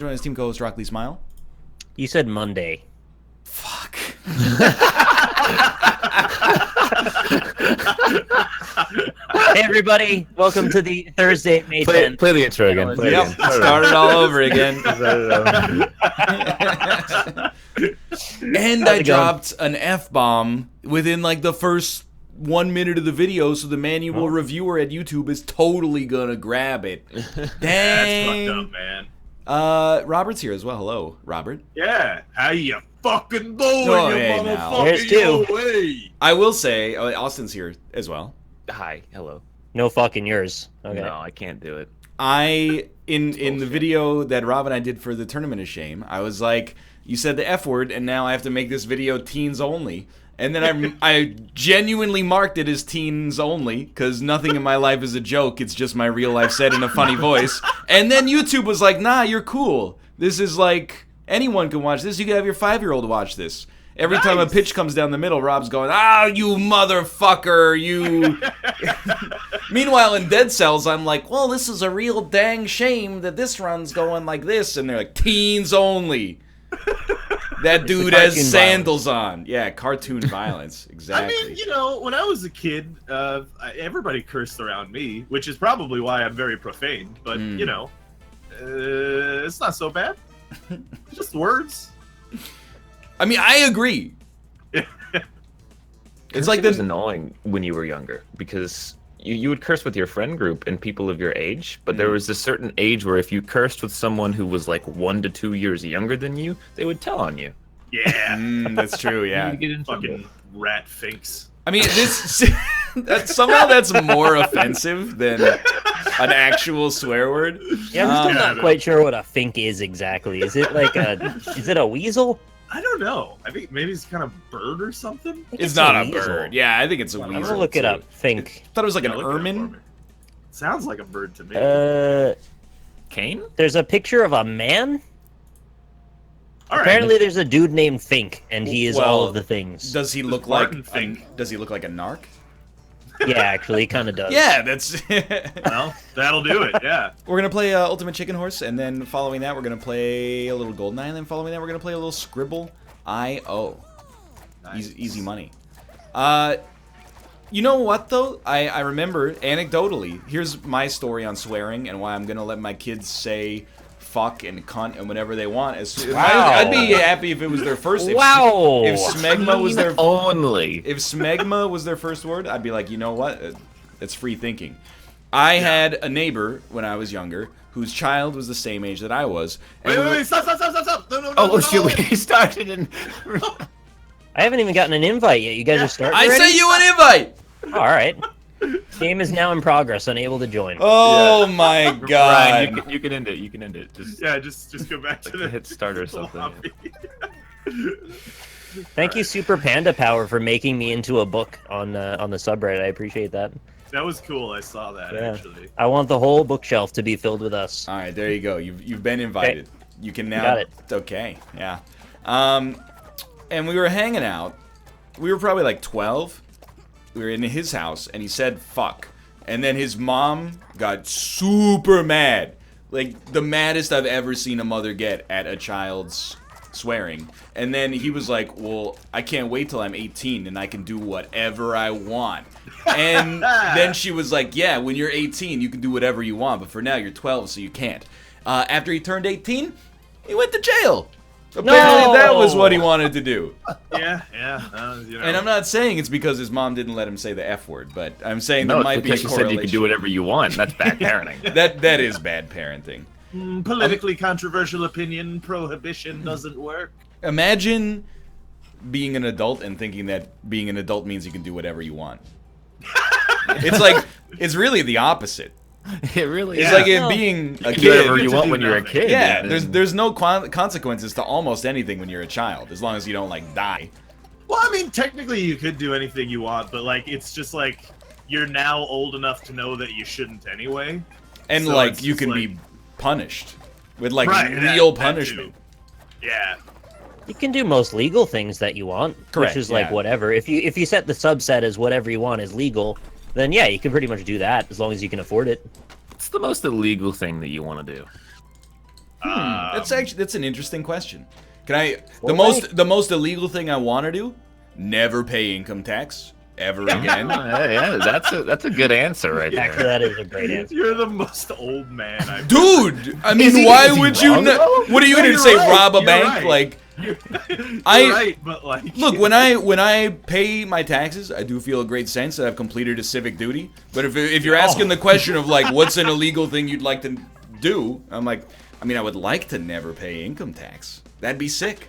Join his team co-host Rock Lee Smile. You said Monday. Fuck. Hey everybody, welcome to the Thursday, May 10th. Play the intro again. Yep, start it all over again. And I dropped an F-bomb within like the first 1 minute of the video, so the manual reviewer at YouTube is totally gonna grab it. Dang. That's fucked up, man. Robert's here as well. Hello, Robert. Yeah. How you fucking doing, Oh, you hey, now. motherfucker? There's two. Way. I will say, Austin's here as well. Hi, hello. No fucking yours. Okay. No, I can't do it. In the video that Rob and I did for the Tournament of Shame, I was like, you said the F word, and now I have to make this video teens only. And then I genuinely marked it as teens only, because nothing in my life is a joke. It's just my real life said in a funny voice. And then YouTube was like, nah, you're cool. This is like, anyone can watch this. You can have your 5-year-old watch this. Every time a pitch comes down the middle, Rob's going, you motherfucker, you. Meanwhile, in Dead Cells, I'm like, well, this is a real dang shame that this run's going like this. And they're like, teens only. That dude has sandals on. Yeah, cartoon violence. Exactly. I mean, you know, when I was a kid, everybody cursed around me, which is probably why I'm very profane. But, you know, it's not so bad. Just words. I mean, I agree. It's like it was annoying when you were younger because you would curse with your friend group and people of your age, but there was a certain age where if you cursed with someone who was like 1 to 2 years younger than you, they would tell on you. Yeah. That's true. Yeah. You get in Fucking rat finks. I mean, somehow that's more offensive than an actual swear word. Yeah, I'm still not quite sure what a fink is exactly. Is it like is it a weasel? I don't know. I think maybe it's kind of bird or something. It's not a bird. Yeah, I think it's a weasel. I'm gonna look it up. Fink. I thought it was like an Look it up for ermine. me. Sounds like a bird to me. Kane? There's a picture of a man. All right. Apparently, there's a dude named Fink, and he is all Well, of the things. Does he look Martin like? Fink. Does he look like a narc? Yeah, actually, he kind of does. Yeah, that's. Well, that'll do it. Yeah. We're gonna play Ultimate Chicken Horse, and then following that, we're gonna play a little Goldeneye, and then following that, we're gonna play a little Skribbl IO. Nice. Easy money. You know what though? I remember anecdotally. Here's my story on swearing and why I'm gonna let my kids say fuck and cunt and whatever they want. I'd be happy if it was their first. If smegma was their only. If smegma was their first word, I'd be like, you know what? It's free thinking. I had a neighbor when I was younger whose child was the same age that I was. And Wait, stop. No. Oh, shit, we started in... I haven't even gotten an invite yet. You guys are starting I already? sent you an invite! All right. Game is now in progress, unable to join. Oh my god. Ryan, you can end it. You can end it. Just just go back to the hit start or something. lobby. Thank you, Super Panda Power, for making me into a book on the subreddit. I appreciate that. That was cool. I saw that actually. I want the whole bookshelf to be filled with us. All right, there you go. You've been invited. You can now. Got it. Okay, yeah. And we were hanging out. We were probably like 12. We were in his house, and he said fuck. And then his mom got super mad. Like, the maddest I've ever seen a mother get at a child's swearing. And then he was like, well, I can't wait till I'm 18 and I can do whatever I want. And then she was like, yeah, when you're 18, you can do whatever you want, but for now you're 12, so you can't. After he turned 18, he went to jail. Apparently that was what he wanted to do. Yeah. You know. And I'm not saying it's because his mom didn't let him say the F word, but I'm saying No, there it's might be a because you said correlation. you can do whatever you want. That's bad parenting. That is bad parenting. Politically controversial opinion: prohibition doesn't work. Imagine being an adult and thinking that being an adult means you can do whatever you want. It's really the opposite. It really It's is. like if being a You can do whatever kid. you want when you're a kid. Yeah, there's no consequences to almost anything when you're a child, as long as you don't like die. Well, I mean, technically you could do anything you want, but like it's just like you're now old enough to know that you shouldn't anyway. And So like it's you just can like- be punished with like Right, real that punishment. too. Yeah. You can do most legal things that you want, Correct, which is like yeah. whatever. If you set the subset as whatever you want is legal, then yeah, you can pretty much do that as long as you can afford it. What's the most illegal thing that you want to do? That's an interesting question. Can I Well, the most illegal thing I want to do? Never pay income tax ever again. Yeah, that's a good answer right Actually, there. that is a great answer. You're the most old man I've Dude, I mean, Is he would you? wrong, though? What are you No, gonna you're say? right, Rob a you're bank? right. Like, You're I- right, but like, look, when I pay my taxes, I do feel a great sense that I've completed a civic duty. But if you're asking the question of like, what's an illegal thing you'd like to do? I'm like, I mean, I would like to never pay income tax. That'd be sick.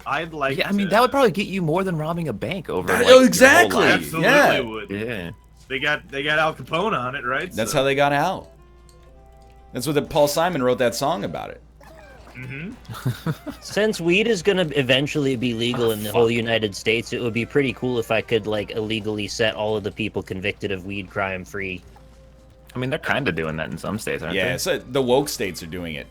I'd like. Yeah, I mean, to- that would probably get you more than robbing a bank over. That- like, your whole exactly. life. Absolutely Yeah. would. Yeah. They got Al Capone on it, right? That's So- how they got out. That's what Paul Simon wrote that song about it. Since weed is gonna eventually be legal in the whole United States, it would be pretty cool if I could like illegally set all of the people convicted of weed crime free. I mean, they're kind of doing that in some states, aren't Yeah, they? so the woke states are doing it.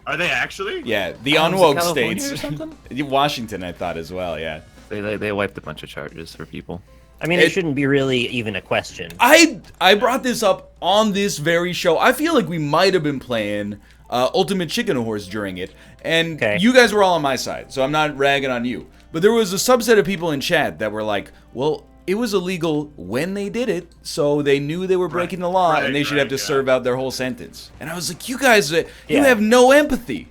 Are they actually? Yeah, the Oh, was it unwoke California states. or something? Washington, I thought as well. Yeah. They wiped a bunch of charges for people. I mean, it shouldn't be really even a question. I brought this up on this very show. I feel like we might have been playing Ultimate Chicken Horse during it, and Okay. you guys were all on my side, so I'm not ragging on you. But there was a subset of people in chat that were like, well, it was illegal when they did it, so they knew they were breaking the law, and they should have to serve out their whole sentence. And I was like, you guys, you Yeah. have no empathy.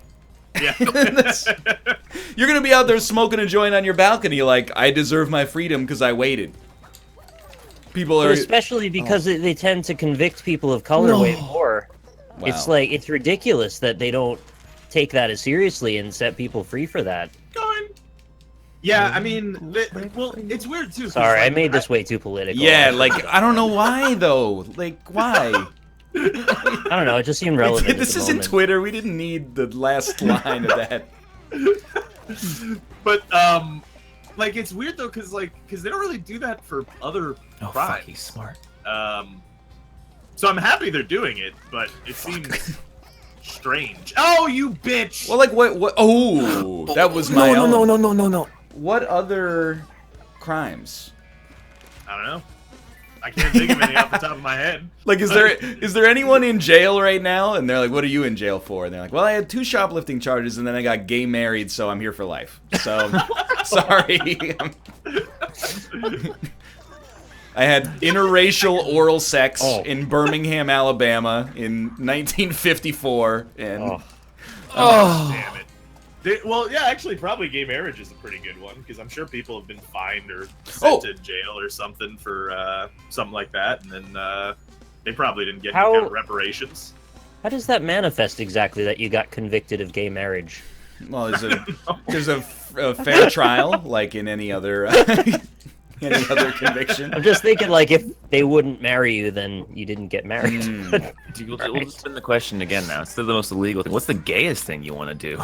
Yeah. You're gonna be out there smoking a joint on your balcony like, I deserve my freedom because I waited. People But are... especially because they tend to convict people of color way more. Wow. It's like, it's ridiculous that they don't take that as seriously and set people free for that. Going. Yeah, I mean, well, it's weird too. 'cause, Sorry, I like, made this way too political. Yeah, like, I don't know why, though. Like, why? I don't know, it just seemed relevant. at This the isn't moment. Twitter. We didn't need the last line of that. But like it's weird though, because they don't really do that for other Oh, fuck, crimes. he's smart. So I'm happy they're doing it, but it seems strange. Oh, you bitch! Well, like, what? Oh, that was my own. No. What other crimes? I don't know. I can't think of any off the top of my head. Like, is there anyone in jail right now? And they're like, what are you in jail for? And they're like, well, I had 2 shoplifting charges, and then I got gay married, so I'm here for life. So, sorry. I had interracial oral sex in Birmingham, Alabama in 1954, and Damn it. Well, yeah, actually, probably gay marriage is a pretty good one because I'm sure people have been fined or sent to jail or something for something like that, and then they probably didn't get any kind of reparations. How does that manifest exactly that you got convicted of gay marriage? well, there's a fair trial, like in any other conviction. I'm just thinking, like, if they wouldn't marry you, then you didn't get married. We'll just spin the question again now. Instead of the most illegal thing, what's the gayest thing you want to do?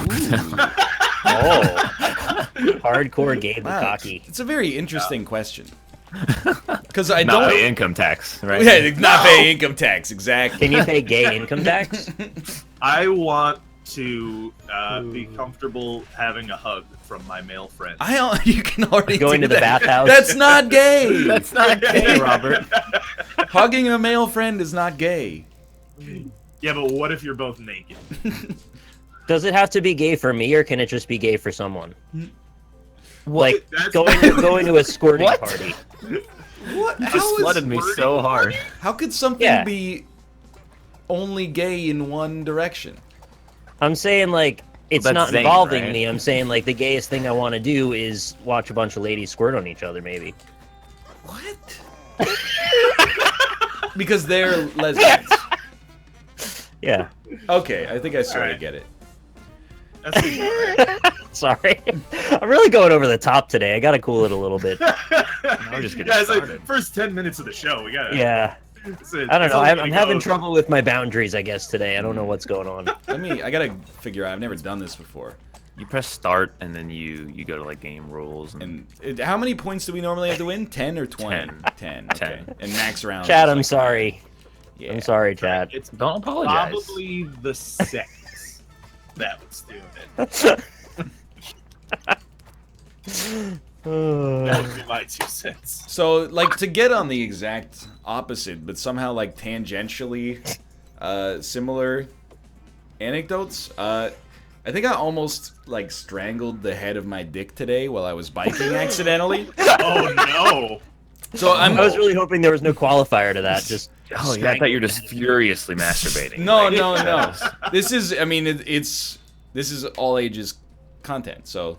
Oh, hardcore gay Wow, bukkake. it's a very interesting question. Because I Not don't. pay income tax, right? Yeah, not pay income tax, exactly. Can you pay gay income tax? I want to be comfortable having a hug from my male friend. You can already Going do to the that. bathhouse? That's not gay. That's not gay, Robert. Hugging a male friend is not gay. Yeah, but what if you're both naked? Does it have to be gay for me, or can it just be gay for someone? Like That's- going to a squirting What? party. What? You just flooded me so hard. How could something Yeah. be only gay in one direction? I'm saying, like, it's that's not Zane, involving right? me. I'm saying, like, the gayest thing I want to do is watch a bunch of ladies squirt on each other, maybe. What? Because they're lesbians. Yeah. Okay, I think I sort of Alright. get it. That's alright. Sorry. I'm really going over the top today. I gotta cool it a little bit. we're just getting Yeah, it's like started. first 10 minutes of the show. We gotta. Yeah. it's a- I don't it's know. only I'm gonna having go- trouble with my boundaries, I guess, today. I don't know what's going on. I gotta figure out. I've never done this before. You press start and then you go to like game rules and How many points do we normally have to win? 10 or 20? 10. 10. Okay. 10. And max round. Chad, is I'm like- sorry. Yeah. I'm sorry, Chad. It's don't apologize. probably the sex that was doing it. That would be my 2 cents. So, like, to get on the exact opposite, but somehow, like, tangentially similar anecdotes. I think I almost like strangled the head of my dick today while I was biking accidentally. Oh no! So I was really hoping there was no qualifier to that. Just Oh yeah, I thought you were just furiously masturbating. No. This is, I mean, this is all ages content, so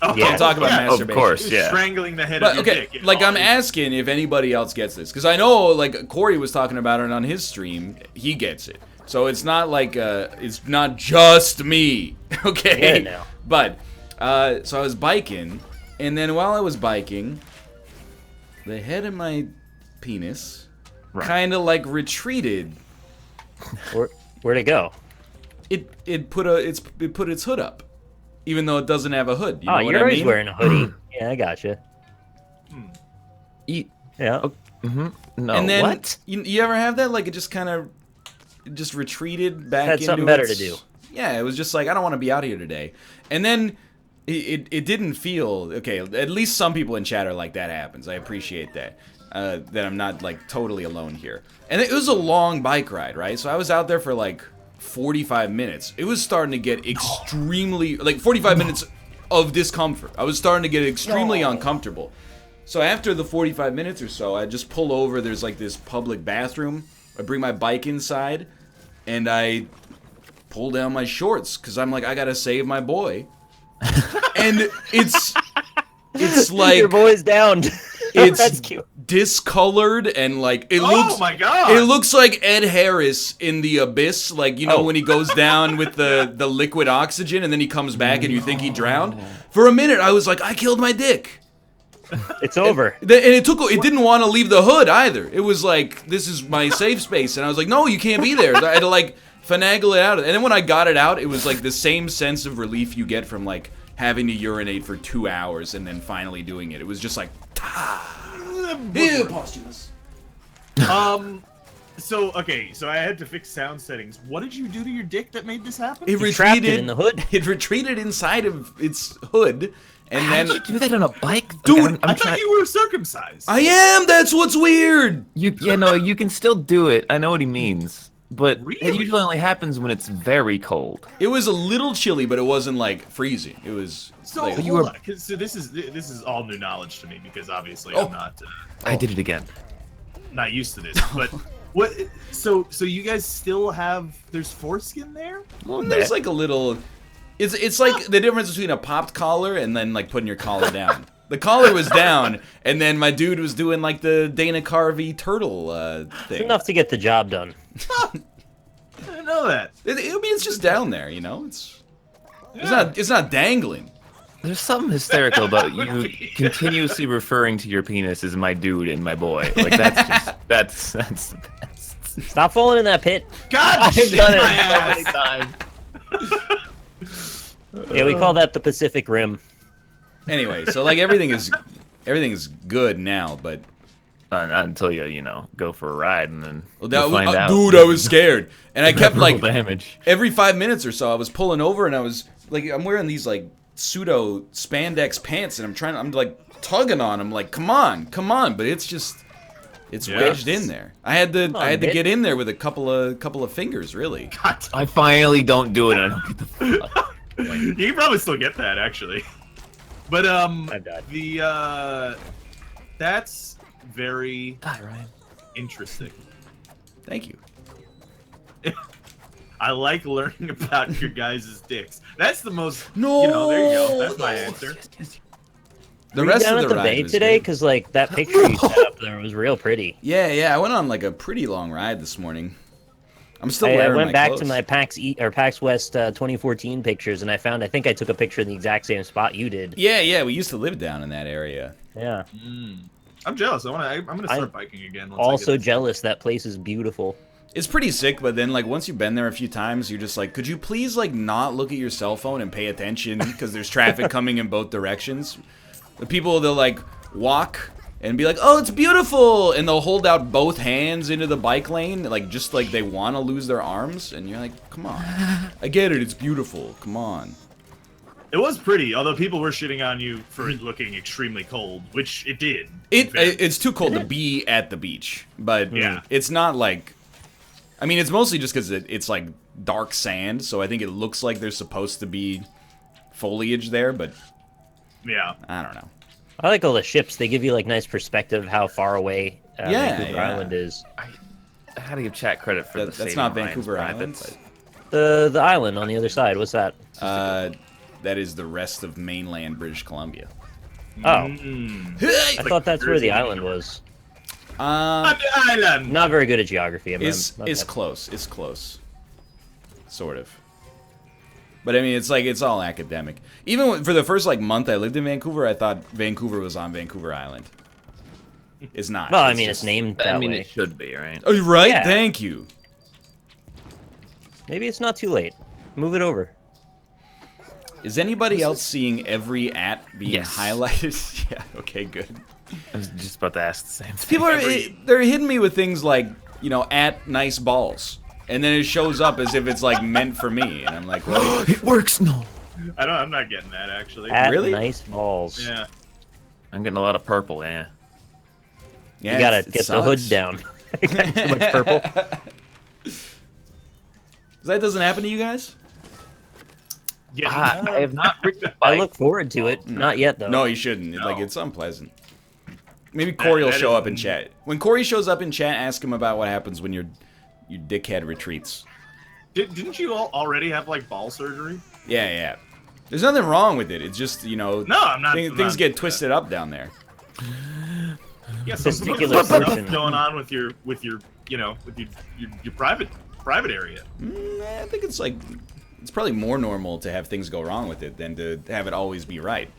Oh, can't talk about masturbation. Of course, You're yeah. strangling the head But of your okay, dick. like I'm asking if anybody else gets this, because I know like Corey was talking about it on his stream. He gets it, so it's not like it's not just me, okay? Yeah, no. But so I was biking, and then while I was biking, the head of my penis kind of like retreated. Where'd it go? It put its hood up, even though it doesn't have a hood. You know what You're I always mean? wearing a hoodie. Yeah, I gotcha. Yeah. No, And then what? you ever have that? Like it just kind of just retreated back Had into something better its- to do. Yeah, it was just like I don't want to be out here today. And then it didn't feel okay. At least some people in chat are like that happens. I appreciate that. That I'm not like totally alone here. And it was a long bike ride, right? So I was out there for like 45 minutes. It was starting to get extremely like 45 minutes of discomfort. I was starting to get extremely uncomfortable. So after the 45 minutes or so, I just pull over. There's like this public bathroom. I bring my bike inside, and I pull down my shorts because I'm like, I gotta save my boy. And it's like Your boy's down. it's That's cute. discolored and like it Oh looks. my god! It looks like Ed Harris in The Abyss, like, you know, when he goes down with the liquid oxygen and then he comes back and you think he drowned. For a minute, I was like, I killed my dick. It's over. And it didn't want to leave the hood either. It was like, this is my safe space. And I was like, no, you can't be there. I had to like finagle it out. And then when I got it out, it was like the same sense of relief you get from like having to urinate for 2 hours and then finally doing it. It was just like, ew, posthumous. So I had to fix sound settings. What did you do to your dick that made this happen? It You trapped it retreated in the hood. It retreated inside of its hood, and How then did you do that on a bike? Dude, I thought you were circumcised. I am. That's what's weird. You can still do it. I know what he means, but it Really? usually only happens when it's very cold. It was a little chilly, but it wasn't like freezing. It was. So like, hold on, 'cause- so this is all new knowledge to me because obviously I'm not I did it again. not used to this. But what? So you guys still have? There's foreskin there? there's like a little. It's like the difference between a popped collar and then like putting your collar down. The collar was down, and then my dude was doing like the Dana Carvey turtle thing. Enough to get the job done. I didn't know that. I mean, it's just down there, you know. It's not dangling. There's something hysterical about you continuously referring to your penis as my dude and my boy. Like that's the best. Stop falling in that pit. God, I've shit done my it so ass. many times. Yeah, we call that the Pacific Rim. Anyway, so like everything is good now, but Not until you go for a ride and then well, you'll find out. dude, I was scared, and I kept like damage. every 5 minutes or so, I was pulling over, and I was like, I'm wearing these like pseudo spandex pants, and I'm like tugging on them, like, come on, but it's wedged in there. I had to get in there with a couple of fingers, really. God. I finally don't do it. And I don't get the fuck. You can probably still get that actually. But I've died. that's very Die, Ryan. interesting. Thank you. I like learning about your guys' dicks. That's the most. No! There you go. That's my answer. The Were you rest down of at the the ride bay was today? good. Because like that picture you set up there was real pretty. Yeah, I went on like a pretty long ride this morning. I'm still I wearing went my back clothes. to my PAX West 2014 pictures, and I think I took a picture in the exact same spot you did. Yeah, we used to live down in that area. Yeah. I'm jealous. I'm gonna start biking again. Once Also I get jealous. That place is beautiful. It's pretty sick, but then like once you've been there a few times, you're just like, could you please like not look at your cell phone and pay attention because there's traffic coming in both directions. The people, they'll like walk and be like, oh, it's beautiful, and they'll hold out both hands into the bike lane, like just like they want to lose their arms, and you're like, come on, I get it, it's beautiful, come on. It was pretty, although people were shitting on you for it looking extremely cold, which it did. It's too cold to be at the beach, but Yeah. it's not like. I mean, it's mostly just because it's like dark sand, so I think it looks like there's supposed to be foliage there, but Yeah. I don't know. I like all the ships. They give you like nice perspective how far away Vancouver yeah. Island is. I had to give chat credit for That's the not Saving Vancouver Ryan's Island. private, The island on the other side. What's that? That is the rest of mainland British Columbia. Oh, Mm. I thought that's where the island was. On the island. Not very good at geography. It's not that- close. It's close. Sort of. But I mean, it's all academic. Even for the first like month I lived in Vancouver, I thought Vancouver was on Vancouver Island. It's not. Well, I mean, just- it's named but, that I mean, way. it should be, right? Oh, right? Yeah. Thank you. Maybe it's not too late. Move it over. Is anybody else seeing every at being Yes. highlighted? Yeah. Okay. Good. I was just about to ask the same thing. People are they're hitting me with things like, you know, at nice balls, and then it shows up as if it's like meant for me, and I'm like, well, It works, no. I'm not getting that actually. At Really? nice balls. Yeah. I'm getting a lot of purple, yeah. yeah, You gotta it get the hood sucks. down. Got too much purple. That doesn't happen to you guys? Yeah. I have not ridden a I bike. look forward to it. Not yet though. No, you shouldn't. No. Like, it's unpleasant. Maybe Corey will that show is- up in chat. When Corey shows up in chat, ask him about what happens when your dickhead retreats. Didn't you all already have like ball surgery? Yeah, yeah. There's nothing wrong with it. It's just, you know, No, I'm not. things I'm not- get twisted up down there. Yeah, some Testicular stuff function. going on with your you know with your private area. I think it's probably more normal to have things go wrong with it than to have it always be right.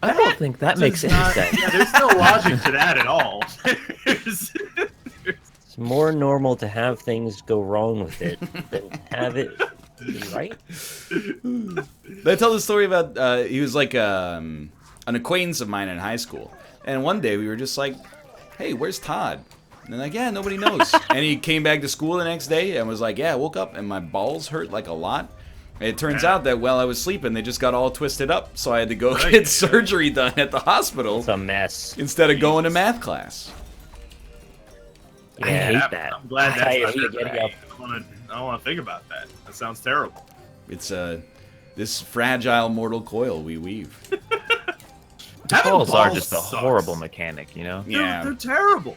I don't think that makes any sense. Yeah, there's no logic to that at all. It's more normal to have things go wrong with it than have it be right. Did I tell the story about he was like an acquaintance of mine in high school, and one day we were just like, "Hey, where's Todd?" And they're like, "Yeah, nobody knows." And he came back to school the next day and was like, "Yeah, I woke up and my balls hurt like a lot." And it turns out that while I was sleeping, they just got all twisted up, so I had to go get surgery done at the hospital It's a mess. instead of going to math class. Yeah. I hate that. I'm glad I that's hate not getting happening. up. I don't want to think about that. That sounds terrible. It's this fragile mortal coil we weave. Having Balls are just a sucks. horrible mechanic, you know? Yeah. They're terrible.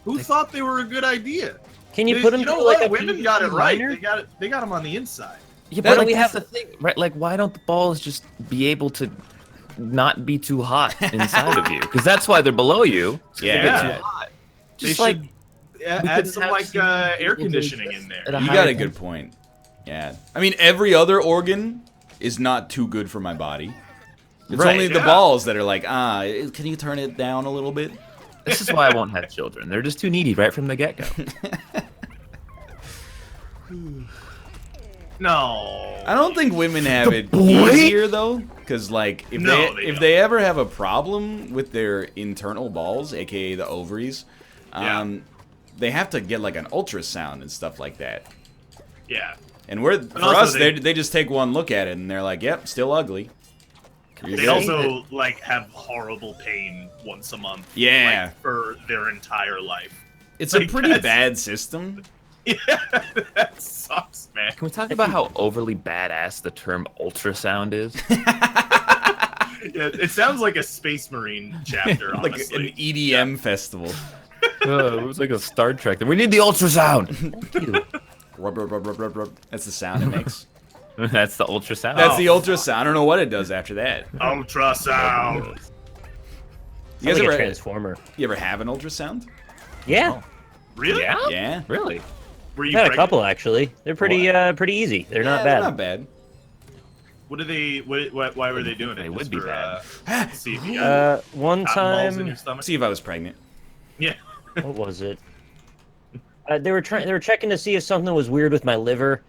Who thought they were a good idea? Can you put them you know through what? like a Women PVC got it right. liner? They got them on the inside. Yeah, Why but don't like, we that's have- the thing, right? Like, why don't the balls just be able to not be too hot inside of you? Because that's why they're below you. So Yeah. they get too hot. Just They like, should we add could some have like some air people conditioning just in there. at a You higher got a good temperature. point. Yeah. I mean, every other organ is not too good for my body. It's Right, only the yeah. balls that are like, can you turn it down a little bit? This is why I won't have children. They're just too needy right from the get-go. No. I don't think women have it boy? easier though, because like if No, they they if don't. they ever have a problem with their internal balls, aka the ovaries, Yeah. they have to get like an ultrasound and stuff like that. Yeah. And for also us, they- they just take one look at it and they're like, "Yep, still ugly." You're They good. also like have horrible pain once a month. Yeah. Like, for their entire life. It's a like, pretty that's- bad system. Yeah, that sucks, man. Can we talk about how overly badass the term ultrasound is? Yeah, it sounds like a Space Marine chapter, Like honestly. an EDM festival. It was like a Star Trek. We need the ultrasound. Thank you. Rub, rub, rub, rub, rub, rub. That's the sound it makes. That's the ultrasound. That's the ultrasound. I don't know what it does after that. Ultrasound. You Sounds guys like a ever, transformer. you ever have an ultrasound? Yeah, Really? Yeah? Yeah. Really? Were you I've had a pregnant? couple actually. They're pretty pretty easy. They're not Yeah, bad. They're not bad. What did they? Why were they doing it? They would Just be for, bad. see if you got One cotton balls in your time, stomach. See if I was pregnant. Yeah. what was it? They were checking to see if something was weird with my liver.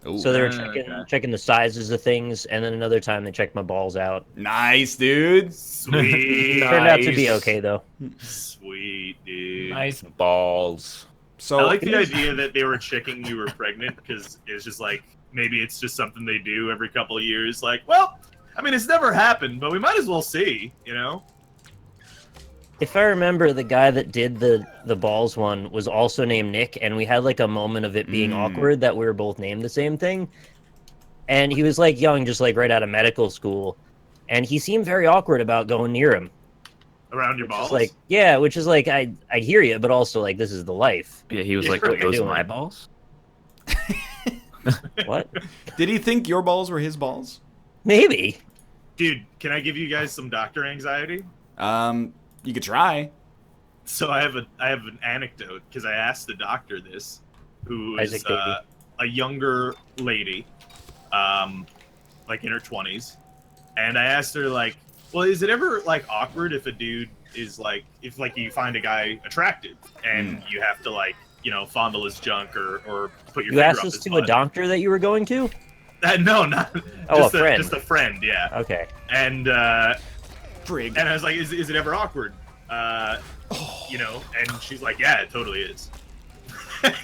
Ooh. So they were okay. checking the sizes of things, and then another time they checked my balls out. Nice, dude. Sweet. Turned out to be Nice. okay though. Sweet, dude. Nice balls. So I like the idea that they were checking you were pregnant because it's just like maybe it's just something they do every couple of years. Like, well, I mean, it's never happened, but we might as well see, you know? If I remember, the guy that did the balls one was also named Nick, and we had like a moment of it being awkward that we were both named the same thing. And he was like young, just like right out of medical school, and he seemed very awkward about going near him. Around your balls? Like, yeah, which is like I hear you, but also like this is the life. Yeah, he was like, "Are those my balls?" What? Did he think your balls were his balls? Maybe. Dude, can I give you guys some doctor anxiety? You could try. So I have an anecdote because I asked the doctor this, who is a younger lady, like in her 20s, and I asked her like, well, is it ever like awkward if a dude is like, if like you find a guy attractive and you have to like, you know, fondle his junk or put your You finger asked up this his to butt? a doctor that you were going to? No, not Oh, just a friend. Just a friend, yeah. Okay. And Frig. and I was like, is it ever awkward? You know, and she's like, yeah, it totally is.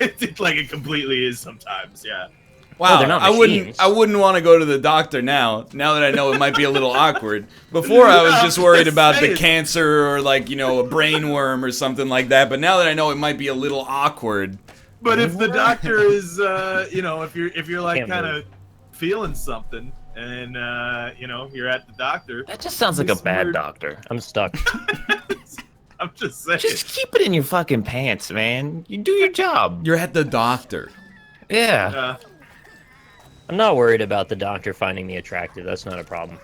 It's like it completely is sometimes, yeah. Wow, they're not I machines. wouldn't want to go to the doctor now that I know it might be a little awkward. Before I was just worried about the cancer or like, you know, a brain worm or something like that, but now that I know it might be a little awkward. But if the doctor is, you know, if you're like Can't kind of feeling something, and you know, you're at the doctor. That just sounds like a bad doctor. I'm stuck. I'm just saying. Just keep it in your fucking pants, man. You do your job. You're at the doctor. Yeah. I'm not worried about the doctor finding me attractive. That's not a problem.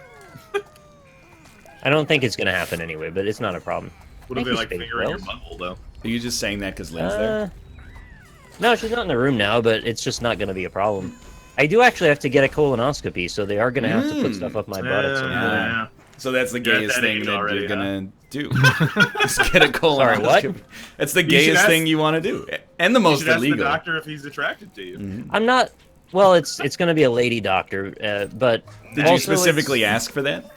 I don't think it's going to happen anyway, but it's not a problem. What if Thank they you, like Space finger in your Wells. butthole though? Are you just saying that because Lynn's there? No, she's not in the room now, but it's just not going to be a problem. I do actually have to get a colonoscopy, so they are going to have to put stuff up my butt at some point. Yeah. So that's the You're at gayest that thing age that already, you're huh? gonna do. Just get a colonoscopy. Sorry, what? That's the You should gayest ask- thing you want to do, and the You most should ask the illegal. doctor if he's attracted to you. I'm not. Well, it's going to be a lady doctor, but Did you also specifically ask for that?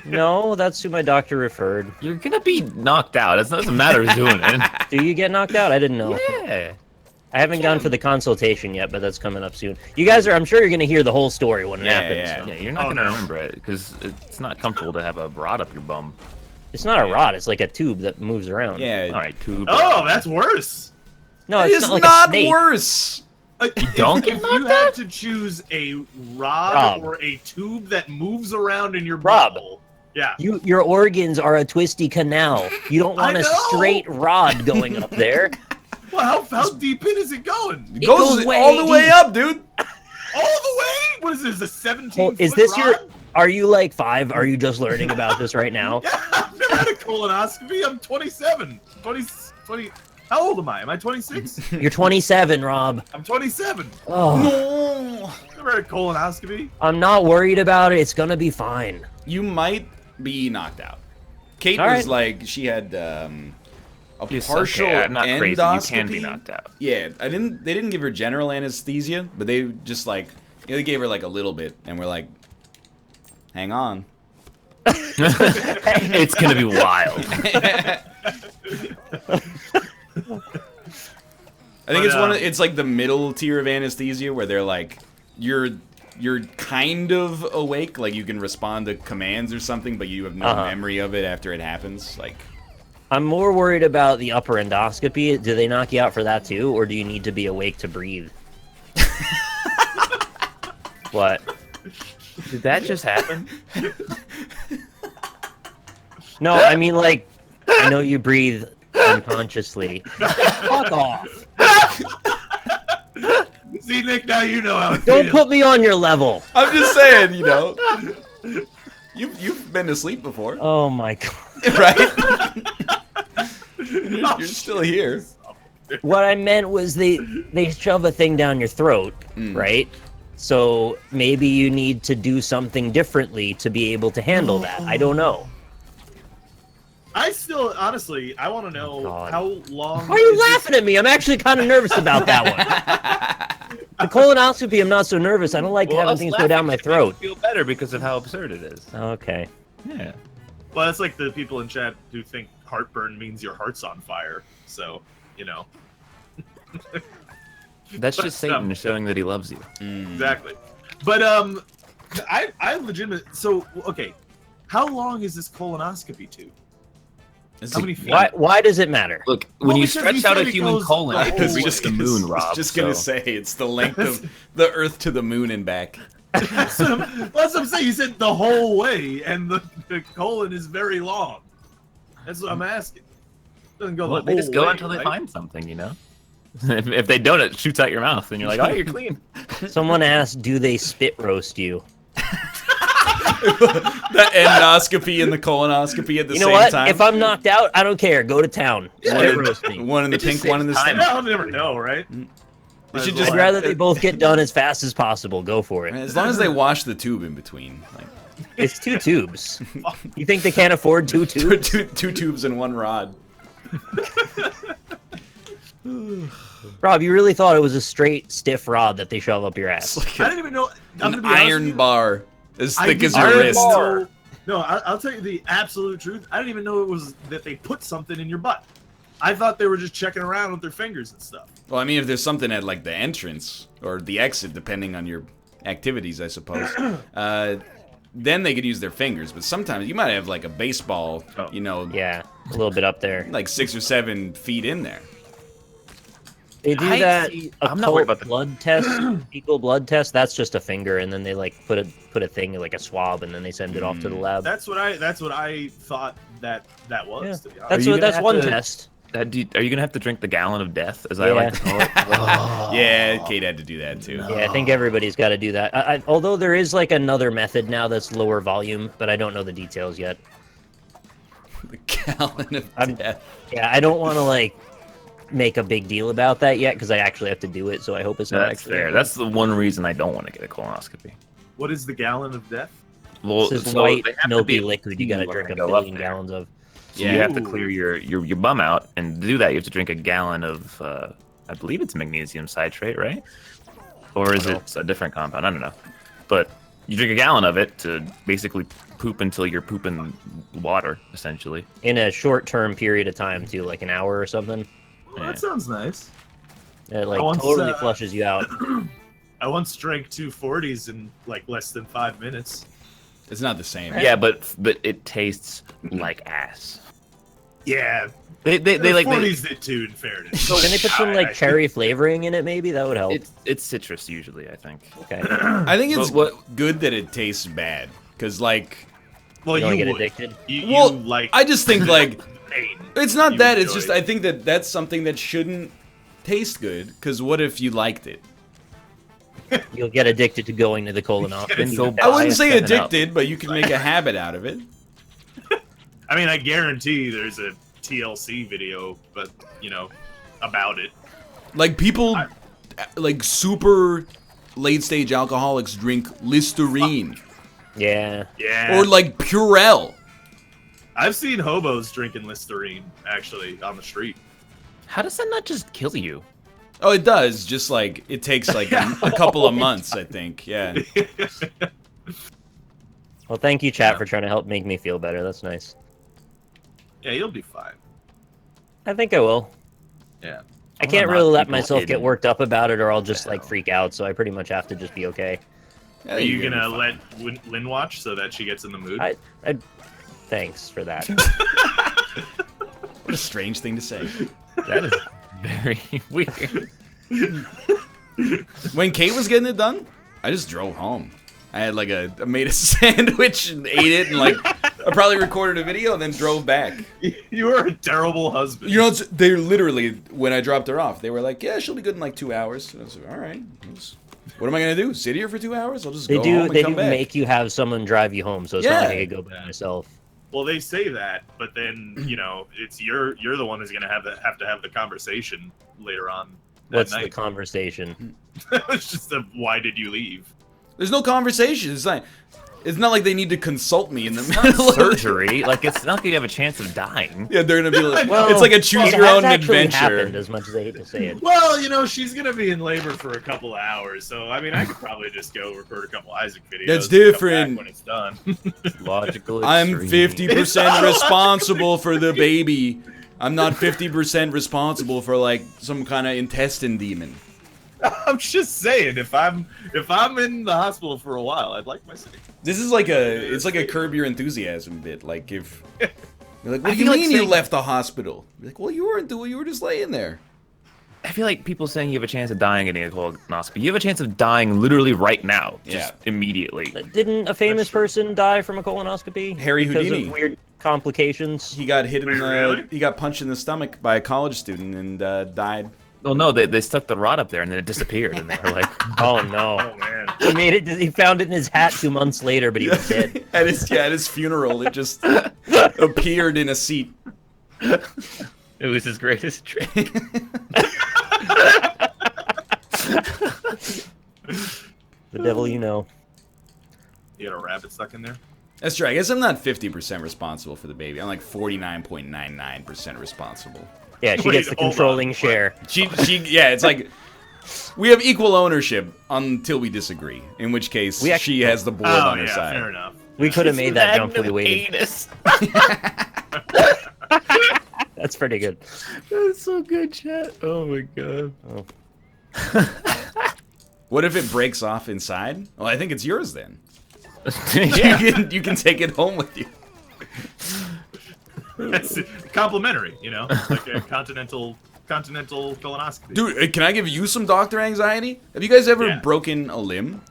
No, that's who my doctor referred. You're gonna be knocked out. It doesn't matter who's doing it. Do you get knocked out? I didn't know. Yeah. I haven't gone for the consultation yet, but that's coming up soon. You guys are. I'm sure you're going to hear the whole story when it happens. yeah. so. Yeah, you're not Oh, gonna no. remember it because it's not comfortable to have a rod up your bum. It's not a rod. It's like a tube that moves around. Yeah. All right, tube. Oh, that's worse. No, It it's is not like not a snake. worse. don't get if knocked you had to choose a rod Rob. or a tube that moves around in your Rob. butthole. Yeah. Your organs are a twisty canal. You don't want I a know. straight rod going up there. Well, how deep in is it going? It goes goes way all the way deep. up, dude. All the way? What is this, a 17 Well, is foot this your? rod? Are you like 5? Are you just learning about this right now? Yeah, I've never had a colonoscopy. I'm 27. 20. How old am I? Am I 26? You're 27, Rob. I'm 27. Oh, No. Never had a colonoscopy. I'm not worried about it. It's gonna be fine. You might be knocked out. Kate All was right. like, she had a It's partial okay, I'm not crazy. You endoscopy. can be knocked out. Yeah, They didn't give her general anesthesia, but they just like, they gave her like a little bit, and we're like, hang on. It's gonna be wild. I think it's like the middle tier of anesthesia where they're like, you're kind of awake, like you can respond to commands or something, but you have no memory of it after it happens. Like, I'm more worried about the upper endoscopy. Do they knock you out for that too, or do you need to be awake to breathe? What? Did that just happen? No, I mean like, I know you breathe unconsciously. Fuck off. See, Nick, now you know how it Don't feels. put me on your level. I'm just saying, you know, you've been to sleep before, Oh my god. right? You're still here. What I meant was they shove a thing down your throat, right? So maybe you need to do something differently to be able to handle that. I don't know. I still, honestly, I want to know God. how long. Why are you is this- laughing at me? I'm actually kind of nervous about that one. The colonoscopy, I'm not so nervous. I don't like having us things go down my laughing throat. makes me feel better because of how absurd it is. Okay. Yeah. Well, that's like the people in chat who think heartburn means your heart's on fire. So, you know. That's just Satan showing that he loves you. Exactly. But I legitimate. So okay, how long is this colonoscopy tube? It's How like- many feet? Why does it matter? Look, Well, when you because stretch he out said a it human goes colon, the it whole can way. reach the moon, Rob. Just gonna so- say it's the length of the Earth to the moon and back. That's what I'm saying. You said the whole way, and the colon is very long. That's what I'm asking. Doesn't go Well, the they whole just go way, until they right? find something, you know? If they don't, it shoots out your mouth, and you're like, oh, you're clean. Someone asked, do they spit roast you? The endoscopy and the colonoscopy at the You know same what? time. If I'm knocked out, I don't care. Go to town. Spit roast me. One in the It just pink, one in the saves stem. time. I'll never know, right? They should I'd just rather they both get done as fast as possible. Go for it. as long as they wash the tube in between. Like, It's 2 tubes. You think they can't afford 2 tubes? two tubes and one rod. Rob, you really thought it was a straight, stiff rod that they shove up your It's ass? like I didn't even know. I'm gonna an be honest with iron you, bar as I thick as didn't your even wrist. know- No, I'll tell you the absolute truth. I didn't even know it was that they put something in your butt. I thought they were just checking around with their fingers and stuff. Well, I mean, if there's something at like the entrance or the exit, depending on your activities, I suppose, then they could use their fingers. But sometimes you might have like a baseball, you know, Yeah, a little bit up there. like 6 or 7 feet in there. They do I that. see- A I'm not worried cult about the- blood test, fecal blood test. That's just a finger, and then they like put a thing like a swab, and then they send it off to the lab. That's what I thought that was. Yeah. To be honest. That's you what. gonna That's have one to- test. Are you gonna have to drink the gallon of death, as I like to call it? Yeah, Kate had to do that too. Yeah, I think everybody's got to do that. Although there is like another method now that's lower volume, but I don't know the details yet. The gallon of I'm- death. Yeah, I don't want to like make a big deal about that yet because I actually have to do it. So I hope it's not That's actually. fair. That's the one reason I don't want to get a colonoscopy. What is the gallon of death? Well, This is so white they have to milky be liquid you got to when drink they a go up billion there. gallons of. So you have to Ooh. clear your bum out, and to do that, you have to drink a gallon of, I believe it's magnesium citrate, right? Or is it a different compound? I don't know. But you drink a gallon of it to basically poop until you're pooping water, essentially. In a short-term period of time, too, like an hour or something. Well, Yeah. that sounds nice. It like once, totally flushes you out. I once drank 2 40s in like less than 5 minutes. It's not the same. Yeah, but it tastes like ass. Yeah, They the like 40s did too. In fairness, Can they put some I- like cherry flavoring in it? Maybe that would help. it's citrus usually, I think. Okay. I think it's But good that it tastes bad. Because, like, Well, You don't you get would. addicted. You well, like. I just think, like, pain. it's not You that. It's enjoy just, it. I think that that's something that shouldn't taste good. Because what if you liked it? You'll get addicted to going to the colonoscopy. It's so I wouldn't biased say and up. addicted, but you can make a habit out of it. I mean, I guarantee there's a TLC video, but about it. Like, people, like, super late stage alcoholics drink Listerine. Yeah. Yeah. Or, like, Purell. I've seen hobos drinking Listerine actually on the street. How does that not just kill you? Oh, it does. Just, like, it takes, like, a couple of months, I think. Yeah. Well, thank you, chat, for trying to help make me feel better. That's nice. Yeah, you'll be fine. I think I will. Yeah. I I'm can't not really let people myself get hidden. worked up about it, or I'll just like Hell. freak out. So I pretty much have to just be okay. Yeah, Are you you're gonna be fine. let Lynn watch so that she gets in the mood? I thanks for that. What a strange thing to say. That is very weird. When Kate was getting it done, I just drove home. I had like I made a sandwich and ate it, and like I probably recorded a video and then drove back. You are a terrible husband. You know, they literally, when I dropped her off, they were like, "Yeah, she'll be good in like 2 hours." And I was like, "All right, what am I gonna do? Sit here for 2 hours? I'll just They go do. home and They come do back." make you have someone drive you home, so it's not like I Yeah. could go by myself. Well, they say that, but then it's you're the one who's gonna have to have the conversation later on that What's the night. conversation? It's just a why did you leave? There's no conversation. It's not like they need to consult me in the middle of Surgery, like it's not like you have a chance of dying. Yeah, they're gonna be like, Well, it's like a choose it your has own actually adventure. happened, as much as I hate to say it. Well, she's gonna be in labor for a couple of hours, so I mean, I could probably just go record a couple Isaac videos. That's and come back different. when it's done. Logical. I'm extreme. 50% responsible for the baby. I'm not 50% responsible for like some kind of intestine demon. I'm just saying, if I'm in the hospital for a while, I'd like my city. This is like it's like a Curb Your Enthusiasm bit. Like if You're like, what do you mean you left the hospital? You're like, well, you weren't doing. You were just laying there. I feel like people saying you have a chance of dying getting a colonoscopy. You have a chance of dying literally right now, just immediately. Didn't a famous person die from a colonoscopy? Harry because Houdini. of weird complications. He got hit in the. Really? He got punched in the stomach by a college student and died. Oh no, they stuck the rod up there and then it disappeared, and they were like, Oh no! Oh man. He made it. He found it in his hat 2 months later, but he was dead. at his funeral, it just appeared in a seat. it was his greatest trick. The devil, you know. You got a rabbit stuck in there? That's true. I guess I'm not 50% responsible for the baby. I'm like 49.99% responsible. Yeah, she gets the controlling share. Yeah, it's like we have equal ownership until we disagree. In which case, she has the board on her side. Fair enough. We could have made that jump if we waited. That's pretty good. That's so good, chat. Oh my god. Oh. What if it breaks off inside? Well, I think it's yours then. Yeah. You can take it home with you. That's complimentary, you know, like a continental colonoscopy. Dude, can I give you some doctor anxiety? Have you guys ever Yeah. broken a limb?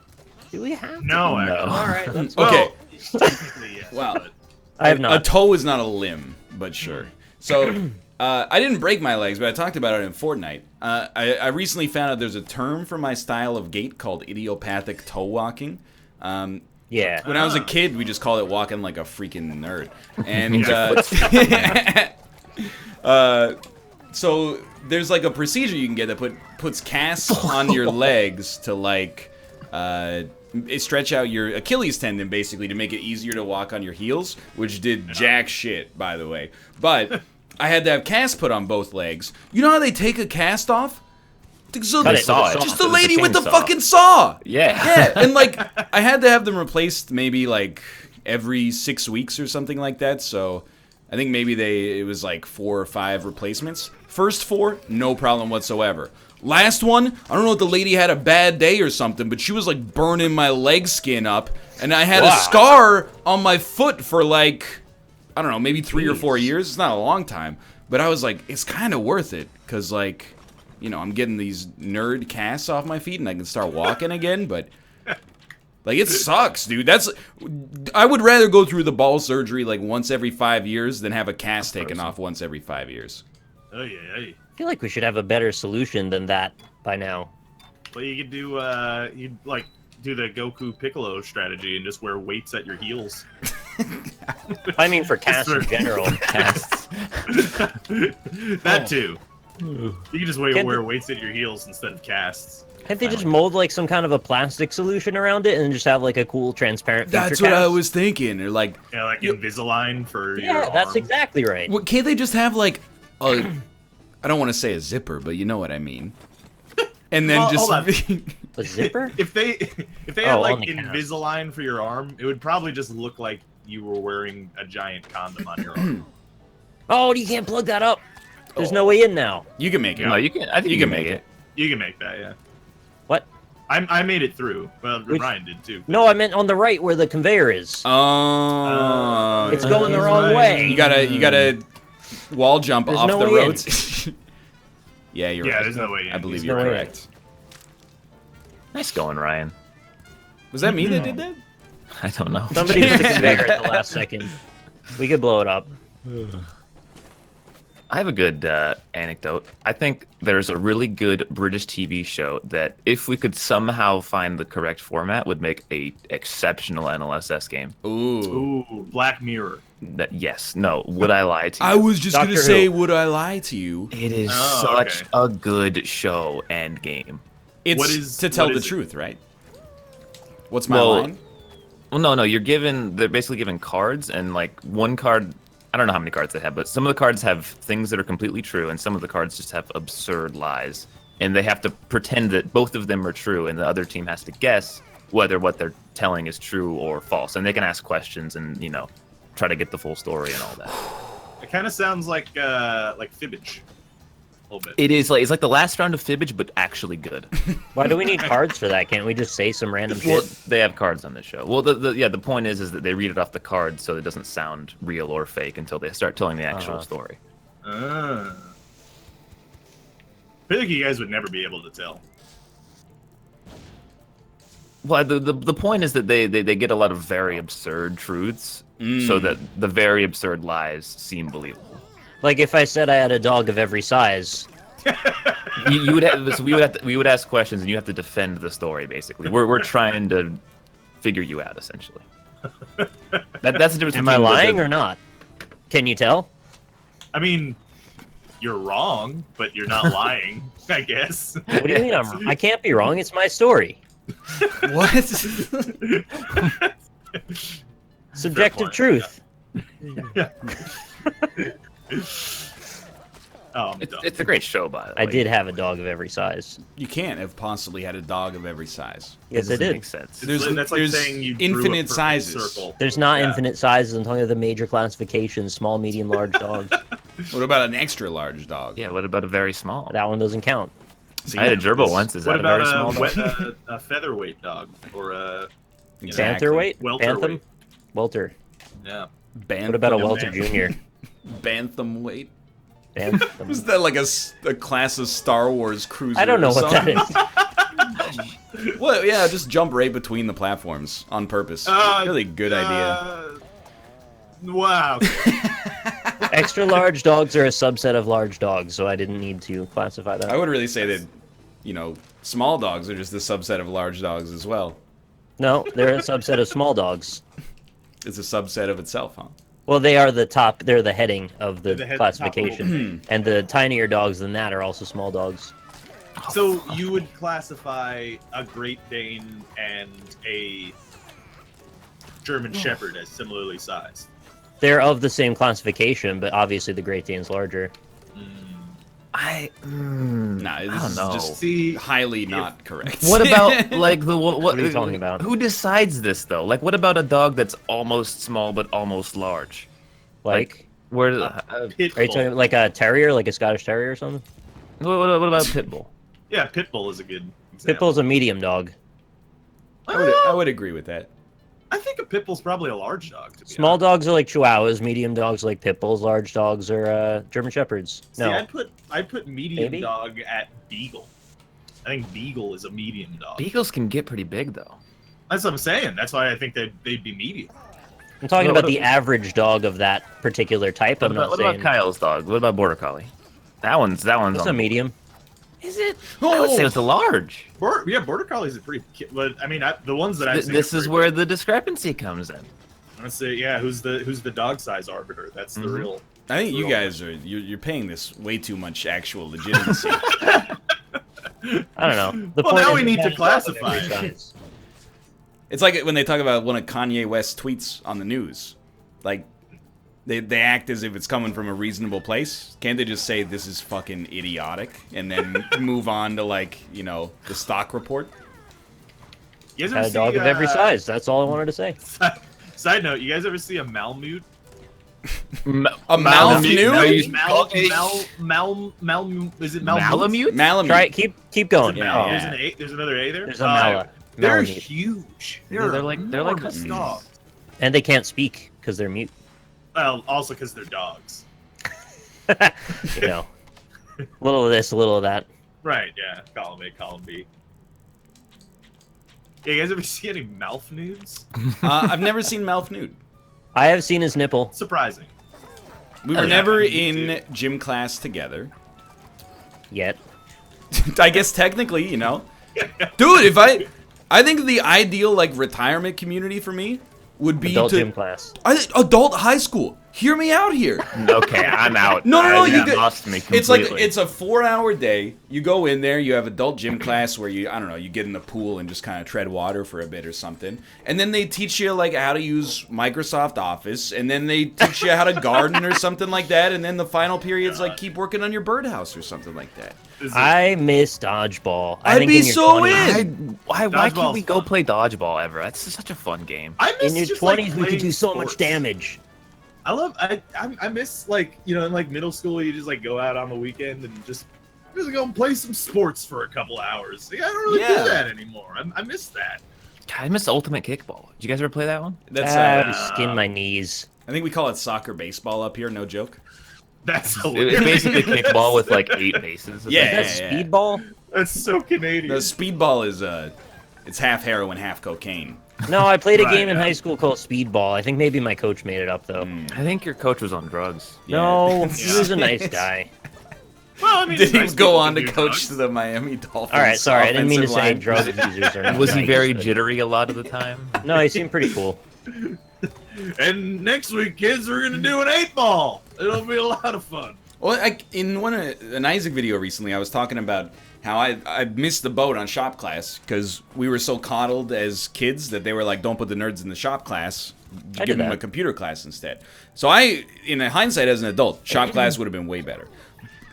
Do we have? No, actually. All right. That's Okay. Technically, yes. Wow. but- I have not. A toe is not a limb, but sure. So, I didn't break my legs, but I talked about it in Fortnite. I recently found out there's a term for my style of gait called idiopathic toe walking. Yeah. When I was a kid, we just called it walking like a freaking nerd. And so there's like a procedure you can get that puts casts on your legs to like stretch out your Achilles tendon basically to make it easier to walk on your heels, which did jack shit, by the way. But I had to have casts put on both legs. You know how they take a cast off? So Cut it off. just the With a lady with the chainsaw. fucking saw. Yeah. Yeah, and like I had to have them replaced maybe like every 6 weeks or something like that. So I think maybe it was like 4 or 5 replacements. First 4, no problem whatsoever. Last one, I don't know if the lady had a bad day or something, but she was like burning my leg skin up, and I had a scar on my foot for like, I don't know, maybe 3 or 4 years. It's not a long time, but I was like, it's kind of worth it, because like, you know, I'm getting these nerd casts off my feet and I can start walking again, but like it sucks, dude. I would rather go through the ball surgery like once every 5 years than have a cast taken off once every 5 years. Oh yeah. I feel like we should have a better solution than that by now. Well, you could do you'd like do the Goku Piccolo strategy and just wear weights at your heels. I mean, for casts in for- general. Casts. That too. You can just Can't wear weights at your heels instead of casts. Can't they just mold like some kind of a plastic solution around it and just have like a cool transparent feature That's what I cast? was thinking. Or like, Yeah, like Invisalign for your Yeah, that's arm. exactly right. what, can't they just have like a, I don't want to say a zipper, but you know what I mean. And then Well, just hold A zipper? If they Oh, had like on the cast. Invisalign for your arm, it would probably just look like you were wearing a giant condom on your arm. Oh, you can't plug that up. There's no way in now. you can make it. No, you can. I think you can make it. You can make that, yeah. What? I made it through. Well, Which- Ryan did too. No, I meant on the right where the conveyor is. Oh, It's going the that's wrong right. way. you gotta wall jump There's off no the way in. roads. Yeah, you're Yeah, right. there's no way in. I believe There's you're no way in. correct. Nice going, Ryan. Was that me that did that? I don't know. Somebody put the conveyor at the last second. We could blow it up. I have a good anecdote. I think there's a really good British TV show that, if we could somehow find the correct format, would make a exceptional NLSS game. Ooh. Ooh, Black Mirror. Would I lie to you? I was just Doctor gonna say, Who. would I lie to you? It is Oh, such okay. a good show and game. It's What is- to tell what the is it? truth, right? What's my Well, line? Well, no, they're basically given cards, and like one card, I don't know how many cards they have, but some of the cards have things that are completely true, and some of the cards just have absurd lies. And they have to pretend that both of them are true, and the other team has to guess whether what they're telling is true or false. And they can ask questions and, try to get the full story and all that. It kind of sounds like fibbage. A little bit. It is like it's like the last round of Fibbage, but actually good. Why do we need cards for that? Can't we just say some random Well, shit? they have cards on this show. Well, the point is that they read it off the card so it doesn't sound real or fake until they start telling the actual story. I feel like you guys would never be able to tell. Well, the point is that they get a lot of very absurd truths, so that the very absurd lies seem believable. Like if I said I had a dog of every size. You would have, so we would ask questions, and you have to defend the story. Basically, we're trying to figure you out, essentially. That's the difference. Am I between lying or not? Can you tell? I mean, you're wrong, but you're not lying, I guess. What do you mean I can't be wrong? It's my story. What? Subjective truth. Oh, It's a great show, by the way. I did have a dog of every size. You can't have possibly had a dog of every size. Yes, I Doesn't did. make sense. There's that's saying you drew a infinite perfect sizes. circle. There's not Yeah. infinite sizes. I'm talking about the major classifications: small, medium, large dogs. What about an extra large dog? Yeah, what about a very small? That one doesn't count. See, I had a gerbil once. Is What that a very about small dog? a featherweight dog or a Exactly. Pantherweight? welterweight? Phantom? Welter. Yeah. What about a Yeah, Welter man. Junior? Bantamweight? Phantom. Is that like a class of Star Wars cruiser? I don't know or what that something? is. Well, yeah, just jump right between the platforms on purpose. Really good idea. Wow. Extra large dogs are a subset of large dogs, so I didn't need to classify that. I would really say that, small dogs are just a subset of large dogs as well. No, they're a subset of small dogs. It's a subset of itself, huh? Well, they are the top. They're the heading of the They're the classification, and the tinier dogs than that are also small dogs. So you would classify a Great Dane and a German Shepherd as similarly sized? They're of the same classification, but obviously the Great Dane's larger. Nah, this don't is know. just See, highly not correct. What about like the what are you talking about? Who decides this though? Like, what about a dog that's almost small but almost large? Like, Where? are you Pitbull. talking like a terrier, like a Scottish Terrier or something? What about Pitbull? Yeah, Pitbull is a good example. Pitbull's a medium dog. I would agree with that. I think a Pitbull's probably a large dog. To be Small honest. dogs are like Chihuahuas, medium dogs are like Pit Bulls, large dogs are German Shepherds. See, No, I'd put medium Maybe? dog at Beagle. I think Beagle is a medium dog. Beagles can get pretty big though. That's what I'm saying. That's why I think they'd be medium. I'm talking What about the average dog of that particular type. I'm not What saying about Kyle's dog? What about Border Collie? That one's that's on a medium. Is it? I would say it's a large. Border Collies are pretty. But I mean, the ones that I've seen. This are is pretty where big. the discrepancy comes in. Let's say, yeah, who's the dog size arbiter? That's the real. I think you guys you're paying this way too much actual legitimacy. I don't know. The Well, point now is we need to that classify every it. size. It's like when they talk about one of Kanye West's tweets on the news. Like, they act as if it's coming from a reasonable place. Can't they just say this is fucking idiotic and then move on to, like, the stock report? You guys Had ever a dog see, of every size. That's all I wanted to say. Side note: you guys ever see a Malamute? A Malamute? Is it Malamute? Malamute. Try it. Keep going. Yeah. There's an A. There's another A there. There's a Mala. They're Malamute. huge. Yeah, they're like enormous huskies. dogs. And they can't speak because they're mute. Well, also because they're dogs. You know, a little of this, a little of that. Right? Yeah. Column A, column B. Yeah, you guys ever see any mouth nudes? I've never seen Mouth Nude. I have seen his nipple. Surprising. We were yeah, never me in gym class together. Yet. I guess technically, Dude, I think the ideal, like, retirement community for me would be Adult gym class. adult high school. Hear me out here. Okay, I'm out. No, you get- lost me completely. It's like it's a 4-hour day. You go in there, you have adult gym class where you get in the pool and just kind of tread water for a bit or something. And then they teach you like how to use Microsoft Office, and then they teach you how to garden or something like that, and then the final period's like keep working on your birdhouse or something like that. I miss dodgeball. I'd think be in your so 20s in. Why can't Dodgeball's we go fun. play dodgeball ever? That's such a fun game. I miss In your just, 20s, like, we could playing do so much sports. damage. I miss, like, in like middle school, you just like go out on the weekend and just just go and play some sports for a couple hours. I don't really do that anymore. I miss that. God, I miss Ultimate Kickball. Did you guys ever play that one? That's I would skin my knees. I think we call it soccer baseball up here. No joke. That's It's hilarious. basically kickball with like 8 bases. Yeah. That's speedball? That's so Canadian. The speedball is it's half heroin, half cocaine. No, I played a Right, game in yeah. high school called speedball. I think maybe my coach made it up though. I think your coach was on drugs. No, he was a nice guy. Well, I mean, Did he nice go people on can to do coach drugs. the Miami Dolphins? All right, sorry, I didn't mean to offensive say line? drug users are not Was he nice, very but- jittery a lot of the time? No, he seemed pretty cool. And next week, kids, we're gonna do an 8-ball. It'll be a lot of fun. Well, in an Isaac video recently, I was talking about how I missed the boat on shop class because we were so coddled as kids that they were like, don't put the nerds in the shop class, I give did them that. a computer class instead. So in hindsight as an adult, shop class would have been way better.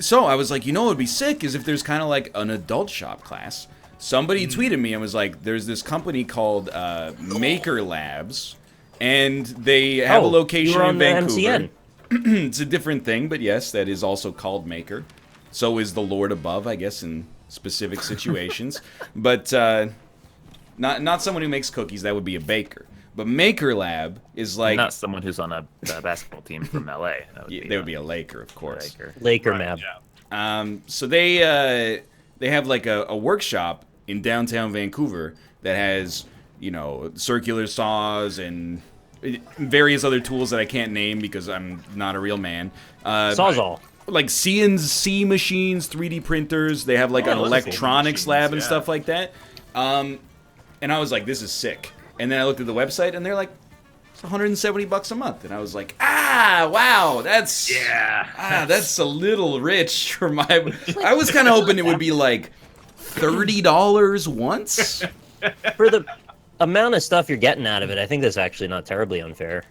So I was like, you know what would be sick is if there's kind of like an adult shop class. Somebody tweeted me and was like, there's this company called Maker Labs, and they have a Oh, location you were in on the Vancouver. MCN. It's a different thing, but yes, that is also called Maker. So is the Lord above, I guess, in specific situations. But not someone who makes cookies. That would be a baker. But Maker Lab is like Not someone who's on a basketball team from LA. they would be a Laker, of course. Laker Right, map. yeah. So they have like a workshop in downtown Vancouver that has circular saws and various other tools that I can't name because I'm not a real man. Sawzall. Like CNC machines, 3D printers. They have like an those are electronics machines, lab and yeah. stuff like that. And I was like, this is sick. And then I looked at the website and they're like, it's $170 a month. And I was like, wow, that's that's a little rich for my. I was kind of hoping it would be like $30 once. For the amount of stuff you're getting out of it, I think that's actually not terribly unfair.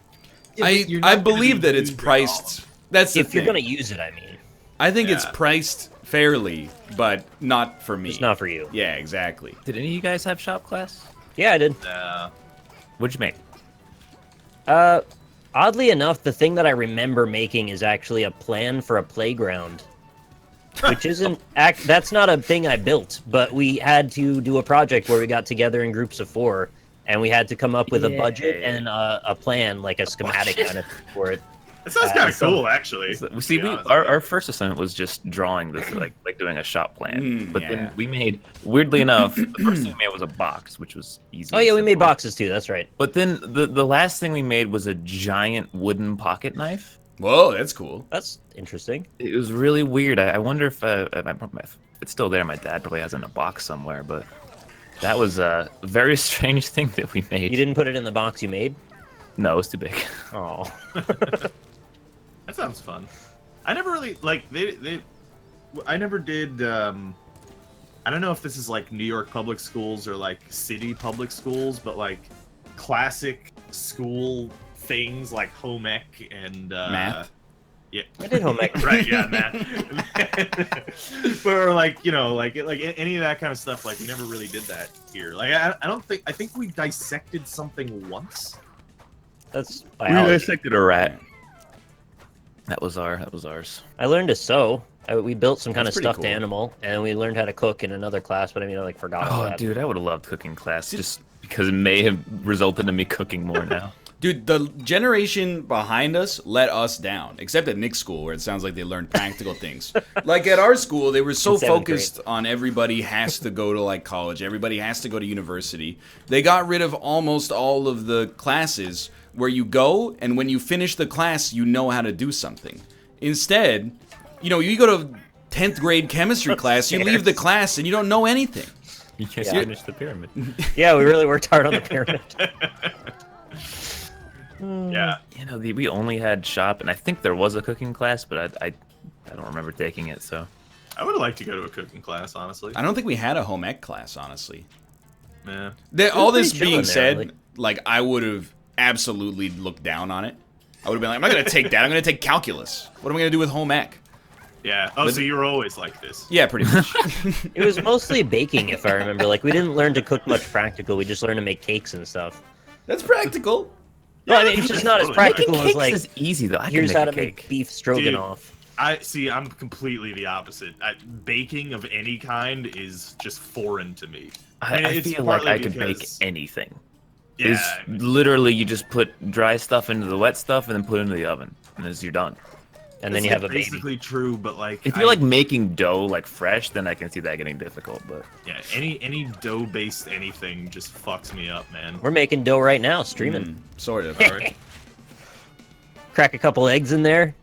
I believe that it's priced. That's the If you're thing. going to use it, I mean. I think it's Yeah. priced fairly, but not for me. It's not for you. Yeah, exactly. Did any of you guys have shop class? Yeah, I did. What'd you make? Oddly enough, the thing that I remember making is actually a plan for a playground. Which isn't... That's not a thing I built, but we had to do a project where we got together in groups of 4, and we had to come up with a budget and a plan, like a schematic kind of for it. That sounds kind of so- cool, actually. See, to be honest. our first assignment was just drawing this, like doing a shop plan. But yeah. then we made, weirdly enough, the first thing we made was a box, which was easy. Oh and yeah, we made simple. boxes too, that's right. But then the last thing we made was a giant wooden pocket knife. Whoa, that's cool. That's interesting. It was really weird. I wonder if it's still there. My dad probably has it in a box somewhere. But that was a very strange thing that we made. You didn't put it in the box you made? No, it was too big. Oh. That sounds fun. I never really like I never did. I don't know if this is like New York public schools or like city public schools, but like classic school things like home ec and Math? Yeah, I did home ec. right. Yeah, math. Or like like any of that kind of stuff. Like we never really did that here. Like I don't think. I think we dissected something once. That's We biology. dissected a rat. That was ours. I learned to sew. We built some kind That's of pretty stuffed cool. animal, and we learned how to cook in another class, but I mean, I like forgot about Oh, that. dude, I would have loved cooking class just because it may have resulted in me cooking more now. Dude, the generation behind us let us down, except at Nick's school, where it sounds like they learned practical things. Like at our school, they were so In seventh focused on everybody has to go to like college, everybody has to go to university. They got rid of almost all of the classes where you go, and when you finish the class, you know how to do something. Instead, you go to 10th grade chemistry class, you leave the class, and you don't know anything. You guys Yeah. finished the pyramid. Yeah, we really worked hard on the pyramid. Yeah. We only had shop, and I think there was a cooking class, but I don't remember taking it. So I would like to go to a cooking class, honestly. I don't think we had a home ec class, honestly. Yeah. All this pretty chill being in there, said, like- like I would have absolutely looked down on it. I would have been like, I'm not going to take that. I'm going to take calculus. What am I going to do with home ec? Yeah. Oh, so you were always like this. Yeah, pretty much. It was mostly baking, if I remember. Like, we didn't learn to cook much practical. We just learned to make cakes and stuff. That's practical. No, I mean, it's just not as Totally. practical Making as, cakes like, is easy though. I here's can how make to a make cake. beef stroganoff. I'm completely the opposite. Baking of any kind is just foreign to me. I feel like I could bake anything. Yeah, It's literally you just put dry stuff into the wet stuff and then put it into the oven, and then you're done. And then you have a baby. Basically true, but like if you're like making dough like fresh, then I can see that getting difficult. But yeah, any dough-based anything just fucks me up, man. We're making dough right now, streaming. Sort of. Crack a couple eggs in there.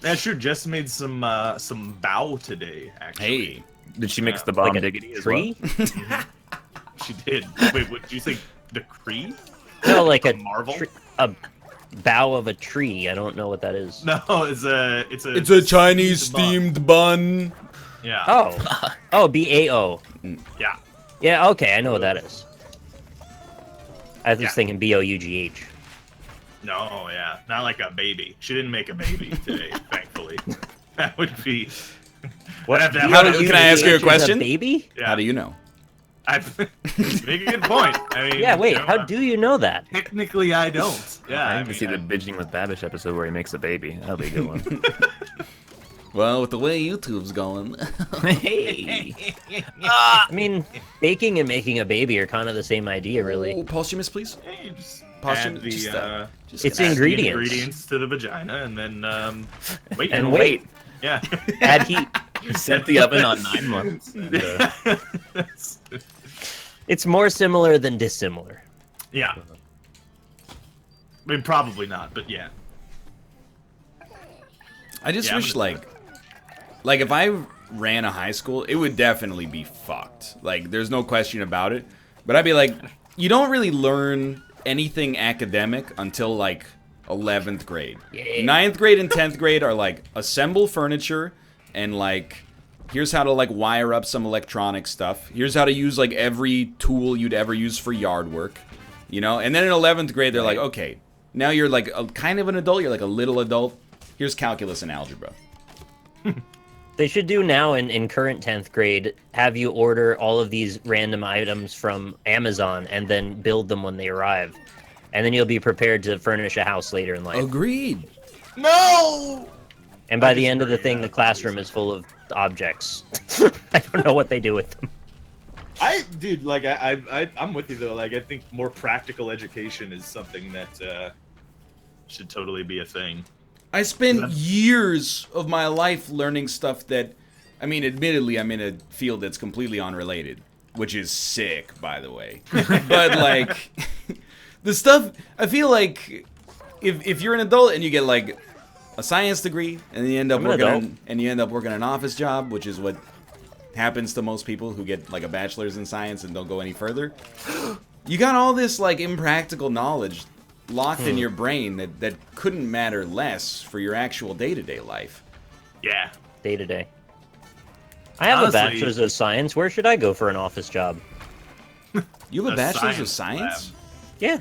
Yeah, sure. Jess made some bao today. Actually, Hey, did she mix the bomb Like a diggity tree? as well? she did. Wait, what did you say? The Cree? No, like a Marvel? a bough of a tree. I don't know what that is. No, it's it's a Chinese steamed bun. Yeah. Oh, BAO. Yeah. Yeah, okay, I know what that is. I was thinking BOUGH. No, yeah, not like a baby. She didn't make a baby today, thankfully. That would be. What? Can I ask you a question? Baby? How do you know? I make a good point. I mean, Yeah, wait. you know, How do you know that? Technically, I don't. Yeah, I need to see the Binging with Babish episode where he makes a baby. That'll be a good one. Well, with the way YouTube's going. Hey. I mean, baking and making a baby are kind of the same idea, really. Oh, posthumous, please. Hey, just Posthumous. add the, Just It's add the ingredients. ingredients to the vagina, and then wait And wait. Yeah. Add heat. Set the oven on 9 months. And, It's more similar than dissimilar. Yeah. I mean, probably not, but yeah. I just Yeah, I'm wish, gonna- like if I ran a high school, it would definitely be fucked. Like, there's no question about it. But I'd be like, you don't really learn anything academic until like 11th grade. Yeah. 9th grade and 10th grade are like assemble furniture and like here's how to like wire up some electronic stuff. Here's how to use like every tool you'd ever use for yard work, you know? And then in 11th grade they're like, okay, now you're like a kind of an adult, you're like a little adult. Here's calculus and algebra. They should do now in current 10th grade, have you order all of these random items from Amazon and then build them when they arrive. And then you'll be prepared to furnish a house later in life. Agreed. No. And by the end of the thing, the classroom is full of objects. I don't know what they do with them. Dude, like I'm with you though. Like, I think more practical education is something that should totally be a thing. I spent years of my life learning stuff that, I mean, admittedly, I'm in a field that's completely unrelated, which is sick, by the way. But, like, the stuff, I feel like if you're an adult and you get, like, a science degree, and then you end up working an office job, which is what happens to most people who get, like, a bachelor's in science and don't go any further, you got all this, like, impractical knowledge locked in your brain that couldn't matter less for your actual day-to-day life. Yeah. Day to day. I have Honestly, a bachelor's of science. Where should I go for an office job? You have a A bachelor's of science science? Yeah.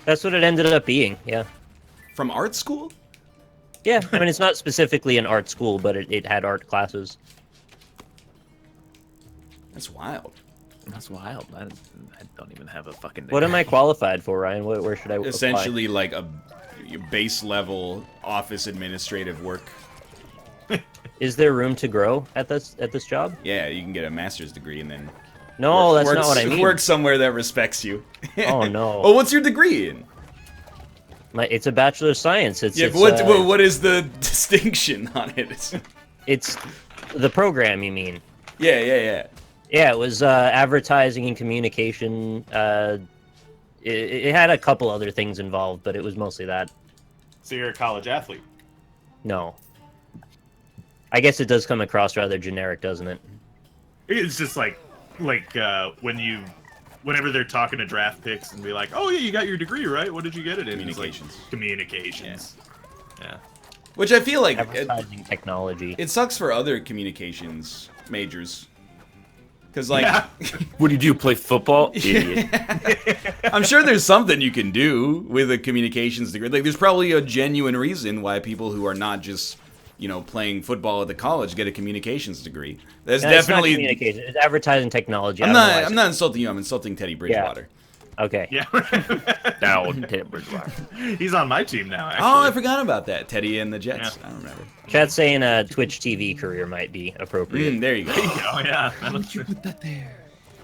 That's what it ended up being, yeah. From art school? Yeah, I mean, it's not specifically an art school, but it had art classes. That's wild. That's wild. I don't even have a fucking. What am I qualified for, Ryan? Where should I apply? Essentially, like a base level office administrative work. Is there room to grow at this job? Yeah, you can get a master's degree and then No, that's not what I mean. work somewhere that respects you. Oh no. Oh, what's your degree in? It's a bachelor of science. It's What is the distinction on it? it's the program. You mean? Yeah. Yeah, it was advertising and communication. It had a couple other things involved, but it was mostly that. So you're a college athlete. No. I guess it does come across rather generic, doesn't it? It's just like whenever they're talking to draft picks and be like, "Oh yeah, you got your degree, right? What did you get it in?" Communications. It's like, communications. Yeah. Which I feel like Advertising technology. it sucks for other communications majors. Because, like, Yeah. What do you do? Play football? Idiot. I'm sure there's something you can do with a communications degree. Like, there's probably a genuine reason why people who are not just, playing football at the college get a communications degree. That's No, it's not definitely. communication. It's advertising technology. I'm not insulting you. I'm insulting Teddy Bridgewater. Okay. Yeah. Down Timbers Rock. He's on my team now, actually. Oh, I forgot about that. Teddy and the Jets. I don't remember. Chat's saying a Twitch TV career might be appropriate. There you go. Oh, yeah. Put that there.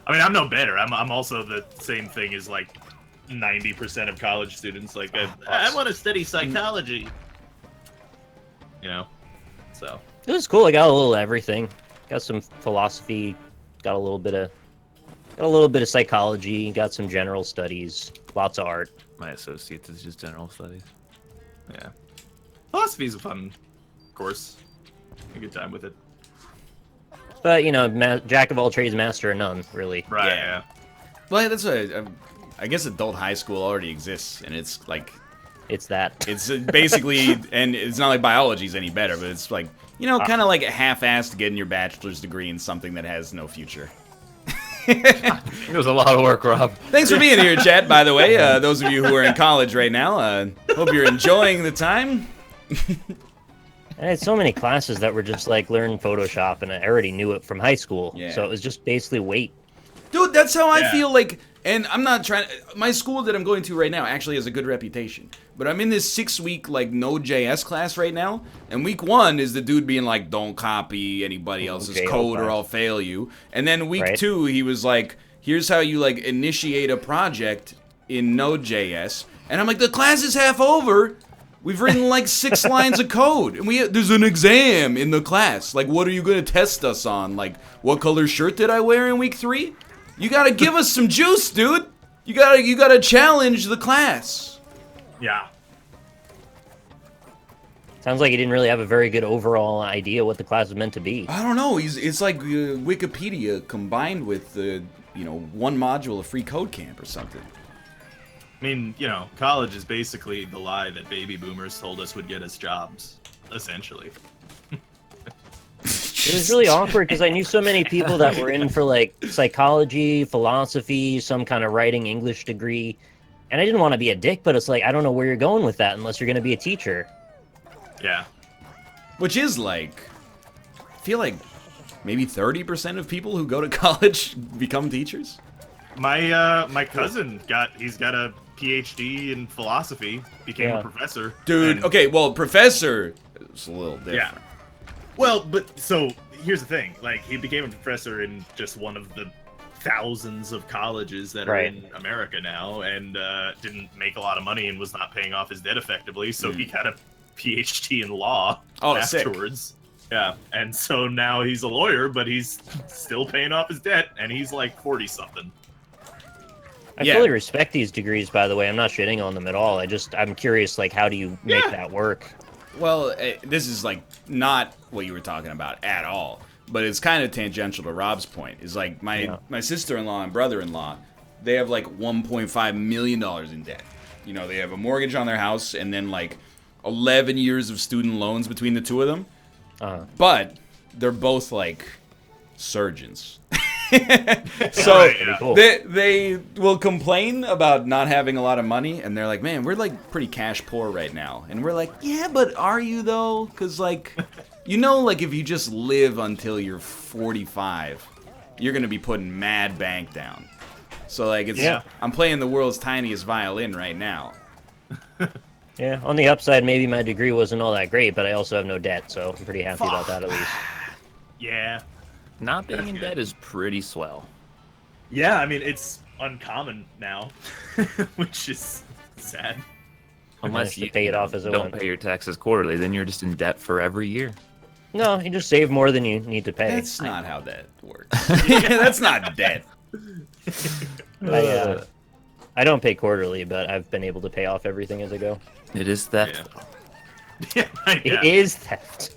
I mean, I'm no better. I'm also the same thing as, like, 90% of college students. Like, I want to study psychology. You know? So. It was cool. I got a little everything. Got some philosophy. Got a little bit of psychology. Got some general studies. Lots of art. My associates is just general studies. Yeah. Philosophy's a fun course. A good time with it. But you know, jack of all trades, master of none. Really. Right. Yeah. Yeah. Well, that's I guess adult high school already exists, and it's like It's that. it's basically, and it's not like biology's any better, but it's like, you know, kind of like a half-assed getting your bachelor's degree in something that has no future. It was a lot of work, Rob. Thanks for being here, chat, by the way. Those of you who are in college right now, hope you're enjoying the time. I had so many classes that were just like learn Photoshop, and I already knew it from high school. Yeah. So it was just basically wait. Dude, that's how I Yeah. feel like, and I'm not trying, my school that I'm going to right now actually has a good reputation, but I'm in this 6-week, like, Node.js class right now, and week 1 is the dude being like, don't copy anybody else's Node.js code or class. I'll fail you, and then week Right. 2, he was like, here's how you, like, initiate a project in Node.js, and I'm like, the class is half over. We've written like 6 lines of code, and there's an exam in the class. Like, what are you gonna test us on? Like, what color shirt did I wear in week 3? You gotta give us some juice, dude. You gotta challenge the class. Yeah. Sounds like you didn't really have a very good overall idea what the class was meant to be. I don't know. It's like Wikipedia combined with one module of free code camp or something. I mean, you know, college is basically the lie that baby boomers told us would get us jobs, essentially. It was really awkward because I knew so many people that were in for like psychology, philosophy, some kind of writing English degree. And I didn't want to be a dick, but it's like, I don't know where you're going with that unless you're going to be a teacher. Yeah. Which is like, I feel like maybe 30% of people who go to college become teachers. My cousin he's got a PhD in philosophy, became Yeah. a professor. Dude, and- okay, well, professor is a little different. Yeah. Well, but so here's the thing: like, he became a professor in just one of the thousands of colleges that are Right. in America now, and didn't make a lot of money and was not paying off his debt effectively. So he got a PhD in law Oh, sick. afterwards. Yeah, and so now he's a lawyer, but he's still paying off his debt, and he's like 40 something. I Yeah. fully respect these degrees, by the way. I'm not shitting on them at all. I'm curious, like, how do you make Yeah. that work? Well, this is like not what you were talking about at all, but it's kind of tangential to Rob's point. Is like my sister-in-law and brother-in-law, they have like $1.5 million in debt. You know, they have a mortgage on their house and then like 11 years of student loans between the two of them. But they're both like surgeons. So Right, yeah. Cool. they will complain about not having a lot of money, and they're like, man, we're like pretty cash poor right now. And we're like, yeah, but are you though? Because like, you know, like if you just live until you're 45, you're gonna be putting mad bank down. So like, I'm playing the world's tiniest violin right now. Yeah, on the upside, maybe my degree wasn't all that great, but I also have no debt, so I'm pretty happy about that at least. Yeah. Not being That's in good. debt is pretty swell. Yeah, I mean, it's uncommon now, which is sad. Unless managed to you pay it off as I don't went. pay your taxes quarterly, then you're just in debt for every year. No, you just save more than you need to pay. That's not how that works. That's not debt. I don't pay quarterly, but I've been able to pay off everything as I go. It is theft. Yeah. It is theft.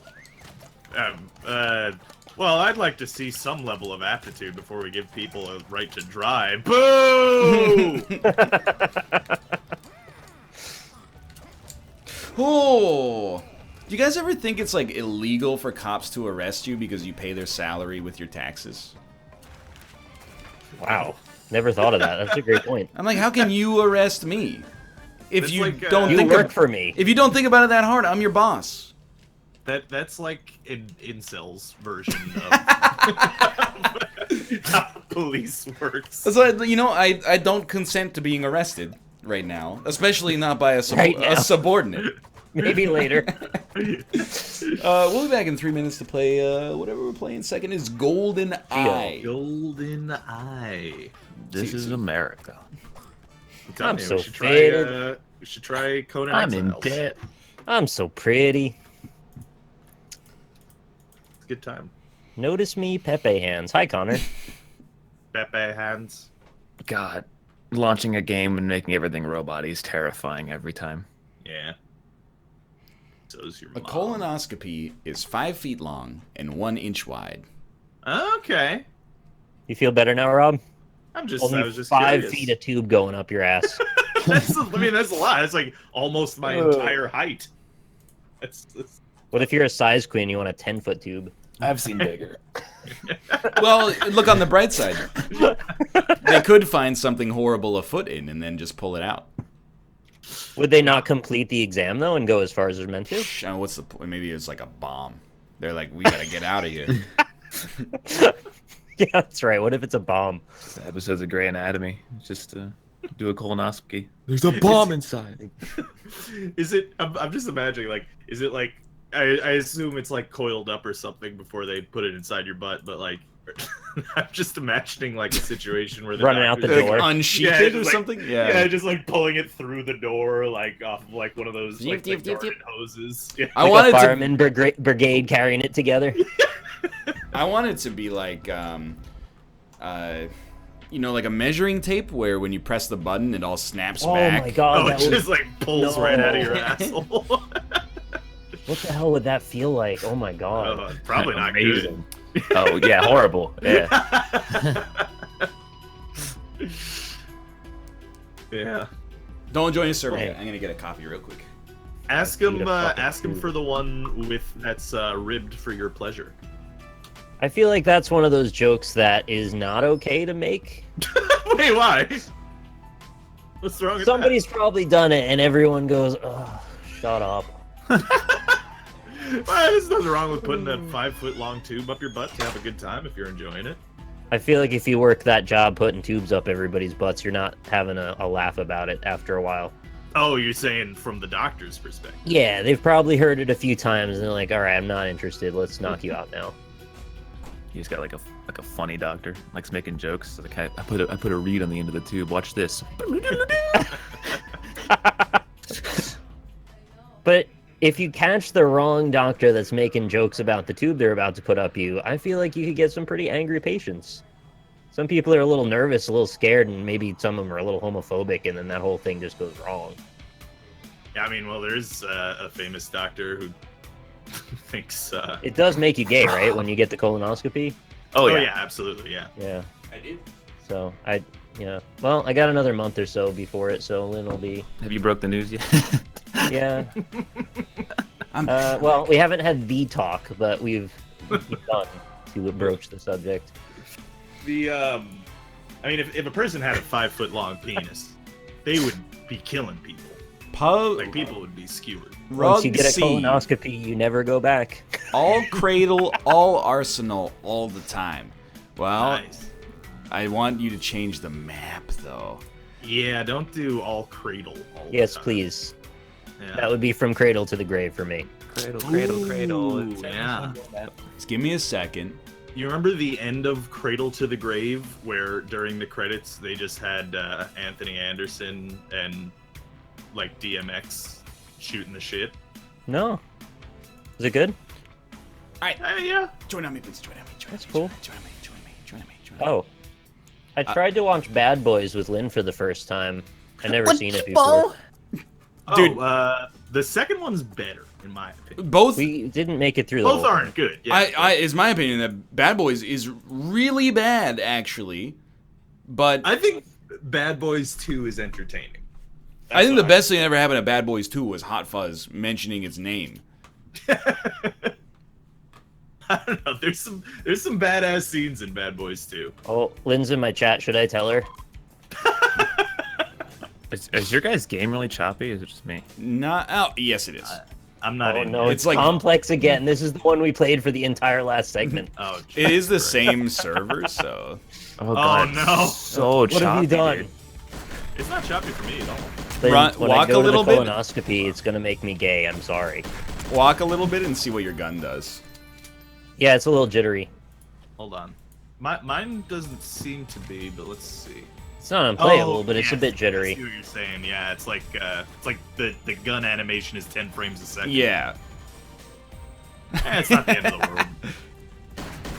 Well, I'd like to see some level of aptitude before we give people a right to drive. Boo! Oh, do you guys ever think it's like illegal for cops to arrest you because you pay their salary with your taxes? Wow. Never thought of that. That's a great point. I'm like, how can you arrest me if That's you like, don't You think work for me. If you don't think about it that hard, I'm your boss. That's like an incels version how the police works. So, I don't consent to being arrested right now, especially not by a subordinate. Maybe later. We'll be back in 3 minutes to play whatever we're playing. Second is Goldeneye. Goldeneye. This is America. I'm so we should try Conan I'm in Exiles. debt. I'm so pretty. It's a good time. Notice me, Pepe hands. Hi, Connor. Pepe hands. God, launching a game and making everything robot is terrifying every time. Yeah. So's your A mom. colonoscopy is 5 feet long and 1 inch wide. Okay. You feel better now, Rob? I was Only just 5 curious. feet of tube going up your ass. That's a lot. It's like almost my entire height. That's What if you're a size queen and you want a 10-foot tube? I've seen bigger. Well, look on the bright side. They could find something horrible a foot in and then just pull it out. Would they not complete the exam, though, and go as far as they're meant to? What's the point? Maybe it's like a bomb. They're like, we gotta get out of here. Yeah, that's right. What if it's a bomb? Episodes of Grey Anatomy. Just do a colonoscopy. There's a bomb inside. Is it? I'm just imagining. Like, is it like? I assume it's like coiled up or something before they put it inside your butt. But like, I'm just imagining like a situation where the Running out the doctor's, door. Like, unsheath Yeah, it or just like- something? Yeah, just like pulling it through the door, like off of like one of those like garden hoses. Yeah. I Like wanted a to. fireman brigade carrying it together. I want it to be like, like a measuring tape where when you press the button, it all snaps Oh back. my god, Oh, that it would... just like pulls right out of your asshole. what the hell would that feel like? Oh my god. Oh, probably not Amazing. Oh yeah, horrible. Yeah. good. Yeah. Don't join his server Hey. yet. I'm gonna get a copy real quick. Ask Eat him. a fucking Ask him food. for the one with that's ribbed for your pleasure. I feel like that's one of those jokes that is not okay to make. Wait, why? What's wrong with Somebody's probably done it, and everyone goes, "Ugh, shut up." that? Well, there's nothing wrong with putting a 5-foot-long tube up your butt to have a good time if you're enjoying it. I feel like if you work that job putting tubes up everybody's butts, you're not having a laugh about it after a while. Oh, you're saying from the doctor's perspective. Yeah, they've probably heard it a few times, and they're like, "All right, I'm not interested. Let's knock you out now." He's got like a funny doctor, likes making jokes. Like I put a reed on the end of the tube. Watch this. But if you catch the wrong doctor that's making jokes about the tube they're about to put up you, I feel like you could get some pretty angry patients. Some people are a little nervous, a little scared, and maybe some of them are a little homophobic, and then that whole thing just goes wrong. Yeah, I mean, well, there's a famous doctor who thinks. It does make you gay, right, when you get the colonoscopy? Oh Oh yeah. yeah, absolutely, yeah. Yeah. I did. So, well, I got another month or so before it, so Lynn will be, Have you broke the news yet? yeah. I'm, Well, we haven't had the talk, but we've begun to broach the subject. I mean, if a person had a 5-foot-long penis, they would be killing people. Like people would be skewered. Once you Rug get a C, colonoscopy, you never go back. all cradle, all arsenal, all the time. Well, Nice. I want you to change the map, though. Yeah, don't do all cradle. All Yes, the time. please. Yeah. That would be from cradle to the grave for me. Cradle, cradle, cradle. Ooh, yeah. Just give me a second. You remember the end of Cradle to the Grave, where during the credits they just had Anthony Anderson and like DMX shooting the shit? No. Is it good? Yeah. Join on me, please. Join on me. Join That's on me, cool. Join on me. Join on me. Join on me. Join on me. Oh. I tried to watch Bad Boys with Lynn for the first time. I never seen it before. Dude. The second one's better in my opinion. Both. We didn't make it through the Both whole aren't good. Yeah. It's my opinion that Bad Boys is really bad, actually. But I think Bad Boys 2 is entertaining. I think the That's best thing that ever happened at Bad Boys 2 was Hot Fuzz mentioning its name. I don't know. There's some badass scenes in Bad Boys 2. Oh, Lynn's in my chat. Should I tell her? Is your guys' game really choppy? Or is it just me? Not. Oh, yes, it is. I'm not Oh in. no, It's it's like- complex again. This is the one we played for the entire last segment. Oh, It is the Jesus same server, so Oh god, no. so What have you choppy, done? dude. Christ. It's not choppy for me at all. Then when I walk go a to little the bit. colonoscopy, it's gonna make me gay. I'm sorry. Walk a little bit and see what your gun does. Yeah, it's a little jittery. Hold on. Mine doesn't seem to be, but let's see. It's not unplayable, but it's a yes, bit I jittery. see what you're saying. Yeah, it's like the gun animation is 10 frames a second. Yeah. It's not the end of the world.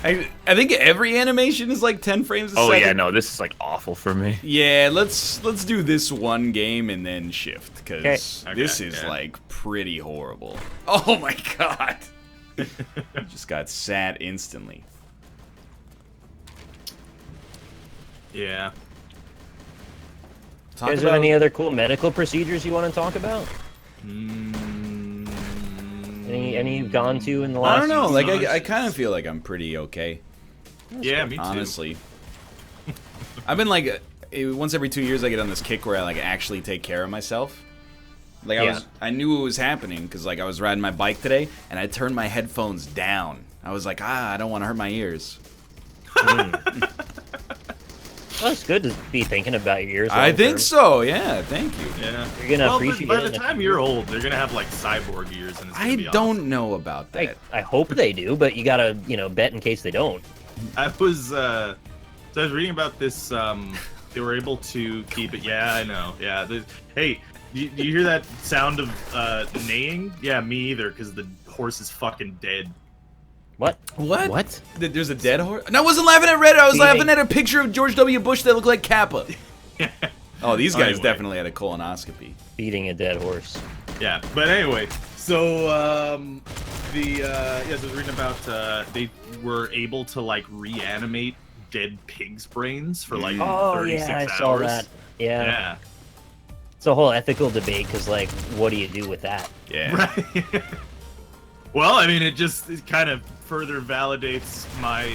I think every animation is like 10 frames a Oh second. yeah, no, this is like awful for me. Yeah, let's do this one game and then shift, because Okay. this Okay, is yeah. like pretty horrible. Oh my god. Just got sat instantly. Yeah. Talk Is there any other cool medical procedures you want to talk about? Any you've gone to in the last? I don't know. Like, I Nonsense. kind of feel like I'm pretty okay, Yeah, me too. honestly. I've been like, once every 2 years, I get on this kick where I like actually take care of myself. Like Yeah. I knew it was happening because like I was riding my bike today and I turned my headphones down. I was like, I don't want to hurt my ears. Well, it's good to be thinking about your ears. I long think term. so. Yeah, thank you. Yeah. You're gonna Well, appreciate by it the in a time few you're old, they're gonna have like cyborg ears, and it's gonna I be don't awesome. know about that. I hope they do, but you gotta, bet in case they don't. I was reading about this. They were able to keep it. Yeah, I know. Yeah. Hey, do you hear that sound of neighing? Yeah, me either, because the horse is fucking dead. What? What? What? There's a dead horse? No, I wasn't laughing at Red. I was Do you laughing think- at a picture of George W. Bush that looked like Kappa. Oh, these guys Anyway. definitely had a colonoscopy. Beating a dead horse. Yeah, but anyway, so so I was reading about they were able to like reanimate dead pigs' brains for like Oh 36 yeah, I hours. saw that. Yeah. Yeah. It's a whole ethical debate because, like, what do you do with that? Yeah. Right. Well, I mean, it kind of further validates my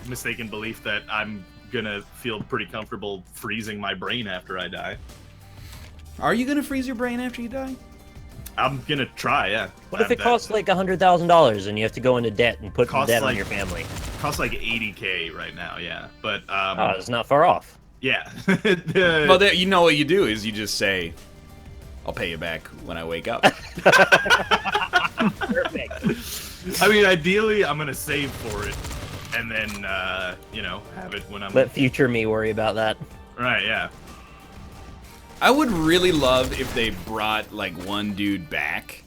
mistaken belief that I'm gonna feel pretty comfortable freezing my brain after I die. Are you gonna freeze your brain after you die? I'm gonna try, yeah. What if it costs like $100,000 and you have to go into debt and put Costs debt on like- your family? costs like $80K right now, yeah. But Oh, it's not far off. yeah. Well, there, you know what you do is you just say, "I'll pay you back when I wake up." Perfect. I mean, ideally, I'm gonna save for it, and then have it when I'm Let future me worry about that. right. Yeah. I would really love if they brought like one dude back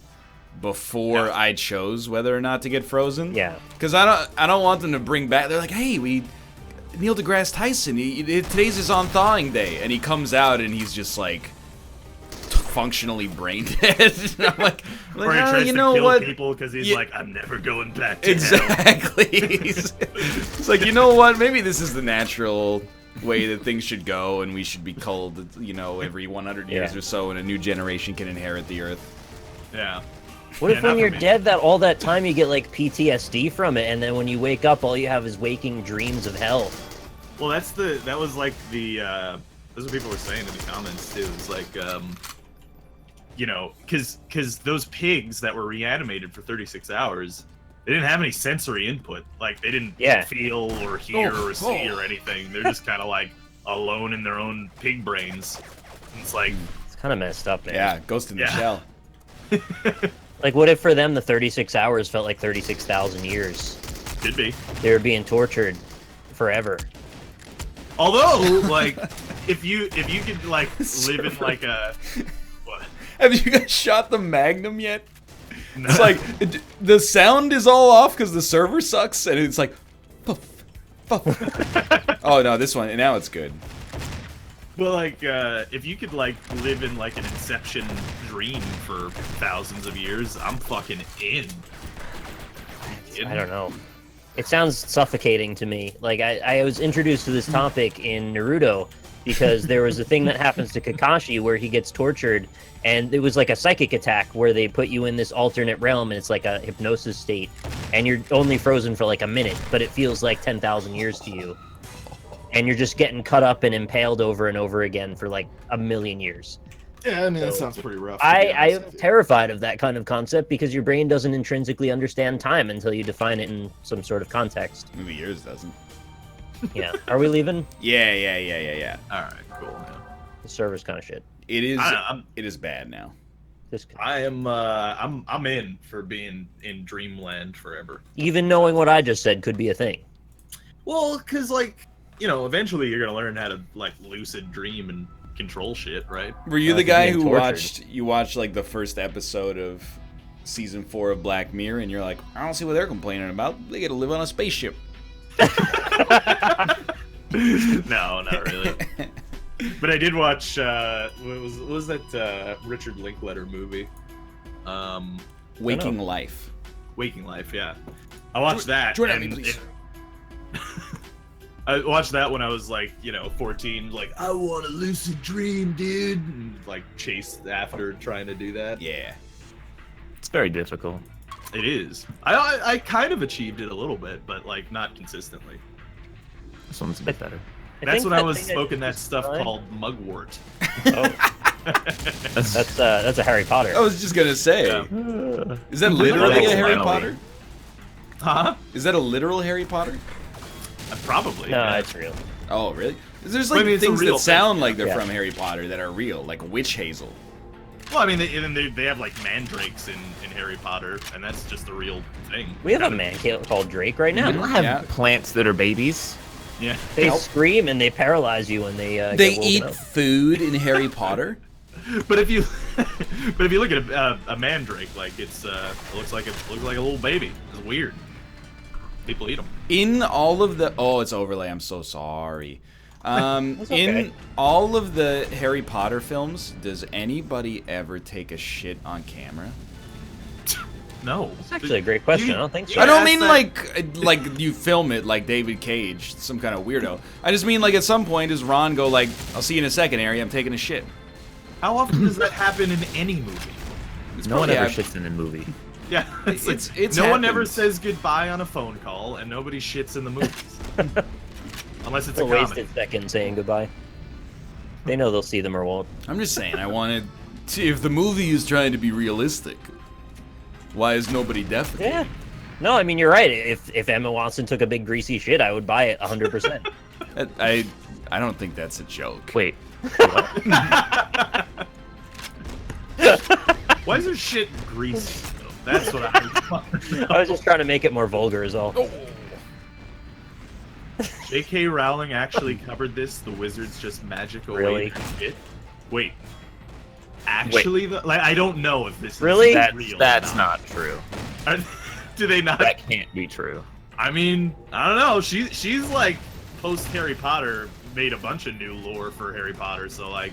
before I chose whether or not to get frozen. Yeah. Because I don't want them to bring back. They're like, hey, Neil deGrasse Tyson. Today's his on thawing day, and he comes out and he's just like functionally brain dead. And I'm like, Or he "Oh, tries you to know kill what? people because he's Yeah. like, I'm never going back to hell. Exactly. It's like, you know what? Maybe this is the natural way that things should go, and we should be culled, every 100 years Yeah. or so, and a new generation can inherit the earth. Yeah. What if Yeah, when not you're for me. dead, that all that time you get like PTSD from it, and then when you wake up, all you have is waking dreams of hell? Well, that's what people were saying in the comments too. It's like, because those pigs that were reanimated for 36 hours, they didn't have any sensory input. Like they didn't Yeah. feel or hear Oh, or see oh. or anything. They're just kind of like alone in their own pig brains. And it's like, It's kind of messed up, man. Yeah, Ghost in the Yeah. Shell. Like, what if for them the 36 hours felt like 36,000 years? could be. They were being tortured forever. Although, like, if you could like live in like a what? Have you guys shot the Magnum yet? No. It's like, the sound is all off because the server sucks, and it's like, puff, puff. Oh no, this one, now it's good. Well, like, if you could, like, live in, like, an Inception dream for thousands of years, I'm fucking in. I don't know. It sounds suffocating to me. Like, I was introduced to this topic in Naruto because there was a thing that happens to Kakashi where he gets tortured, and it was like a psychic attack where they put you in this alternate realm, and it's like a hypnosis state, and you're only frozen for like a minute, but it feels like 10,000 years to you. And you're just getting cut up and impaled over and over again for like a million years. Yeah, I mean, that So, sounds pretty rough. to be I honest am with you. terrified of that kind of concept because your brain doesn't intrinsically understand time until you define it in some sort of context. Maybe yours doesn't. Yeah. Are we leaving? Yeah. All right, cool. Man. The server's kind of shit. It is. I'm- It is bad now. This, I am. I'm in for being in dreamland forever. even knowing what I just said could be a thing. Well, because like eventually you're gonna learn how to like lucid dream and control shit, right? Were you the You're guy being who tortured. watched like the first episode of season 4 of Black Mirror, and you're like, I don't see what they're complaining about. They get to live on a spaceship. No, not really. But I did watch. What was that Richard Linklater movie? Waking Life. Waking Life. Yeah, I watched that. join me, and please. I watched that when I was like, 14. Like, I want a lucid dream, dude. And, like, chased after trying to do that. Yeah. It's very difficult. It is. I kind of achieved it a little bit, but like not consistently. This one's a bit better. That's think when I that was thing that smoking that is stuff fine- called mugwort. Oh, that's a Harry Potter. I was just gonna say, Yeah. is that literally Finally. a Harry Potter? Huh? Is that a literal Harry Potter? Probably. No, yeah. it's real. Oh, really? There's Well, like I mean, it's a things real that sound thing. like they're Yeah. from Harry Potter that are real, like witch hazel. Well, I mean, they have like mandrakes in Harry Potter, and that's just a real thing. We have a man called Drake right now. People have Yeah. plants that are babies. Yeah. They scream and they paralyze you when they They get woken eat up. food in Harry Potter. But if you look at a mandrake, like it looks like a little baby. It's weird. People eat them. In all of the it's overlay. I'm so sorry. That's okay. In all of the Harry Potter films, does anybody ever take a shit on camera? No. That's actually a great question. I don't think so. I don't asked mean that- like you film it like David Cage, some kind of weirdo. I just mean like at some point does Ron go like, "I'll see you in a second, Harry. I'm taking a shit." How often does that happen in any movie? It's No one probably ever hap- shits in a movie. Yeah, It's no one ever happened. says goodbye on a phone call, and nobody shits in the movies, unless it's It's a a comedy. wasted second saying goodbye. They know they'll see them or won't. I'm just saying. I wanted to, if the movie is trying to be realistic, why is nobody defecating? Yeah. No, I mean you're right. If Emma Watson took a big greasy shit, I would buy it 100%. I don't think that's a joke. Wait, Why is her shit greasy? Though? That's what I. I was just trying to make it more vulgar, is all. J.K. Rowling actually covered this. The wizards just magic away Really? their shit. Wait. Actually, like I don't know if this Really? is that's real. or that's not true. Do they not? That can't be true. I mean, I don't know. She's like post Harry Potter made a bunch of new lore for Harry Potter, so like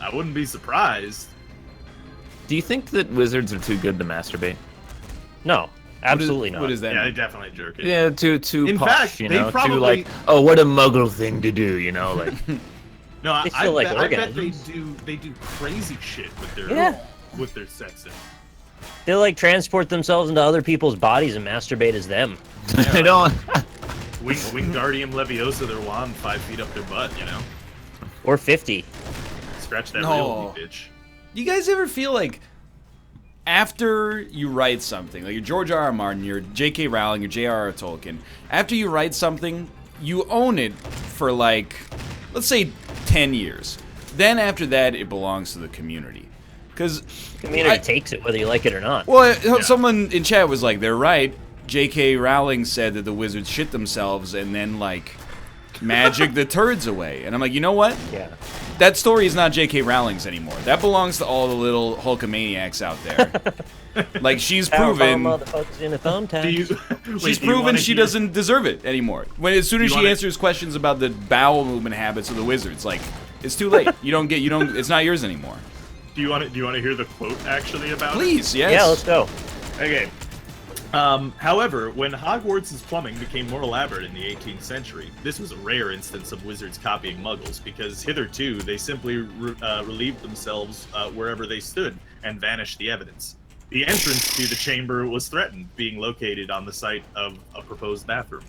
I wouldn't be surprised. Do you think that wizards are too good to masturbate? No, absolutely not. What is that? Yeah, they mean? definitely jerk it. Yeah, too In posh, fact, you they know, probably- too like, oh, what a muggle thing to do, you know, like. No, I They still like bet they orgasms. do crazy shit with their sexing. They'll like transport themselves into other people's bodies and masturbate as them. I don't. Wingardium Leviosa their wand 5 feet up their butt, you know. Or 50. Scratch that No. real bitch. Do you guys ever feel like after you write something, like you're George R.R. Martin, you're J.K. Rowling, you're J.R.R. Tolkien, after you write something, you own it for like, let's say 10 years. Then after that, it belongs to the community. Because Community takes it whether you like it or not. well, someone in chat was like, they're right. J.K. Rowling said that the wizards shit themselves and then like magic the turds away. And I'm like, you know what? Yeah. That story is not J.K. Rowling's anymore. That belongs to all the little Hulkamaniacs out there. Like she's proven, Motherfuckers in a thumb Do you, she's wait, do you proven wanna she hear- doesn't deserve it anymore. As soon as You she wanna- answers questions about the bowel movement habits of the wizards, like it's too late. You don't. It's not yours anymore. Do you want to hear the quote actually about it? Please, yes. Yeah, let's go. Okay. However, when Hogwarts' plumbing became more elaborate in the 18th century, this was a rare instance of wizards copying muggles, because hitherto they simply relieved themselves wherever they stood and vanished the evidence. The entrance to the chamber was threatened, being located on the site of a proposed bathroom.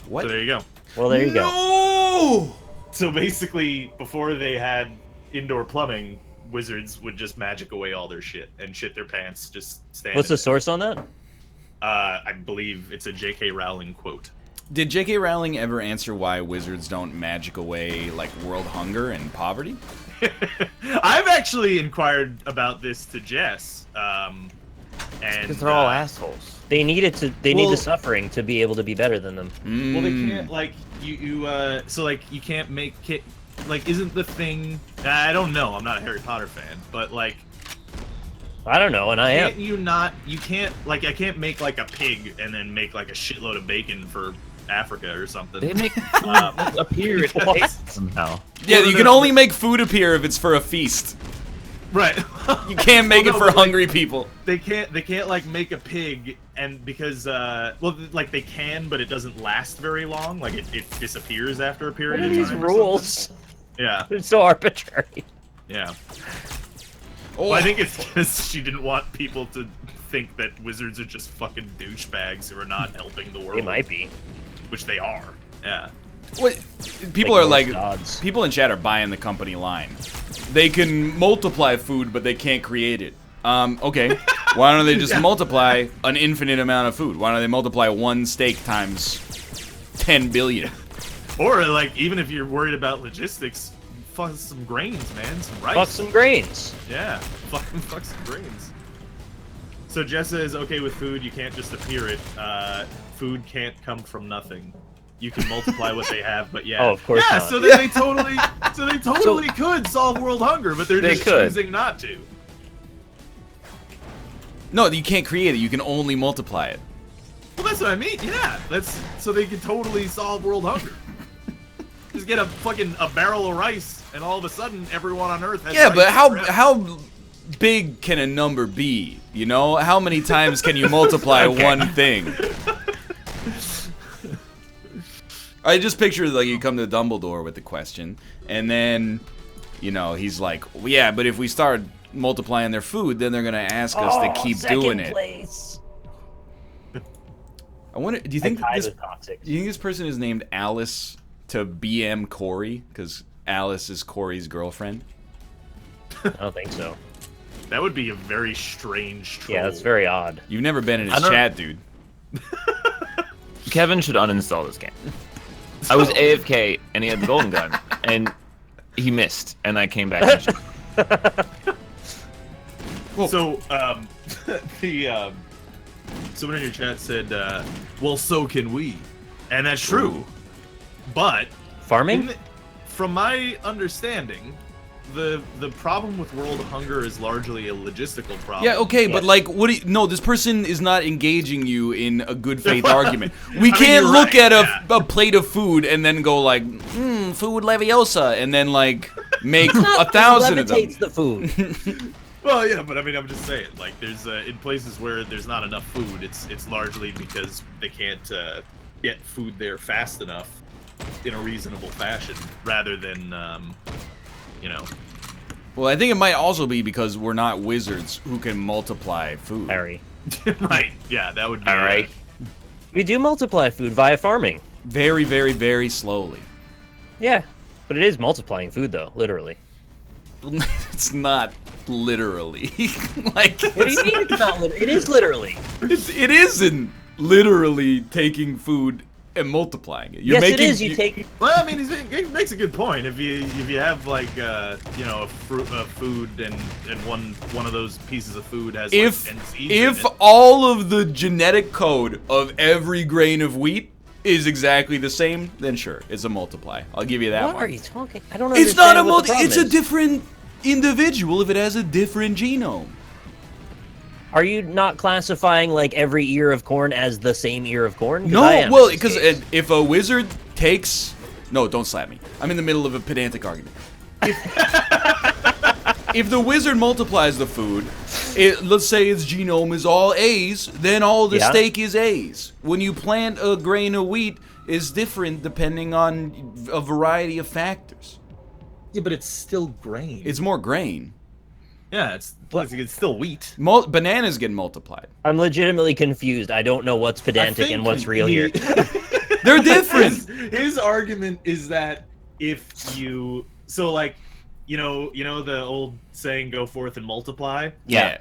What? So there you go. Well, there you go. No! So basically, before they had indoor plumbing, wizards would just magic away all their shit and shit their pants just standing. What's the source on that? I believe it's a J.K. Rowling quote. Did J.K. Rowling ever answer why wizards don't magic away like world hunger and poverty? I've actually inquired about this to Jess, and Because they're all assholes. They need it to. They need the suffering to be able to be better than them. Well, they can't like so like you can't make it like isn't the thing? I don't know. I'm not a Harry Potter fan, but like I don't know, and I am. can't you not? You can't like I can't make like a pig and then make like a shitload of bacon for Africa or something. They make appear somehow. Yeah, you can only make food appear if it's for a feast. Right. You can't make Well, it no, for but, hungry people. They can't like make a pig and because well like they can but it doesn't last very long, like it disappears after a period What are of these time or rules? something. Yeah. It's so arbitrary. Yeah. Oh, Well, I think it's because she didn't want people to think that wizards are just fucking douchebags who are not helping the world. It might be. Which they are. Yeah. what, people Like are like, most gods. people in chat are buying the company line. They can multiply food, but they can't create it. Okay. Why don't they just multiply an infinite amount of food? Why don't they multiply one steak times 10 billion? Or like even if you're worried about logistics, fuck some grains, man. Some rice. Fuck some grains. Yeah. Fuck some grains. So Jessa is okay with food, you can't just appear it. Food can't come from nothing. You can multiply what they have, but yeah. Oh, of course Yeah, not. so they totally could solve world hunger, but they're They just could. choosing not to. No, you can't create it. You can only multiply it. Well, that's what I mean. Yeah, that's so they can totally solve world hunger. Just get a barrel of rice, and all of a sudden, everyone on Earth has. Yeah, rice but forever. how big can a number be? You know, how many times can you multiply one thing? I just picture like you come to Dumbledore with the question, and then, you know, he's like, well, yeah, but if we start multiplying their food, then they're gonna ask us to keep doing it. Place. I wonder. Do you think tied this? with toxics. Do you think this person is named Alice to BM Corey because Alice is Corey's girlfriend? I don't think so. That would be a very strange troll. Yeah, that's very odd. You've never been in I his don't- chat, dude. Kevin should uninstall this game. I was AFK and he had the golden gun and he missed and I came back. So, the someone in your chat said, "Well, so can we," and that's true. But Farming? from my understanding, the problem with world hunger is largely a logistical problem. Yeah, okay, but like, what? No, this person is not engaging you in a good faith argument. We can't you're look right, at a plate of food and then go like, food Leviosa, and then like make 1,000 of them. Levitates the food. Well, yeah, but I mean, I'm just saying, like, there's in places where there's not enough food, it's largely because they can't get food there fast enough in a reasonable fashion, rather than, you know. Well, I think it might also be because we're not wizards who can multiply food. Harry. Right? Yeah, that would be All right. We do multiply food via farming. Very, very, very slowly. Yeah. But it is multiplying food, though, literally. It's not literally. Like, What do you mean it's not literally? It is literally. it isn't literally taking food and multiplying it. You're Yes, it making, is. You take... Well, I mean, he makes a good point. If you have like you know a food and one of those pieces of food has like 10 seeds in if it. all of the genetic code of every grain of wheat is exactly the same, then sure, it's a multiply. I'll give you that What one. are you talking? I don't It's not a understand what the multi. It's a problem is. different individual if it has a different genome. Are you not classifying like every ear of corn as the same ear of corn? 'Cause I No, am well, in this because case. if a wizard takes, no, don't slap me. I'm in the middle of a pedantic argument. If the wizard multiplies the food, let's say its genome is all A's, then all the Yeah. steak is A's. When you plant a grain of wheat, is different depending on a variety of factors. Yeah, but it's still grain. It's more grain. Yeah, it's still wheat. Bananas get multiplied. I'm legitimately confused. I don't know what's pedantic and what's real here. They're different. His argument is that if you like you know the old saying, "Go forth and multiply." Yeah.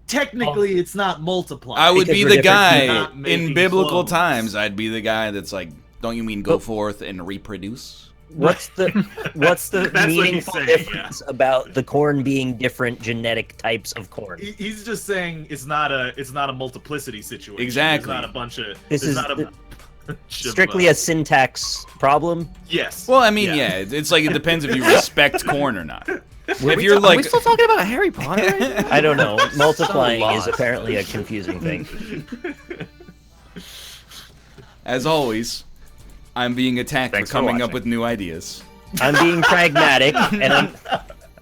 Technically, it's not multiply. I would Because be we're the different guy Not in making biblical clones. times. I'd be the guy that's like, don't you mean go But- forth and reproduce? What's the That's what he's meaningful saying, difference about the corn being different genetic types of corn? He's just saying it's not a multiplicity situation. Exactly. There's not a bunch of. This there's is not a bunch of, strictly a syntax problem. Yes. Well, I mean, yeah, it's like it depends if you respect corn or not. If you're Are like, we still talking about Harry Potter right now? I don't know. Multiplying is lost. apparently a confusing thing. as always, I'm being attacked Thanks for for coming up watching. with new ideas. I'm being pragmatic, and I'm.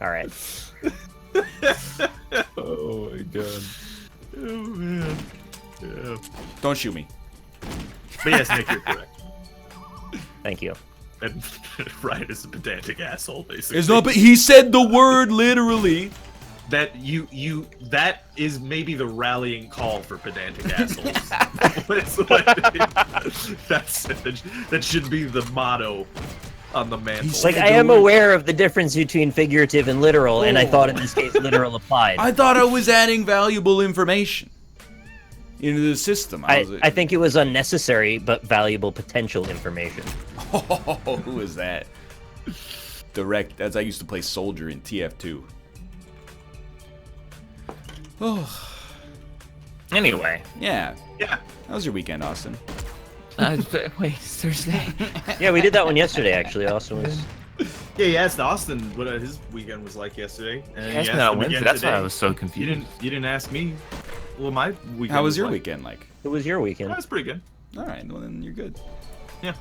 All right. Oh my god. Oh man. Yeah. Don't shoot me. But yes, Nick, you're correct. Thank you. And Ryan is a pedantic asshole, basically. It's not. But he said the word literally. That that is maybe the rallying call for pedantic assholes. That should be the motto on the mantle. He's Like, I am aware of the difference between figurative and literal, and I thought in this case literal applied. I thought I was adding valuable information into the system. I think it was unnecessary but valuable potential information. Oh, who is that? Direct. As I used to play soldier in TF2. Oh, Anyway. yeah. Yeah. How was your weekend, Austin? Wait, it's Thursday. Yeah, we did that one yesterday, actually. Austin was. Yeah, he asked Austin what his weekend was like yesterday. And That's he asked not him Wednesday. again That's why today. I was so You confused. didn't ask me. Well, my weekend. How was your like. weekend like? It was your That weekend. was pretty good. All right, well then you're good. Yeah.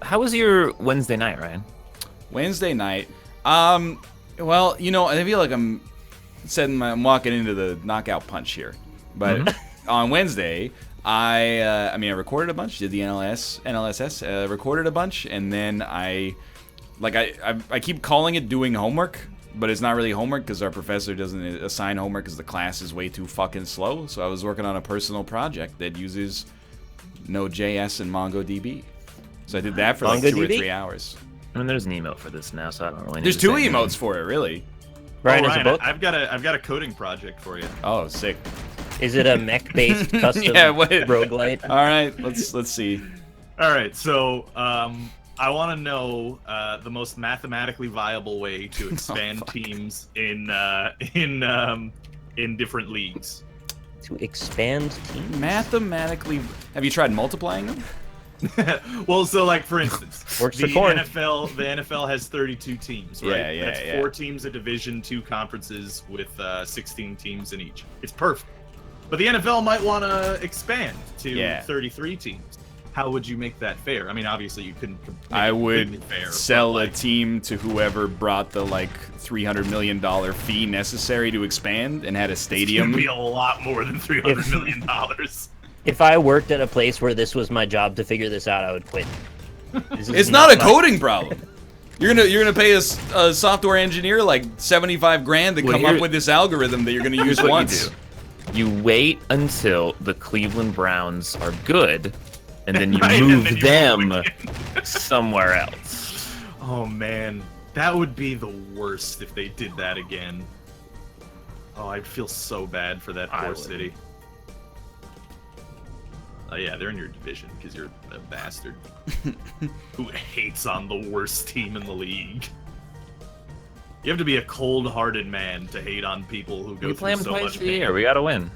How was your Wednesday night, Ryan? Wednesday night. Well, you know, I feel like I'm walking into the knockout punch here. But on Wednesday, I recorded a bunch, did the NLSS, recorded a bunch, and then I keep calling it doing homework, but it's not really homework because our professor doesn't assign homework because the class is way too fucking slow. So I was working on a personal project that uses Node.js and MongoDB. So I did that for like 2 or MongoDB? 3 hours. I mean, there's an emote for this now, so I don't really. There's need to 2 say anything. emotes for it, really. Brian, Oh, is a Ryan, book? I've got a coding project for you. Oh, sick. Is it a mech-based custom Yeah, what- roguelite? All right, let's see. All right, so I want to know the most mathematically viable way to expand teams in different leagues. To expand teams? Mathematically, have you tried multiplying them? Well, so like for instance, Works the for corn. NFL has 32 teams, right? Yeah, That's yeah. 4 teams a division, 2 conferences with 16 teams in each. It's perfect. But the NFL might want to expand to 33 teams. How would you make that fair? I mean, obviously you couldn't. Make I it would completely fair, sell but, a like, team to whoever brought the like $300 million fee necessary to expand and had a It'd stadium. be a lot more than $300 million. If I worked at a place where this was my job to figure this out, I would quit. This is It's not a my- coding problem. You're gonna pay a software engineer like 75 grand to Well, come up with this algorithm that you're gonna use Here's what once. you do. You wait until the Cleveland Browns are good, and then you Right, and move then you them move somewhere else. Oh man, that would be the worst if they did that again. Oh, I'd feel so bad for that I poor would. city. Oh yeah, they're in your division because you're a bastard who hates on the worst team in the league. You have to be a cold-hearted man to hate on people who go We play through them so twice much a pain. year. We gotta win.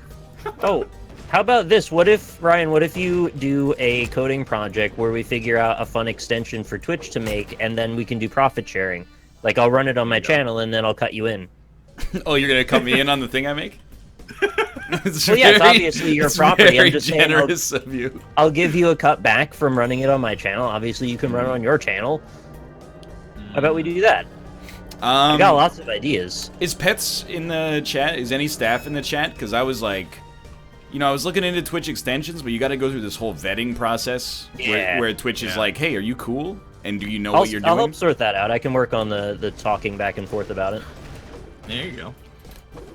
Oh, how about this? What if, Ryan, what if you do a coding project where we figure out a fun extension for Twitch to make, and then we can do profit sharing? Like, I'll run it on my channel, and then I'll cut you in. Oh, you're gonna cut me in on the thing I make? It's Well, yeah, it's obviously your it's property. I'm Very just saying, I'll- generous of you. I'll give you a cut back from running it on my channel. Obviously, you can run it on your channel. How about we do that? I got lots of ideas. Is Pets in the chat? Is any staff in the chat? Because I was like, I was looking into Twitch extensions, but you got to go through this whole vetting process Yeah. where Twitch is Yeah. like, hey, are you cool? And do you know I'll what you're doing? help sort that out. I can work on the talking back and forth about it. There you go.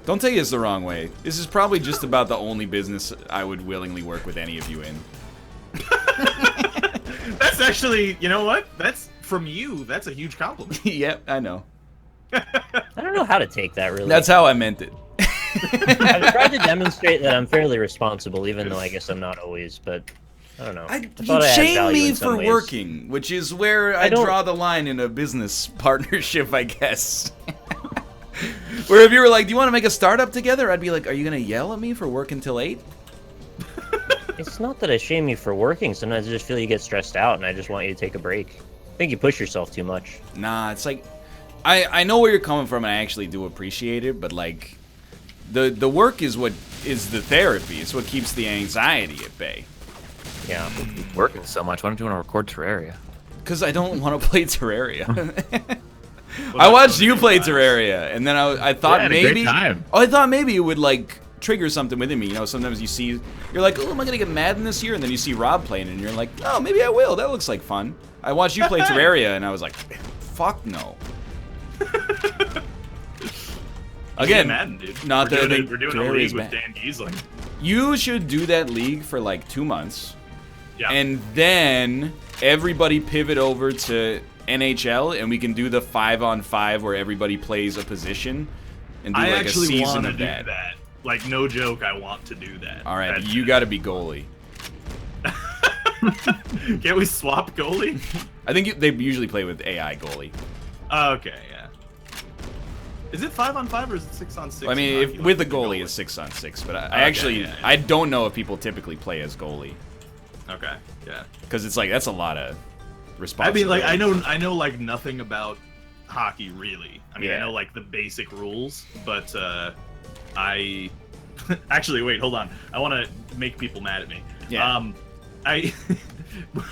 Don't take this the wrong way. This is probably just about the only business I would willingly work with any of you in. That's actually, you know what? That's from you. That's a huge compliment. Yep, I know. I don't know how to take that, really. That's how I meant it. I've tried to demonstrate that I'm fairly responsible, even though I guess I'm not always, but I don't know. You shame me for ways. working, which is where I draw the line in a business partnership, I guess. Where if you were like, do you want to make a startup together? I'd be like, are you going to yell at me for working till 8? It's not that I shame you for working. Sometimes I just feel you get stressed out, and I just want you to take a break. I think you push yourself too much. Nah, it's like, I know where you're coming from, and I actually do appreciate it, but like, the work is what is the therapy. It's what keeps the anxiety at bay. Yeah. Working so much. Why don't you want to record Terraria? Because I don't want to play Terraria. I watched you play Terraria, and then I thought maybe I thought maybe it would like trigger something within me. You know, sometimes you're like, oh, am I gonna get Madden this year? And then you see Rob playing, and you're like, oh, maybe I will. That looks like fun. I watched you play Terraria, and I was like, fuck no. Again, Madden, dude. Not we're that doing a league with Dan Giesling. You should do that league for like 2 months. Yeah. And then everybody pivot over to NHL, and we can do the 5-on-5 where everybody plays a position and do like a season of that. Like, no joke, I want to do that. All right, you got to be goalie. Can't we swap goalie? I think they usually play with AI goalie. Okay, yeah. Is it 5-on-5 or is it 6-on-6? Well, I mean, with the goalie, it's 6-on-6, but I don't know if people typically play as goalie. Okay, yeah. Because it's like, that's a lot of responsibility. I mean, like, I know like nothing about hockey really. I mean, I know like the basic rules, but I actually wait, hold on. I want to make people mad at me. Yeah.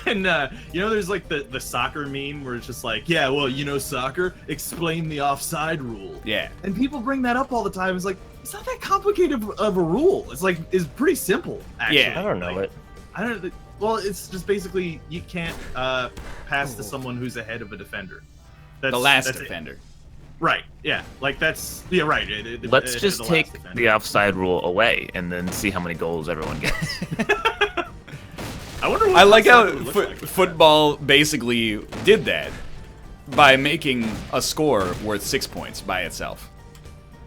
When you know, there's like the soccer meme where it's just like, yeah, well, you know, soccer, explain the offside rule. Yeah. And people bring that up all the time. It's like, it's not that complicated of a rule. It's like, it's pretty simple. Actually. Yeah, I don't know it. I don't. Well, it's just basically you can't pass to someone who's ahead of a defender. That's the last defender. Right. Yeah. Like that's right. Let's just take the offside rule away and then see how many goals everyone gets. I wonder. What I like how like football basically did that by making a score worth 6 points by itself.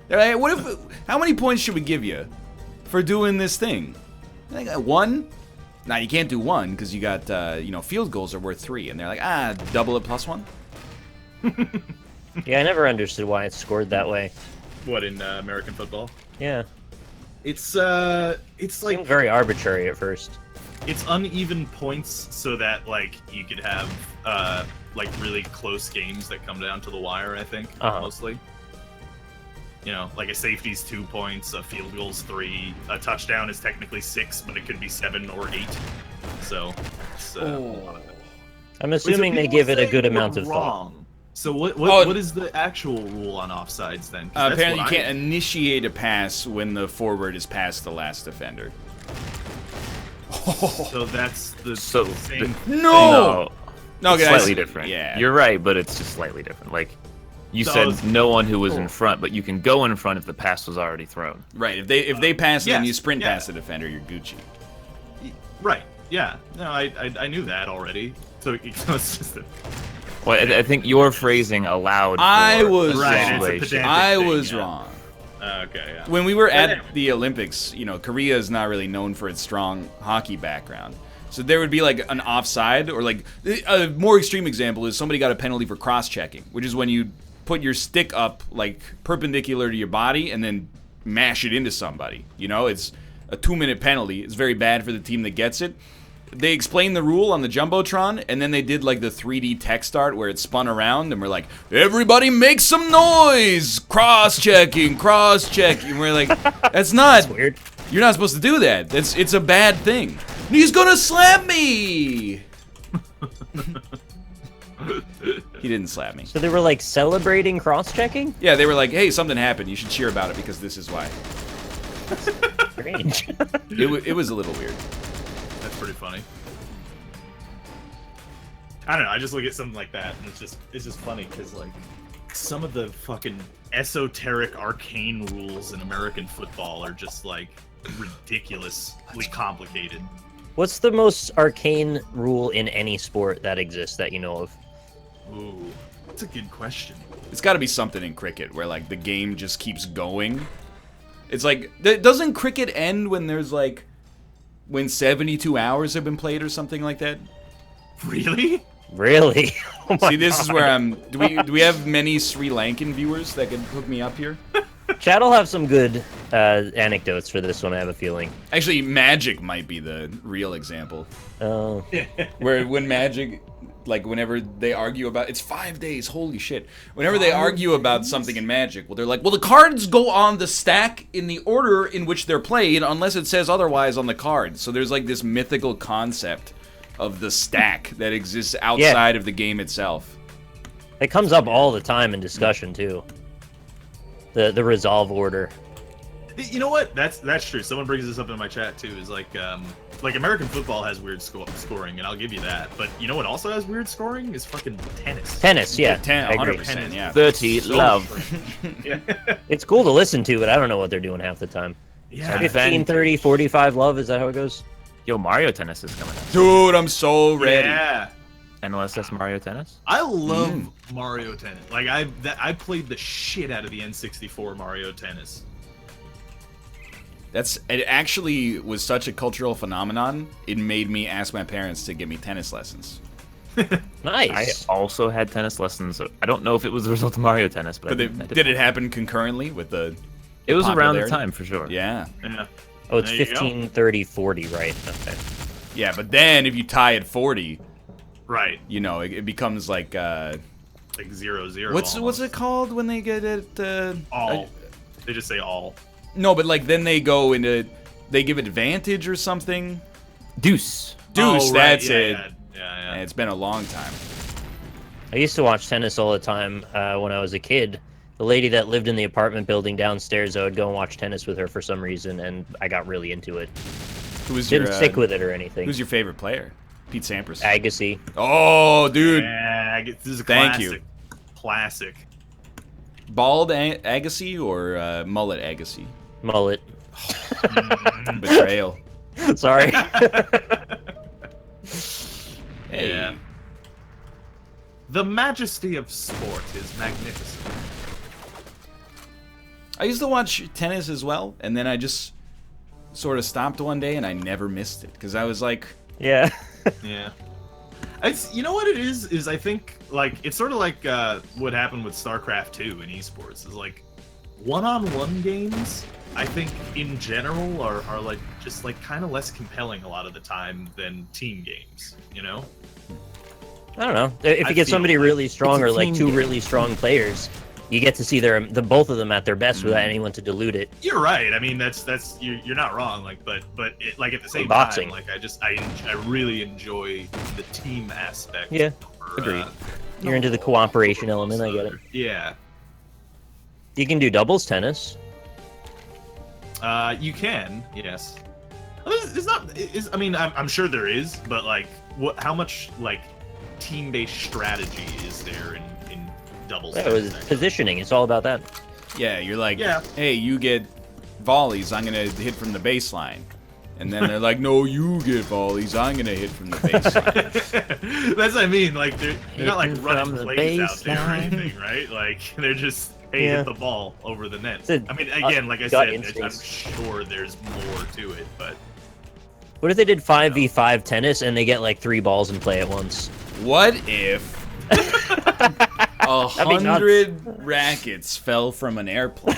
They're like, what if? How many points should we give you for doing this thing? I got 1. Now you can't do 1 because you got field goals are worth 3, and they're like, double it plus 1. Yeah, I never understood why it's scored that way. What in American football? Yeah, it's like seemed very arbitrary at first. It's uneven points so that like you could have like really close games that come down to the wire. I think mostly. You know, like a safety's 2 points, a field goal's 3, a touchdown is technically 6, but it could be 7 or 8. So, it's, I'm assuming they give it a good amount of thought. So what is the actual rule on offsides then? Apparently, you can't initiate a pass when the forward is past the last defender. So that's the same. No, it's guys. Slightly different. Yeah, you're right, but it's just slightly different. Like. You said no one who was in front, but you can go in front if the pass was already thrown. Right. If they pass it and you sprint past the defender, you're Gucci. Right. Yeah. No, I knew that already. So it's just Well, I think your phrasing allowed. I was wrong. I was wrong. Okay. Yeah. When we were at the Olympics, Korea is not really known for its strong hockey background. So there would be like an offside, or like a more extreme example is somebody got a penalty for cross-checking, which is when you put your stick up like perpendicular to your body and then mash it into somebody. It's a 2-minute penalty. It's very bad for the team that gets it. They explained the rule on the Jumbotron, and then they did like the 3D text art where it spun around, and we're like, everybody make some noise! Cross-checking. We're like, that's not... That's weird. You're not supposed to do that. It's a bad thing. He's gonna slap me! He didn't slap me. So they were like celebrating cross-checking? Yeah, they were like, hey, something happened. You should cheer about it because this is why. Strange. It was a little weird. That's pretty funny. I don't know. I just look at something like that, and it's just funny because like some of the fucking esoteric arcane rules in American football are just like ridiculously complicated. What's the most arcane rule in any sport that exists that you know of? Ooh, that's a good question. It's got to be something in cricket where like the game just keeps going. It's like, doesn't cricket end when there's like, when 72 hours have been played or something like that? Really? Really? Oh my See, this God. is where I'm. Do we have many Sri Lankan viewers that can hook me up here? Chad will have some good anecdotes for this one, I have a feeling. Actually, Magic might be the real example. Oh. Where when Magic, like whenever they argue about, it's 5 days, holy shit. Whenever they argue about something in Magic, well, they're like, well, the cards go on the stack in the order in which they're played unless it says otherwise on the card. So there's like this mythical concept of the stack that exists outside of the game itself. It comes up all the time in discussion, too. The resolve order. You know what? That's true. Someone brings this up in my chat too. Is like American football has weird scoring, and I'll give you that. But you know what also has weird scoring is fucking tennis. Tennis, yeah. 100%, yeah. 30 love. Yeah. It's cool to listen to, but I don't know what they're doing half the time. Yeah. 15, 30, 45 love, is that how it goes? Yo, Mario Tennis is coming out. Dude, I'm so ready. Yeah. NLSS Mario Tennis? I love Mario Tennis. Like I played the shit out of the N64 Mario Tennis. It actually was such a cultural phenomenon, it made me ask my parents to give me tennis lessons. I Nice. also had tennis lessons. I don't know if it was the result of Mario Tennis, but Did it happen concurrently with the... It was around the popularity? time, for sure. Yeah. Yeah. Oh, it's There you go. 15, 30, 40, right? Okay. Yeah, but then if you tie at 40, Right. you know, it becomes like... Like 0-0. what's almost. it called when they get it... All. They just say all. No, but like then they go into... They give advantage or something. Deuce. Deuce, Oh, right. that's Yeah, it. Yeah. And it's been a long time. I used to watch tennis all the time when I was a kid. The lady that lived in the apartment building downstairs, I would go and watch tennis with her for some reason, and I got really into it. Who was Didn't your stick with it or anything. Who's your favorite player? Pete Sampras. Agassi. Oh, dude. Yeah, this is a Thank classic. Classic. Bald Agassi or mullet Agassi? Mullet. Betrayal. Sorry. Hey. Yeah. The majesty of sport is magnificent. I used to watch tennis as well, and then I just sort of stopped one day and I never missed it because I was like, Yeah. Yeah. You know what it is I think like it's sort of like what happened with StarCraft 2 in esports is like one-on-one games I think in general are like just like kind of less compelling a lot of the time than team games, you know? I don't know. If I you get feel somebody like really strong it's a or like team two game. really strong players, you get to see the both of them at their best without anyone to dilute it. You're right. I mean that's you're not wrong like but it, like at the same Boxing. time like I really enjoy the team aspect. Yeah, over, agreed. You're into the cooperation element, I get it. Yeah. You can do doubles tennis. You can, yes. It's not. I mean, I'm sure there is, but like, how much like team-based strategy is there in doubles? Yeah, it was positioning. It's all about that. yeah, you're like, Yeah. hey, you get volleys, I'm going to hit from the baseline. And then they're like, no, you get volleys, I'm going to hit from the baseline. That's what I mean. Like, they're not like Hitting running from the plays out there or baseline. anything, right? Like, they're just hey, Yeah. hit the ball over the net. It's a I mean, again, like I gut said, I'm instinct. sure there's more to it, but What if they did 5v5 tennis and they get like 3 balls in play at once? What if 100 rackets fell from an airplane?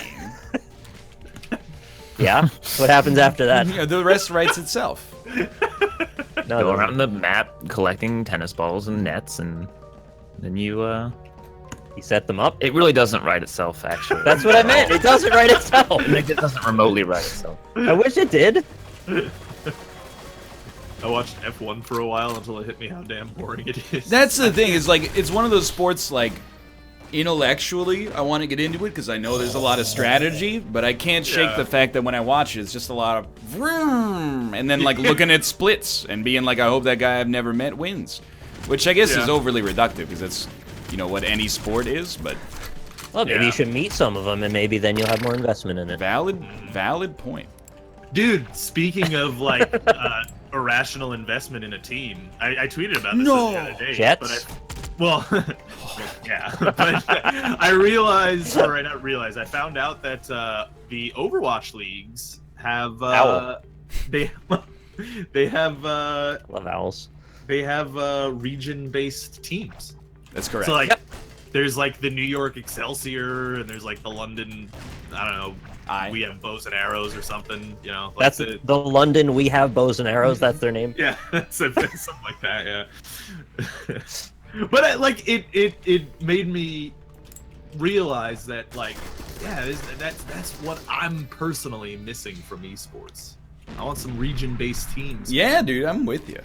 Yeah. What happens after that? You know, the rest writes itself. No, Go no. around the map collecting tennis balls and nets, and then you, You set them up. It really doesn't write itself, actually. That's what I meant. It doesn't write itself. It doesn't remotely write itself. I wish it did. I watched F1 for a while until it hit me how damn boring it is. That's the thing, is like, it's one of those sports, like, intellectually, I want to get into it because I know there's a lot of strategy, but I can't shake Yeah. the fact that when I watch it, it's just a lot of vroom, and then like looking at splits and being like, I hope that guy I've never met wins, which I guess is Yeah. overly reductive because that's, you know, what any sport is. But Well, maybe Yeah. you should meet some of them, and maybe then you'll have more investment in it. valid point. Dude, speaking of like irrational investment in a team, I tweeted about this No. the other day. Jets? But Well, yeah, but I realized, or not realized, I found out that the Overwatch leagues have they have Love owls. they have region-based teams. That's correct. So like, there's like the New York Excelsior, and there's like the London, I don't know, we have bows and arrows or something. You know, like That's the London. We have bows and arrows. That's their name. yeah, something like that. Yeah. But it made me realize that like, yeah, that's what I'm personally missing from esports. I want some region-based teams. Yeah, dude, I'm with you.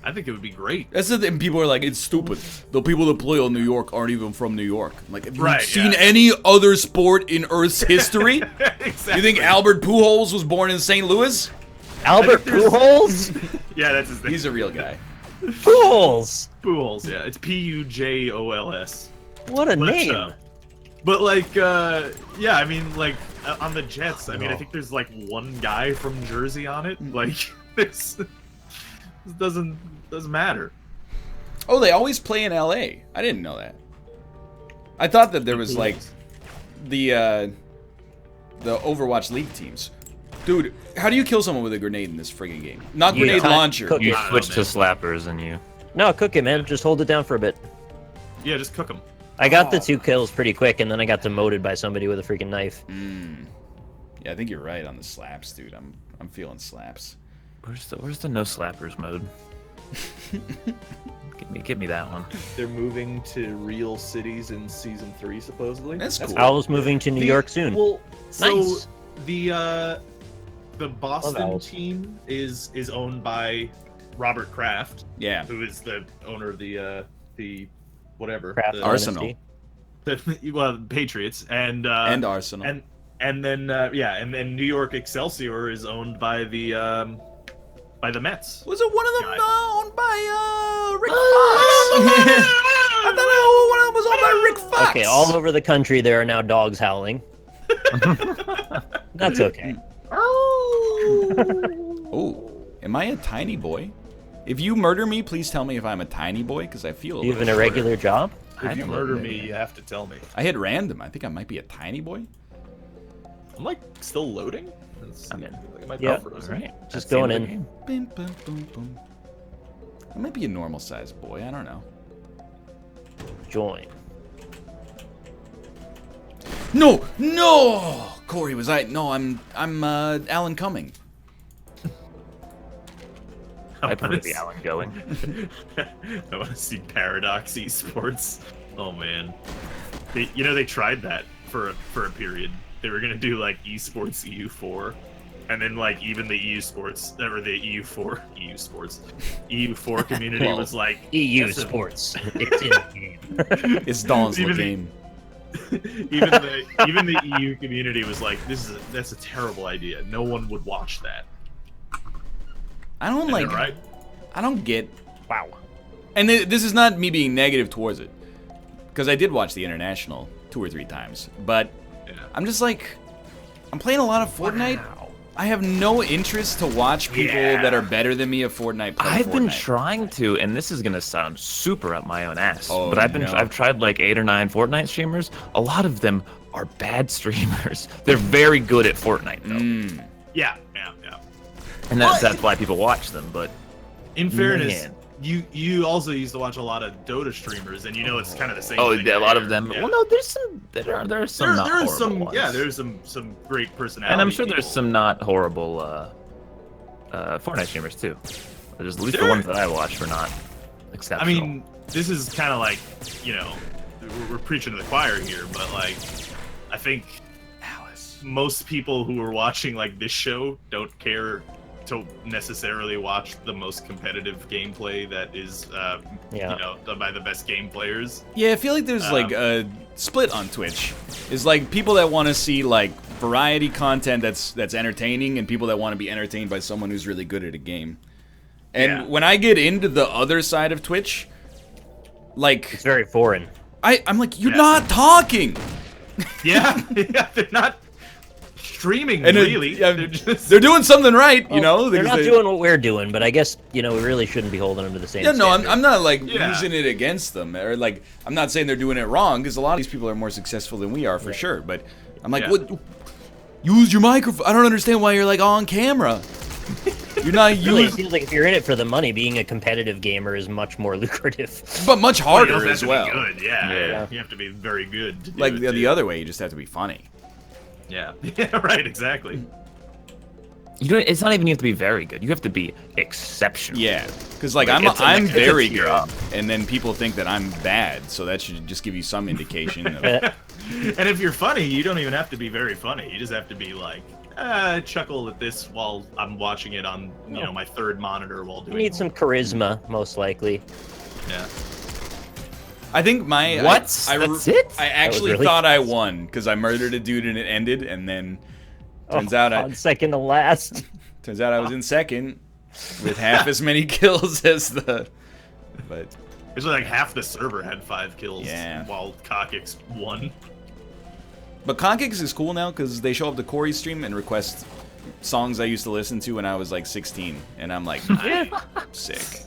I think it would be great. That's the thing. People are like, it's stupid. The people that play on New York aren't even from New York. I'm like, have you seen any other sport in Earth's history? Exactly. You think Albert Pujols was born in St. Louis? Albert Pujols? Yeah, that's his name. He's a real guy. Pujols. Pujols, yeah. It's Pujols. What a name. But like, yeah, I mean, like, on the Jets, I mean, I think there's like one guy from Jersey on it. Like, this doesn't matter. Oh, they always play in LA. I didn't know that. I thought that there was like the Overwatch League teams. Dude, how do you kill someone with a grenade in this friggin' game? Not grenade launcher. You switch to slappers and you. No, cook it, man. Just hold it down for a bit. Yeah, just cook them. I got the 2 kills pretty quick, and then I got demoted by somebody with a freaking knife. Yeah, I think you're right on the slaps, dude. I'm feeling slaps. Where's the no slappers mode? Give me that one. They're moving to real cities in season 3, supposedly. That's cool. Owl's moving to New York soon. Well, so Nice. The Boston team is owned by Robert Kraft. Yeah. Who is the owner of the whatever Kraft the, Arsenal. the Patriots and Arsenal. and then and then New York Excelsior is owned by the Mets. Was it one of them owned by Rick Fox? I thought one of them was owned by Rick Fox. Okay, all over the country there are now dogs howling. That's okay. Oh, am I a tiny boy? If you murder me, please tell me if I'm a tiny boy, because I feel a You have little an irregular job? If you murder me, you have to tell me. I hit random. I think I might be a tiny boy. I'm like still loading. I'm in. Yeah. All right. Just That's the end going of the in. game. Boom, boom, boom, boom. I might be a normal sized boy. I don't know. Join. No! Corey, was I? No, I'm Alan Cumming. I put the Alan going. I want to see Paradox Esports. Oh man, they tried that for a period. They were gonna do like Esports EU4, and then like even the EU4 community Well, was like EU Sports. It's in the game. It's Dawn's Even the- game. even the EU community was like, that's a terrible idea. No one would watch that. I don't And like. they're right. I don't get. Wow. And this is not me being negative towards it, because I did watch the international 2 or 3 times, but Yeah. I'm just like, I'm playing a lot of Fortnite. I have no interest to watch people that are better than me at Fortnite play I've been Fortnite. trying to, and this is gonna sound super up my own ass, Oh, but no. I've tried like 8 or 9 Fortnite streamers. A lot of them are bad streamers. They're very good at Fortnite though, Yeah. and that's why people watch them. But In fairness, Man. you also used to watch a lot of Dota streamers, and it's kind of the same. oh, thing yeah, a lot of there. them. Yeah. Well, no, there's some there are some not there are horrible some ones. there's some great personality. and I'm sure there's people. some not horrible Fortnite streamers too. There's at least the There- ones that I watch were not I exceptional. mean, this is kind of like we're preaching to the choir here, but like I think most people who are watching like this show don't care to necessarily watch the most competitive gameplay that is done by the best game players. Yeah, I feel like there's like a split on Twitch. Is like people that want to see like variety content that's entertaining, and people that want to be entertained by someone who's really good at a game. And when I get into the other side of Twitch, like It's very foreign. I'm like, you're not talking. Yeah, they're not. streaming, And really. they're doing something right, you know. They're because not doing what we're doing, but I guess we really shouldn't be holding them to the same. Yeah, no, standard. I'm not like Yeah. using it against them, or like I'm not saying they're doing it wrong, because a lot of these people are more successful than we are for sure. But I'm like, Yeah. what? Use your microphone. I don't understand why you're like on camera. You're not Really, it using, seems like if you're in it for the money, being a competitive gamer is much more lucrative. but much Well, you harder also have as to be well. good, yeah. Yeah. You have to be very good. To do Like it, the too. other way, you just have to be funny. Yeah. Yeah. Right. Exactly. You know, it's not even you have to be very good. You have to be exceptional. Yeah, because like Like, I'm it's a very tier good, up. and then people think that I'm bad, so that should just give you some indication. Of, And if you're funny, you don't even have to be very funny. You just have to be like, chuckle at this while I'm watching it on, my third monitor while You doing. need some charisma, most likely. Yeah. I think my What? I That's it? I actually really thought I won because I murdered a dude and it ended, and then turns out on second to last. I was in second with half as many kills as the. But It's like half the server had 5 kills. Yeah. While Cockix won. Conkix is cool now because they show up to Corey's stream and request songs I used to listen to when I was like 16, and I'm like, sick.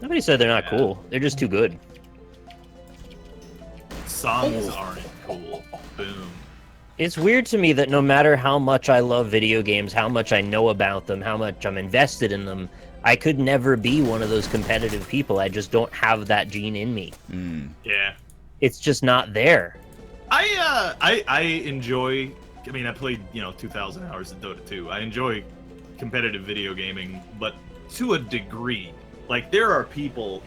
Nobody said they're not Yeah. cool. They're just too good. Songs aren't cool. Boom. It's weird to me that no matter how much I love video games, how much I know about them, how much I'm invested in them, I could never be one of those competitive people. I just don't have that gene in me. Yeah. It's just not there. I enjoy. I mean, I played 2,000 hours of Dota 2. I enjoy competitive video gaming, but to a degree. Like there are people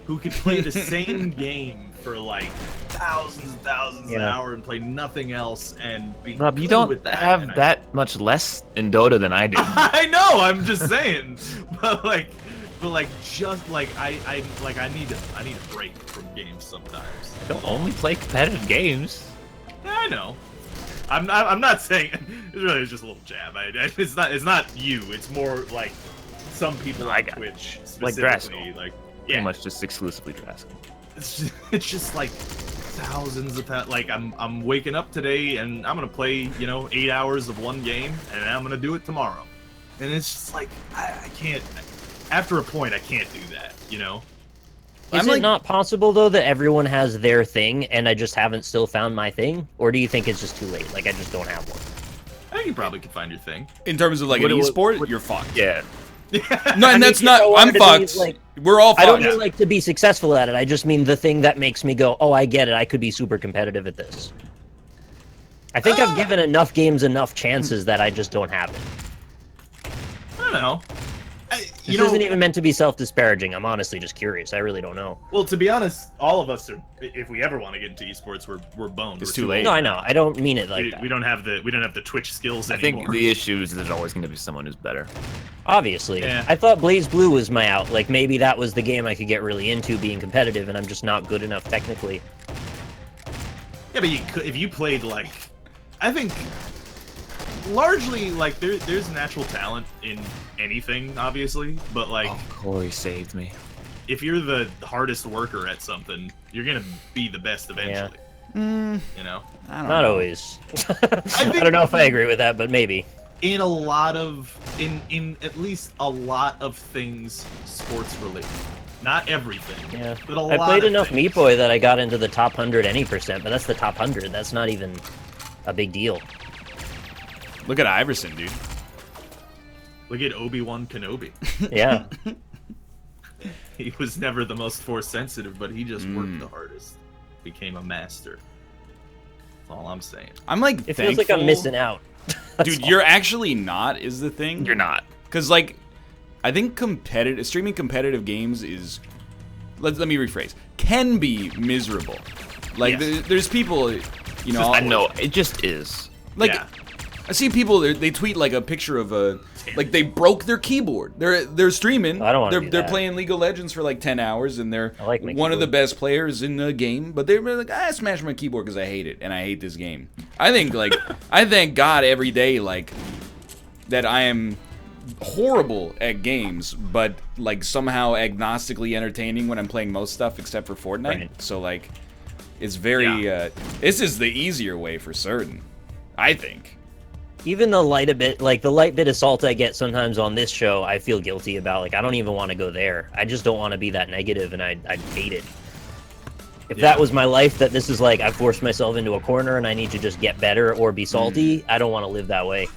who can play the same game for like thousands and thousands an hour and play nothing else and be. Rob, you good don't with that. have and that much less in Dota than I do. I know. I'm just saying, but just like I need a break from games sometimes. I don't only play competitive games. Yeah, I know. I'm not saying it really is just a little jab. It's not you. It's more like some people I on got it. Twitch Like specifically. Draskell. Yeah, Pretty much just exclusively Draskell. it's just like thousands of like I'm waking up today and I'm gonna play 8 hours of one game and I'm gonna do it tomorrow, and it's just like I can't. After a point, I can't do that. Is it not possible, though, that everyone has their thing and I just haven't still found my thing? Or do you think it's just too late? Like, I just don't have one? I think you probably could find your thing. In terms of like an esport, you're fucked. Yeah. No, and that's not. so I'm hard to be, fucked. like- We're all I don't fucked. mean, like, to be successful at it. I just mean the thing that makes me go, oh, I get it. I could be super competitive at this. I think I've given enough games enough chances that I just don't have it. I don't know. This isn't even meant to be self-disparaging. I'm honestly just curious. I really don't know. Well, to be honest, all of us are. If we ever want to get into esports, we're boned. It's We're too late. No, I know. I don't mean it like that. We don't have the Twitch skills I anymore. think the issue is there's always going to be someone who's better. Obviously. Yeah. I thought Blaze Blue was my out. Like, maybe that was the game I could get really into being competitive, and I'm just not good enough technically. Yeah, but if you played like, I think largely like there's natural talent in anything, obviously, but like Oh, Corey saved me. if you're the hardest worker at something, you're gonna be the best eventually. You know, I don't Not know. always. I I don't know if I agree with that, but maybe. in a lot of in at least a lot of things sports related. Not everything. Yeah. But a I lot played of enough things. Meat Boy that I got into the top 100 any percent, but that's the top 100. That's not even a big deal. Look at Iverson, dude. Look at Obi-Wan Kenobi. Yeah. He was never the most force sensitive, but he just worked the hardest. Became a master. That's all I'm saying. I'm like It feels like I'm thankful- missing out. That's Dude, all. you're actually not. Is the thing? You're not. Because like, I think streaming competitive games is. Let me rephrase. Can be miserable. Like Yes. there's people, you know. I know. It just is. Like, Yeah. I see people. They tweet like a picture of a. Like they broke their keyboard. They're streaming. I don't wanna do They're that. playing League of Legends for like 10 hours, and they're I like my one of the keyboard. best players in the game. But they're like, I smashed my keyboard because I hate it, and I hate this game. I think like I thank God every day like that I am horrible at games, but like somehow agnostically entertaining when I'm playing most stuff except for Fortnite. Right. So like, it's very. This is the easier way for certain. I think. Even the light bit of salt I get sometimes on this show, I feel guilty about. Like, I don't even want to go there. I just don't want to be that negative, and I'd hate it. If that was my life, that this is like, I forced myself into a corner and I need to just get better or be salty, I don't want to live that way.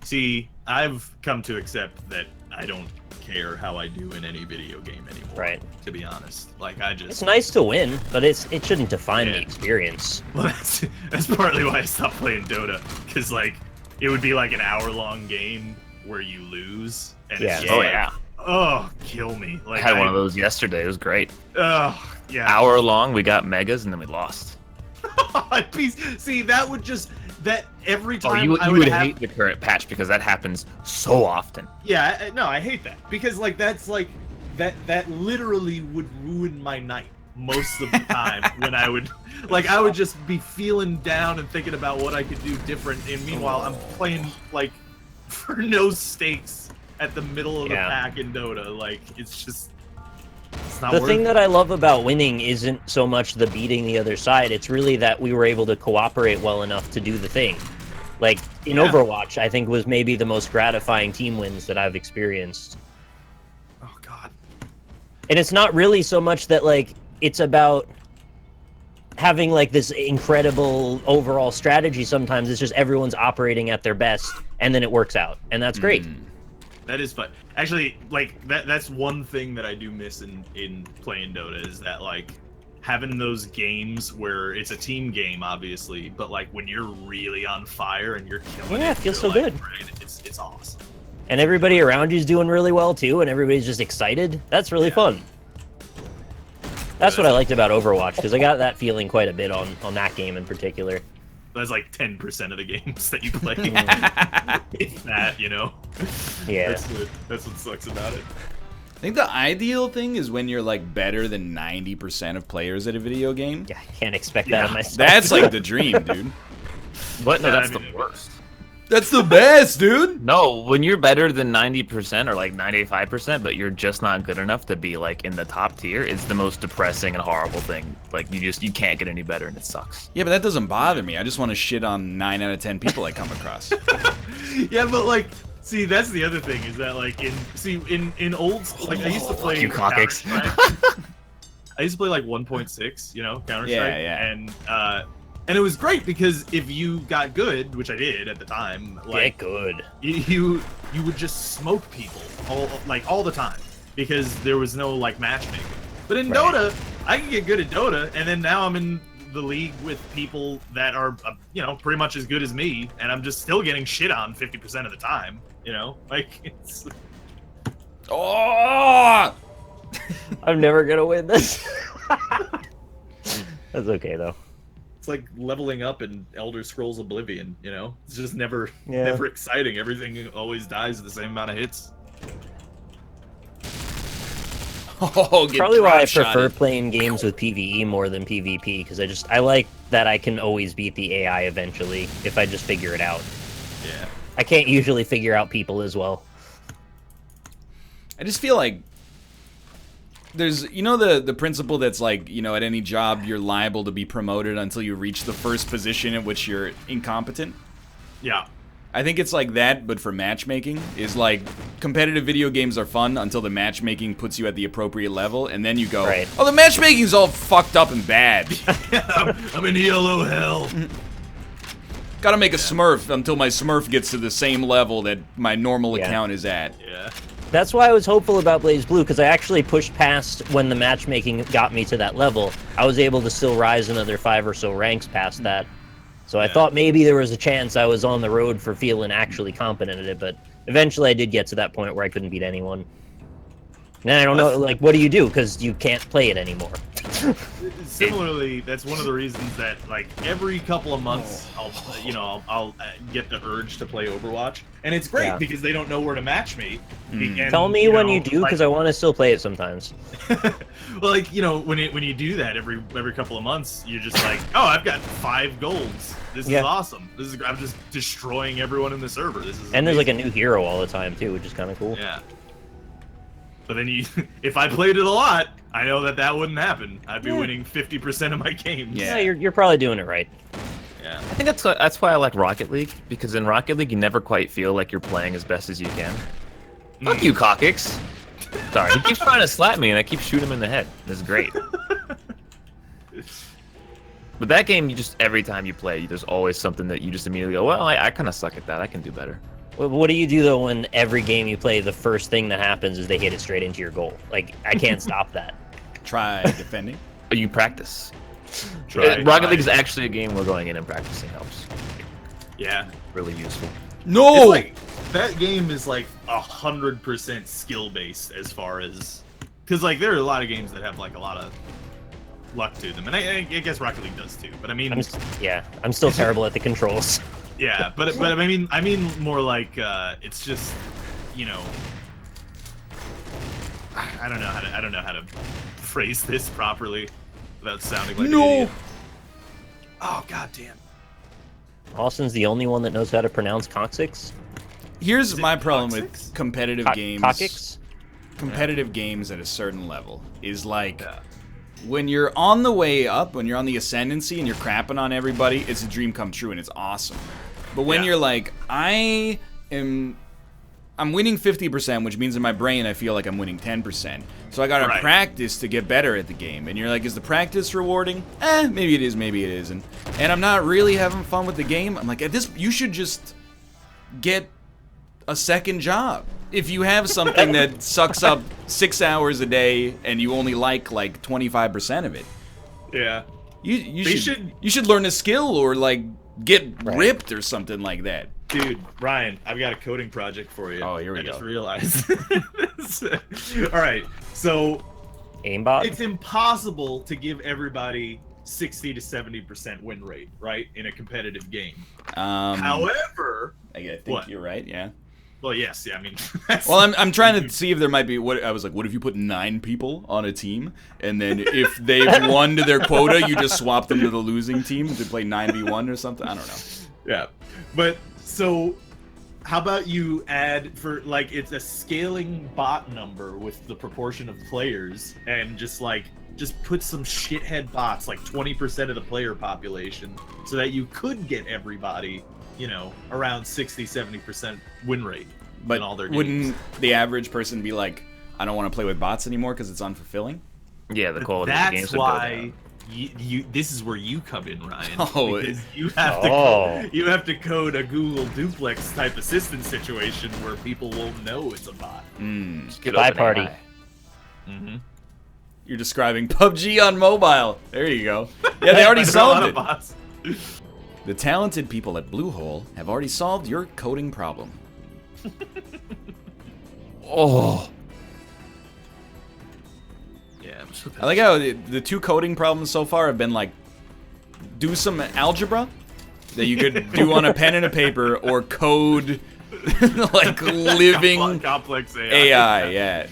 See, I've come to accept that I don't care how I do in any video game anymore. Right. To be honest, like It's nice to win, but it shouldn't define the experience. Well, that's partly why I stopped playing Dota, because like it would be like an hour-long game where you lose, and it's just kill me. Like I had one of those yesterday. It was great. Oh, yeah. Hour long, we got megas, and then we lost. See, that would just every time you I would hate the current patch because that happens so often. Yeah, no, I hate that because like that's like that literally would ruin my night most of the time when I would just be feeling down and thinking about what I could do different, and meanwhile I'm playing like for no stakes at the middle of the pack in Dota. Like it's not the thing that I love about winning isn't so much the beating the other side, it's really that we were able to cooperate well enough to do the thing. Like, in Overwatch, I think was maybe the most gratifying team wins that I've experienced. Oh, God. And it's not really so much that, like, it's about having, like, this incredible overall strategy sometimes. It's just everyone's operating at their best, and then it works out. And that's great. That is fun. Actually, like, that's one thing that I do miss in playing Dota is that, like, having those games where it's a team game, obviously, but, like, when you're really on fire and you're killing it feels so good. It's awesome. And everybody around you is doing really well, too, and everybody's just excited. That's really fun. That's what I liked about Overwatch, because I got that feeling quite a bit on that game in particular. That's like 10% of the games that you play. It's that, you know? Yeah. That's what sucks about it. I think the ideal thing is when you're like better than 90% of players at a video game. Yeah, I can't expect that of myself. That's like the dream, dude. What? No, that's the worst. That's the best, dude. No, when you're better than 90% or like 95%, but you're just not good enough to be like in the top tier, it's the most depressing and horrible thing. Like you can't get any better and it sucks. Yeah, but that doesn't bother me. I just want to shit on 9 out of 10 people I come across. Yeah, but like, see, that's the other thing is that like in old school, like I used to play Counter-Strike. I used to play like 1.6, you know, Counter-Strike. Yeah. And it was great because if you got good, which I did at the time, like get good, you would just smoke people all the time because there was no like matchmaking. But in Dota, I can get good at Dota, and then now I'm in the league with people that are you know, pretty much as good as me, and I'm just still getting shit on 50% of the time. You know, like it's. Oh! I'm never gonna win this. That's okay though. It's like leveling up in Elder Scrolls Oblivion, you know? It's just never exciting. Everything always dies the same amount of hits. Probably why I prefer playing games with PvE more than PvP, because I like that I can always beat the AI eventually if I just figure it out. Yeah. I can't usually figure out people as well. I just feel like there's, you know, the principle that's like, you know, at any job you're liable to be promoted until you reach the first position at which you're incompetent. Yeah. I think it's like that, but for matchmaking, is like competitive video games are fun until the matchmaking puts you at the appropriate level, and then you go, oh, the matchmaking's all fucked up and bad. I'm in yellow hell. Gotta make a Smurf until my Smurf gets to the same level that my normal account is at. Yeah. That's why I was hopeful about BlazBlue, because I actually pushed past when the matchmaking got me to that level. I was able to still rise another 5 or so ranks past that. So I thought maybe there was a chance I was on the road for feeling actually competent at it, but eventually I did get to that point where I couldn't beat anyone. And I don't know, like, what do you do? Because you can't play it anymore. Similarly, that's one of the reasons that, like, every couple of months, I'll get the urge to play Overwatch, and it's great because they don't know where to match me. And, tell me when you do, because I want to still play it sometimes. Well, like, you know, when you do that every couple of months, you're just like, oh, I've got 5 golds. This is awesome. I'm just destroying everyone in the server. This is amazing. There's like a new hero all the time too, which is kind of cool. Yeah. But then if I played it a lot, I know that wouldn't happen. I'd be winning 50% of my games. Yeah, you're probably doing it right. Yeah. Yeah. I think that's why I like Rocket League, because in Rocket League you never quite feel like you're playing as best as you can. Fuck you, Cockix. Sorry, he keeps trying to slap me and I keep shooting him in the head. This is great. But that game, you just every time you play, there's always something that you just immediately go, well, I kind of suck at that. I can do better. What do you do though when every game you play, the first thing that happens is they hit it straight into your goal? Like, I can't stop that. Try defending. You practice. Try, Rocket League is actually a game where going in and practicing helps. Yeah. Really useful. No. It's like, that game is like 100% skill based as far as, because like there are a lot of games that have like a lot of luck to them, and I guess Rocket League does too. But I mean, I'm still terrible at the controls. yeah, but I mean more like it's just, you know, I don't know how to phrase this properly without sounding like an idiot. Oh goddamn. Austin's the only one that knows how to pronounce coccyx. Here's my problem with competitive games. Coccyx? Competitive games at a certain level is like when you're on the way up, when you're on the ascendancy and you're crapping on everybody, it's a dream come true and it's awesome. But when you're like, I'm winning 50%, which means in my brain I feel like I'm winning 10%. So I gotta practice to get better at the game. And you're like, is the practice rewarding? Maybe it is, maybe it isn't. And I'm not really having fun with the game. I'm like, at this, you should just get a second job. If you have something that sucks up 6 hours a day and you only like 25% of it. Yeah. You should learn a skill or like get ripped or something like that. Dude, Ryan, I've got a coding project for you. Oh, here we I go. just realized. All right, so Aimbot? it's impossible to give everybody 60 to 70% win rate, right, in a competitive game. However, I think you're right. Yeah. Well, yes, yeah. I mean, well, I'm trying to see if there might be. What I was like, what if you put 9 people on a team, and then if they've won to their quota, you just swap them to the losing team to play 9v1 or something? I don't know. Yeah, but so how about you add for like it's a scaling bot number with the proportion of players, and just put some shithead bots, like 20% of the player population, so that you could get everybody, you know, around 60-70% win rate. But in all their games. Wouldn't the average person be like, I don't want to play with bots anymore because it's unfulfilling? Yeah, the quality of the games would go down. This is where you come in, Ryan. Oh, because you have to code a Google duplex type assistant situation where people won't know it's a bot. Bye party. Mm-hmm. You're describing PUBG on mobile. There you go. Yeah, they already solved it. The talented people at Bluehole have already solved your coding problem. Oh. Yeah, I'm so I like how the 2 coding problems so far have been like, do some algebra that you could do on a pen and a paper, or code like living complex AI. Yeah.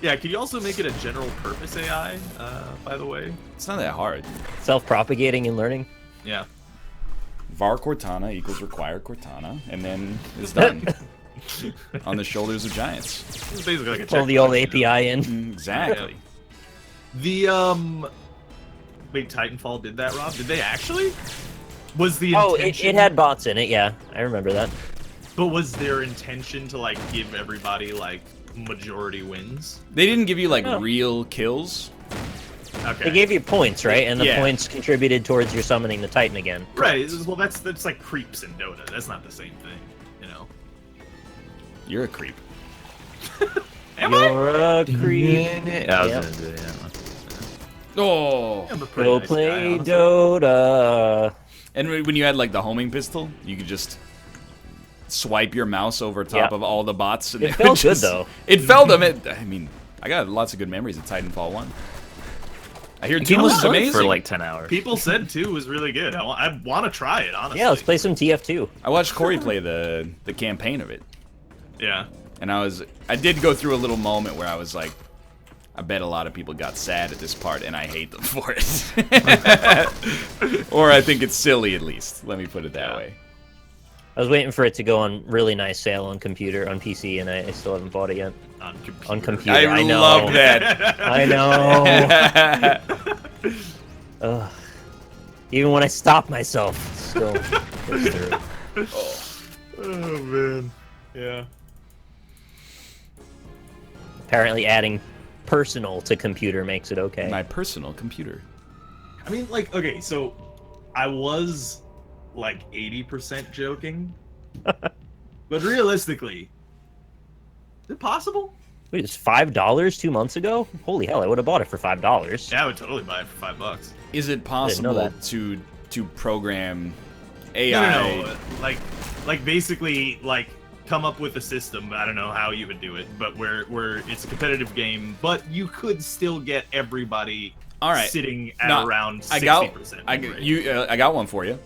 Yeah, can you also make it a general purpose AI, by the way? It's not that hard. Self-propagating and learning. Yeah. var Cortana equals require Cortana, and then it's done. On the shoulders of giants. It's basically like a Pull the old API in. Exactly. The wait, Titanfall did that, Rob? Did they actually? Was the intention... it had bots in it, yeah. I remember that. But was their intention to like give everybody like majority wins? They didn't give you like real kills. Okay. They gave you points, right? And the points contributed towards your summoning the Titan again. Right. Well, that's like creeps in Dota. That's not the same thing, you know. You're a creep. You're a creep. I was gonna do it, Oh. I'm a pretty Go nice play guy, honestly. Dota. And when you had like the homing pistol, you could just swipe your mouse over top of all the bots. And It felt good though. It felt them. I mean, I got lots of good memories of Titanfall 1. I hear 2 was amazing. for like 10 hours. People said 2 was really good. I want to try it, honestly. Yeah, let's play some TF2. I watched Corey play the campaign of it. Yeah. And I did go through a little moment where I was like, I bet a lot of people got sad at this part, and I hate them for it. Or I think it's silly, at least. Let me put it that way. I was waiting for it to go on really nice sale on PC, and I still haven't bought it yet. On computer. I know. love that. I know. Ugh. Even when I stop myself, it still goes through. Oh man. Yeah. Apparently, adding personal to computer makes it okay. My personal computer. I mean, like, okay, so I was like 80% joking, but realistically, is it possible? Wait, it's $5 2 months ago? Holy hell! I would have bought it for $5. Yeah, I would totally buy it for $5. Is it know possible that. to program AI? No. Like basically, like come up with a system. I don't know how you would do it, but where it's a competitive game, but you could still get everybody All right. sitting at No, around 60%. I got one for you.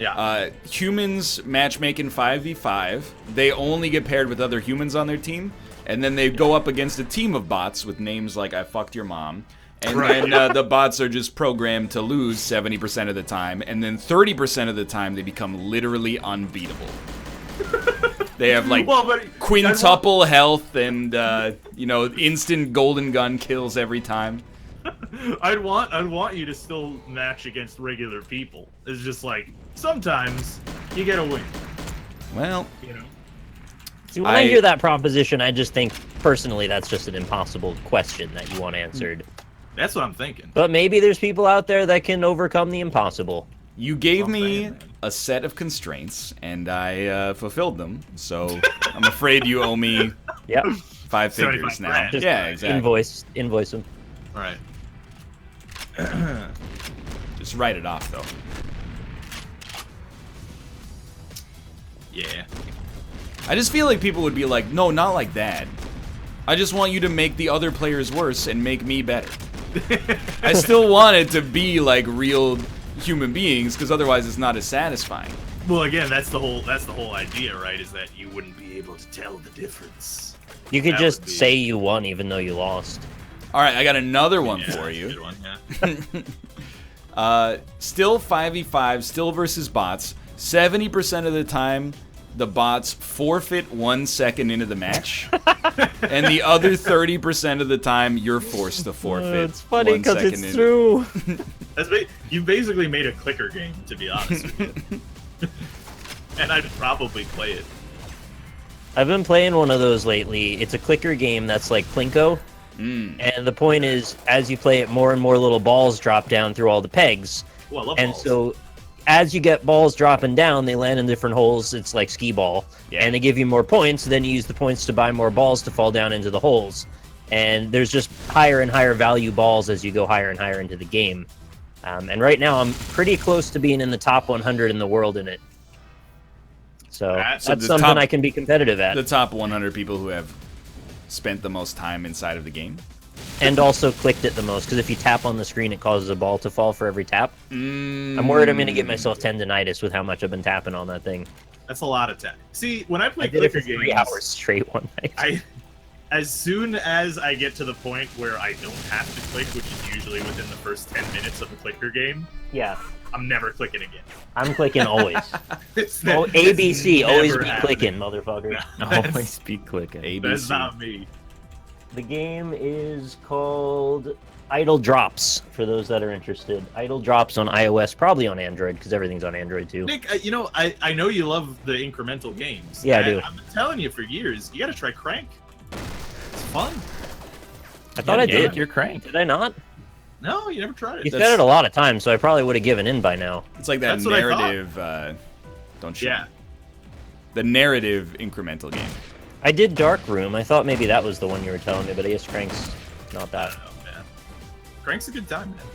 Yeah. Humans matchmaking 5v5. They only get paired with other humans on their team, and then they go up against a team of bots with names like "I fucked your mom," and then the bots are just programmed to lose 70% of the time, and then 30% of the time they become literally unbeatable. They have like quintuple health and instant golden gun kills every time. I'd want you to still match against regular people. It's just like sometimes you get a win. Well, You know. See, when I hear that proposition, I just think personally that's just an impossible question that you want answered. That's what I'm thinking. But maybe there's people out there that can overcome the impossible. you gave Well, me man. a set of constraints, and I fulfilled them. So I'm afraid you owe me Yep. 5 figures 75 now. grand. Yeah, exactly. Invoice them. All right. Just write it off, though. Yeah. I just feel like people would be like, no, not like that. I just want you to make the other players worse and make me better. I still want it to be like real human beings, because otherwise it's not as satisfying. Well, again, that's the whole idea, right? Is that you wouldn't be able to tell the difference. You could That just would be- say you won even though you lost. All right, I got another one Yeah, for that's a you. good one, yeah. Still 5v5, still versus bots. 70% of the time, the bots forfeit 1 second into the match, and the other 30% of the time, you're forced to forfeit. It's funny 1 because second it's in. true. You basically made a clicker game, to be honest with you. And I'd probably play it. I've been playing one of those lately. It's a clicker game that's like Plinko. And the point is, as you play it, more and more little balls drop down through all the pegs. Well, I love And balls. so, as you get balls dropping down, they land in different holes. It's like skee ball. Yeah. And they give you more points. Then you use the points to buy more balls to fall down into the holes. And there's just higher and higher value balls as you go higher and higher into the game. And right now, I'm pretty close to being in the top 100 in the world in it. So That's that's the something top- I can be competitive at. The top 100 people who have spent the most time inside of the game. And also clicked it the most, because if you tap on the screen, it causes a ball to fall for every tap. I'm worried I'm going to get myself tendonitis with how much I've been tapping on that thing. That's a lot of tech. See, when I play I did it clicker for 3 games, hours straight one night. as soon as I get to the point where I don't have to click, which is usually within the first 10 minutes of a clicker game, Yeah, I'm never clicking again. I'm clicking always. It's Oh, it's ABC, always never be happening. clicking, motherfucker. Always be clicking. That's ABC. not me. The game is called Idle Drops, for those that are interested. Idle Drops on iOS, probably on Android, because everything's on Android too. Nick, I know you love the incremental games. Yeah, I and do. I've been telling you for years, you got to try Crank. It's fun. I thought I did. You're cranked. Did I not? No, you never tried You it. said it a lot of times, so I probably would have given in by now. It's like that That's what I thought. narrative. Don't you? Yeah. The narrative incremental game. I did Dark Room. I thought maybe that was the one you were telling me, but I guess Crank's not I that. don't know, man. Crank's a good time, man.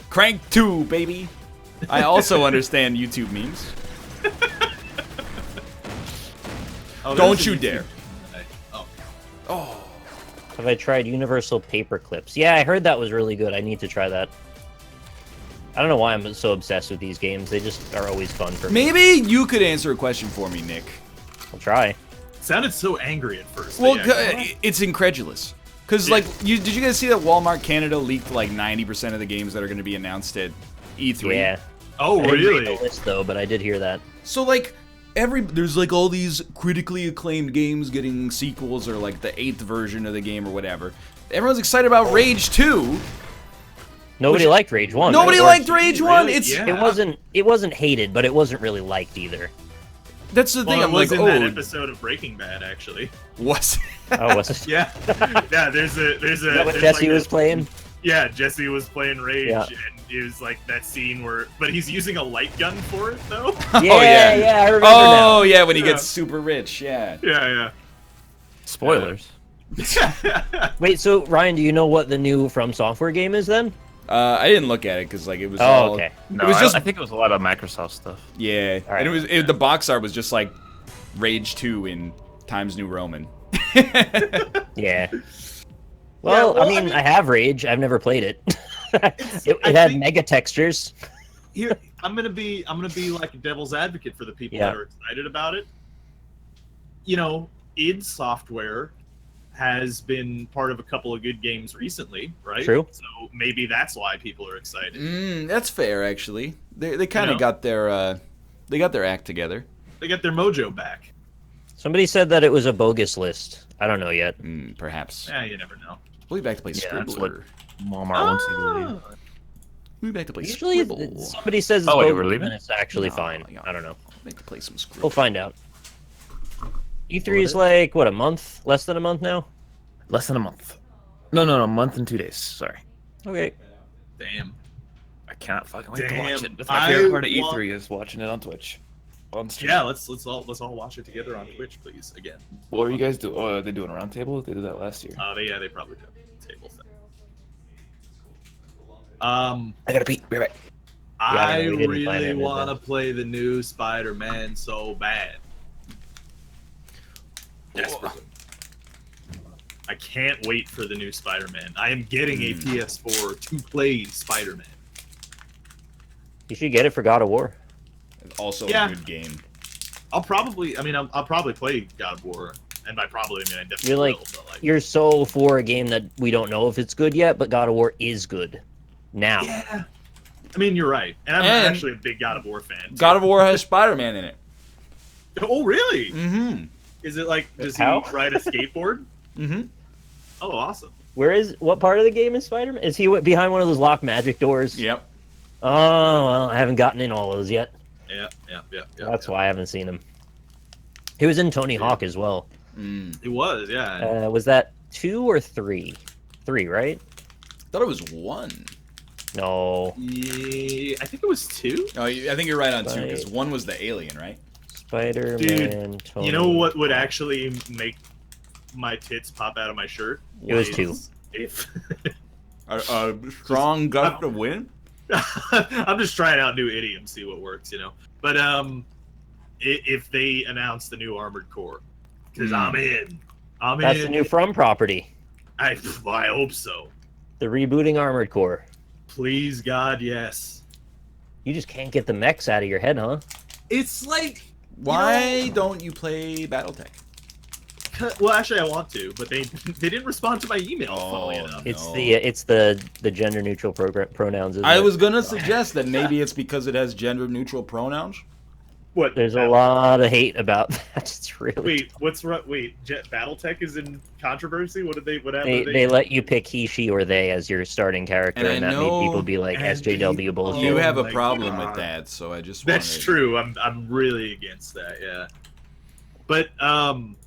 Crank 2, baby. I also understand YouTube memes. Oh, Don't there's a you YouTube- dare. Oh, Oh, Have I tried Universal Paper Clips? Yeah, I heard that was really good. I need to try that. I don't know why I'm so obsessed with these games. They just are always fun for me. maybe you could answer a question for me, Nick. I'll try. sounded so angry at first. Well, but yeah, it's incredulous. Because, like, did you guys see that Walmart Canada leaked, like, 90% of the games that are going to be announced at E3? Yeah. oh, I didn't read really? the list, though, but I did hear that. So, like, there's, like, all these critically acclaimed games getting sequels or, like, the 8th version of the game or whatever. Everyone's excited about Rage 2. Nobody liked Rage 1. Nobody right? liked Rage 1. Really? It's Yeah. It wasn't hated, but it wasn't really liked either. That's the thing. Well, it I'm was like, in that oh, episode of Breaking Bad, actually. was Oh, was it? Yeah, yeah. There's a. Is that what there's Jesse like was playing? Yeah, Jesse was playing Rage, Yeah. and it was like that scene where, but he's using a light gun for it though. Yeah, yeah, I remember Oh yeah, when he Yeah. gets super rich. Yeah. Yeah, Spoilers. yeah. Wait, so Ryan, do you know what the new From Software game is then? I didn't look at it because like it was Oh, all. okay. No, It was just I think it was a lot of Microsoft stuff. yeah, All right. and the box art was just like Rage 2 in Times New Roman. Yeah. Well, well, I mean, I have Rage. I've never played it. it I had think- mega textures. Here, I'm gonna be like a devil's advocate for the people Yeah. that are excited about it. You know, id Software has been part of a couple of good games recently, right? True. So maybe that's why people are excited. That's fair, actually. They kind of know? got their act together. They got their mojo back. Somebody said that it was a bogus list. I don't know yet. Perhaps. Yeah, you never know. We'll be back to play Yeah, that's Skribbl. what- Walmart wants you to leave. We'll be back to play Usually, Skribbl. somebody says it's Oh, wait, bogus, we're leaving? and it's actually No, fine. yeah. I don't know. We'll to play some Skribbl. We'll find out. E3 is like, what, a month? Less than a month now? Less than a month. No, a month and 2 days. Sorry. Okay. Damn. I cannot fucking wait to Damn, watch it. That's my favorite part of I want- E3 is watching it on Twitch. On stream. Yeah, let's all watch it together on Twitch, please. Again. What were you guys doing? Oh, are they doing a round table? They did that last year. They probably do table thing. I gotta pee. Be right back. I we didn't plan really it, want to did play the new Spider-Man so bad. Desperately. I can't wait for the new Spider-Man. I am getting a PS4 to play Spider-Man. You should get it for God of War. Also Yeah. a good game. I'll probably play God of War, and by probably I mean I definitely You're like, will. But like, you're so for a game that we don't know if it's good yet, but God of War is good. Now. yeah. I mean, you're right, and I'm And- actually a big God of War fan. God of War has Spider-Man in it. Oh, really? Mm-hmm. Is it like does How? he ride a skateboard? Mm-hmm. Oh, awesome. What part of the game is Spider-Man? Is he behind one of those locked magic doors? Yep. Oh, well, I haven't gotten in all those yet. Yeah. That's why I haven't seen him. He was in Tony Hawk as well. It was, yeah. Was that 2 or 3? 3, right? Thought it was 1. No. Yeah, I think it was 2. Oh, I think you're right on 2 because Right. 1 was the alien, right? Spider-Man, Tony You know what would actually make my tits pop out of my shirt? It was 2. If A strong gust of wind. I'm just trying out new idioms, see what works, you know. But if they announce the new Armored Core, because I'm in. That's in. the new From property. I hope so. The rebooting Armored Core. Please, God, yes. You just can't get the mechs out of your head, huh? It's like, Why don't you play BattleTech? well, actually, I want to, but they didn't respond to my email. Funnily enough. It's No. the gender neutral pronouns. Isn't I it? was gonna suggest that maybe it's because it has gender neutral pronouns. What? There's a lot of hate about that. It's really. Wait, what's right? Wait, BattleTech is in controversy. What did they? What happened? They let you pick he, she, or they as your starting character, And I and that know- made people be like and SJW people- bullshit. You have a my problem God. with that, so I just That's wanted... true. I'm really against that. Yeah, but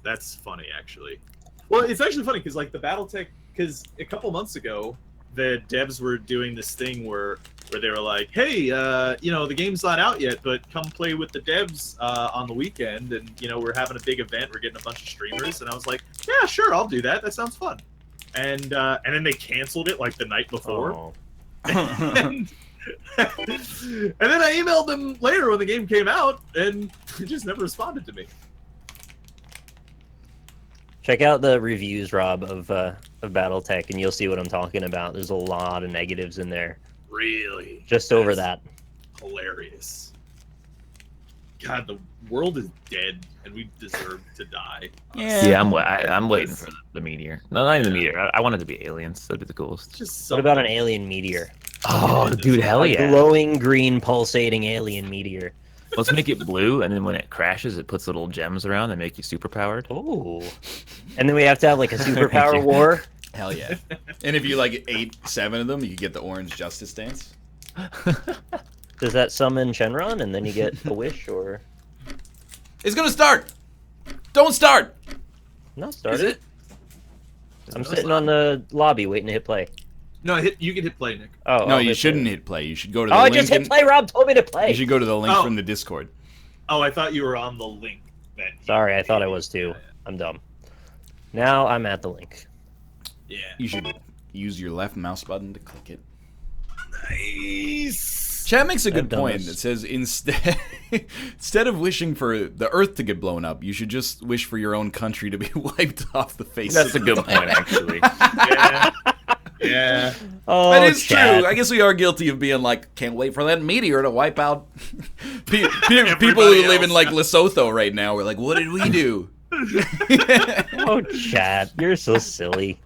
that's funny actually. Well, it's actually funny because like the BattleTech, because a couple months ago the devs were doing this thing where they were like, hey, the game's not out yet, but come play with the devs on the weekend, and we're having a big event, we're getting a bunch of streamers, and I was like, yeah, sure, I'll do that. That sounds fun. And then they canceled it like the night before. Oh. and then I emailed them later when the game came out, and they just never responded to me. Check out the reviews, Rob, of BattleTech, and you'll see what I'm talking about. There's a lot of negatives in there. Really? Just over That's that. hilarious. God, the world is dead, and we deserve to die. Yeah, I'm waiting for the meteor. No, not even the meteor. I want it to be aliens. That'd be the coolest. Just What about an alien meteor? Oh, dude, hell A yeah. glowing green pulsating alien meteor. Let's make it blue, and then when it crashes, it puts little gems around and make you super powered. Oh. And then we have to have like a superpower war. Hell yeah. And if you like ate 7 of them, you could get the orange justice dance. Does that summon Shenron and then you get a wish, or? It's gonna start! Don't start! Not started. Is it? I'm sitting on the lobby waiting to hit play. No, you can hit play, Nick. Oh, No, I'll you hit shouldn't play. hit play. You should go to the Oh, I link. just hit play. Rob told me to play. You should go to the link Oh. from the Discord. Oh, I thought you were on the link. Then. Sorry, I thought I was too. I'm dumb. Now I'm at the link. Yeah. You should use your left mouse button to click it. Nice. Chat makes a I've good done point. this. It says instead of wishing for the Earth to get blown up, you should just wish for your own country to be wiped off the face. That's a of good the point, actually. Yeah. Yeah. Oh, That is chat. true. I guess we are guilty of being like, can't wait for that meteor to wipe out people Everybody who live in else. like Lesotho right now. We're like, what did we do? Oh, chat, you're so silly.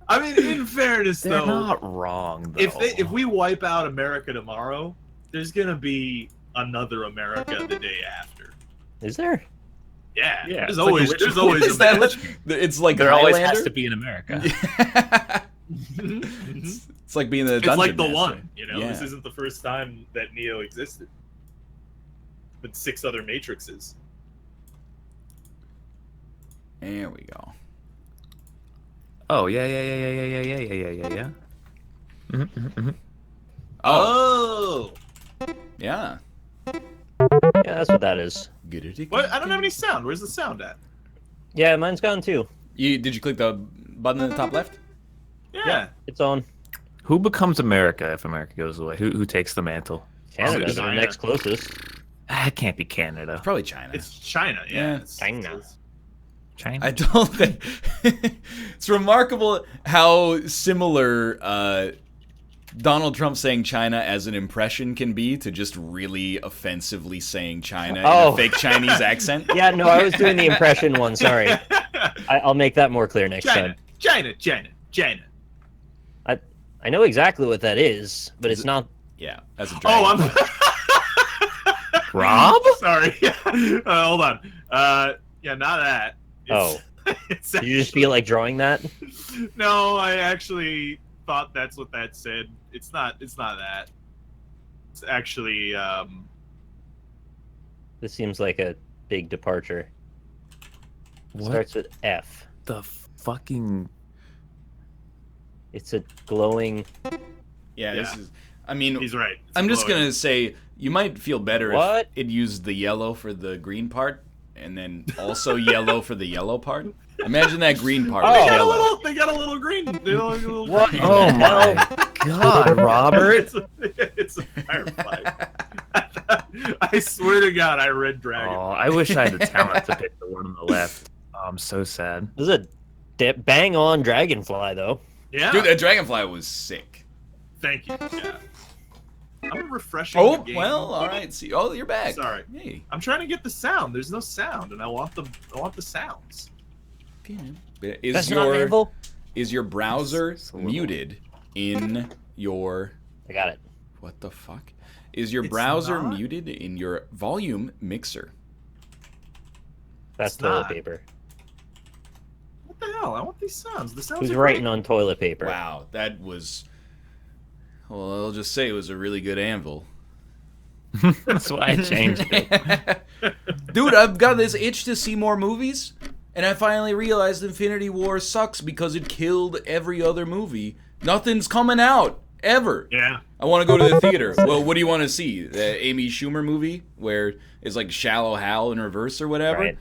I mean, in fairness, They're though, not wrong, though. if we wipe out America tomorrow, there's gonna be another America the day after. Is there? Yeah. Yeah, There's it's like always a there's ritual. always Is a that match. it's like there always Highlander? has to be in America. It's like being the It's dungeon like the master. one, you know. Yeah. This isn't the first time that Neo existed. With 6 other matrices. There we go. Oh yeah. Oh, Oh. yeah. Yeah, that's what that is. What? I don't have any sound. Where's the sound at? Yeah, mine's gone too. Did you click the button in the top left? Yeah. It's on. Who becomes America if America goes away? Who takes the mantle? Canada's the China. next closest. It can't be Canada. Probably China. It's China. Yeah. Yeah. It's, China. China. I don't think it's remarkable how similar Donald Trump saying China as an impression can be to just really offensively saying China in Oh. a fake Chinese accent. Yeah, no, I was doing the impression one. Sorry. I'll make that more clear next China. time. China. China. China. I know exactly what that is, but it's not. Yeah, that's a Oh, dragon. I'm Rob? sorry. Hold on. Yeah, not that. Oh. It's Did you just feel like drawing that? No, I actually thought that's what that said. It's not that. It's actually This seems like a big departure. It What starts with F. the fucking? It's a glowing. Yeah, this Yeah. is. I mean, he's right. It's I'm just glowing. gonna say you might feel better What? if it used the yellow for the green part, and then also yellow for the yellow part. Imagine that green part Oh. was They got a yellow. little. They got a little green. They got a little What? green. Oh my God, Robert! It's a firefly. I swear to God, I read dragon. Oh, I wish I had the talent to pick the one on the left. Oh, I'm so sad. This is a bang on dragonfly, though. Yeah. Dude, that dragonfly was sick. Thank you. Yeah. I'm refreshing. Oh the game. well, all right. See, oh, you're back. Sorry. Hey. I'm trying to get the sound. There's no sound, and I want the sounds. Is That's not an anvil? is your browser It's a little- muted in your I got it. what the fuck? Is your It's browser not? muted in your volume mixer? That's It's toilet not. paper. What the hell? I want these sounds. The sounds Who's are writing great. on toilet paper? Wow, that was. Well, I'll just say it was a really good anvil. That's why I changed it. Dude, I've got this itch to see more movies, and I finally realized Infinity War sucks because it killed every other movie. Nothing's coming out ever. Yeah. I want to go to the theater. Well, what do you want to see? The Amy Schumer movie where it's like Shallow Hal in reverse or whatever? Right.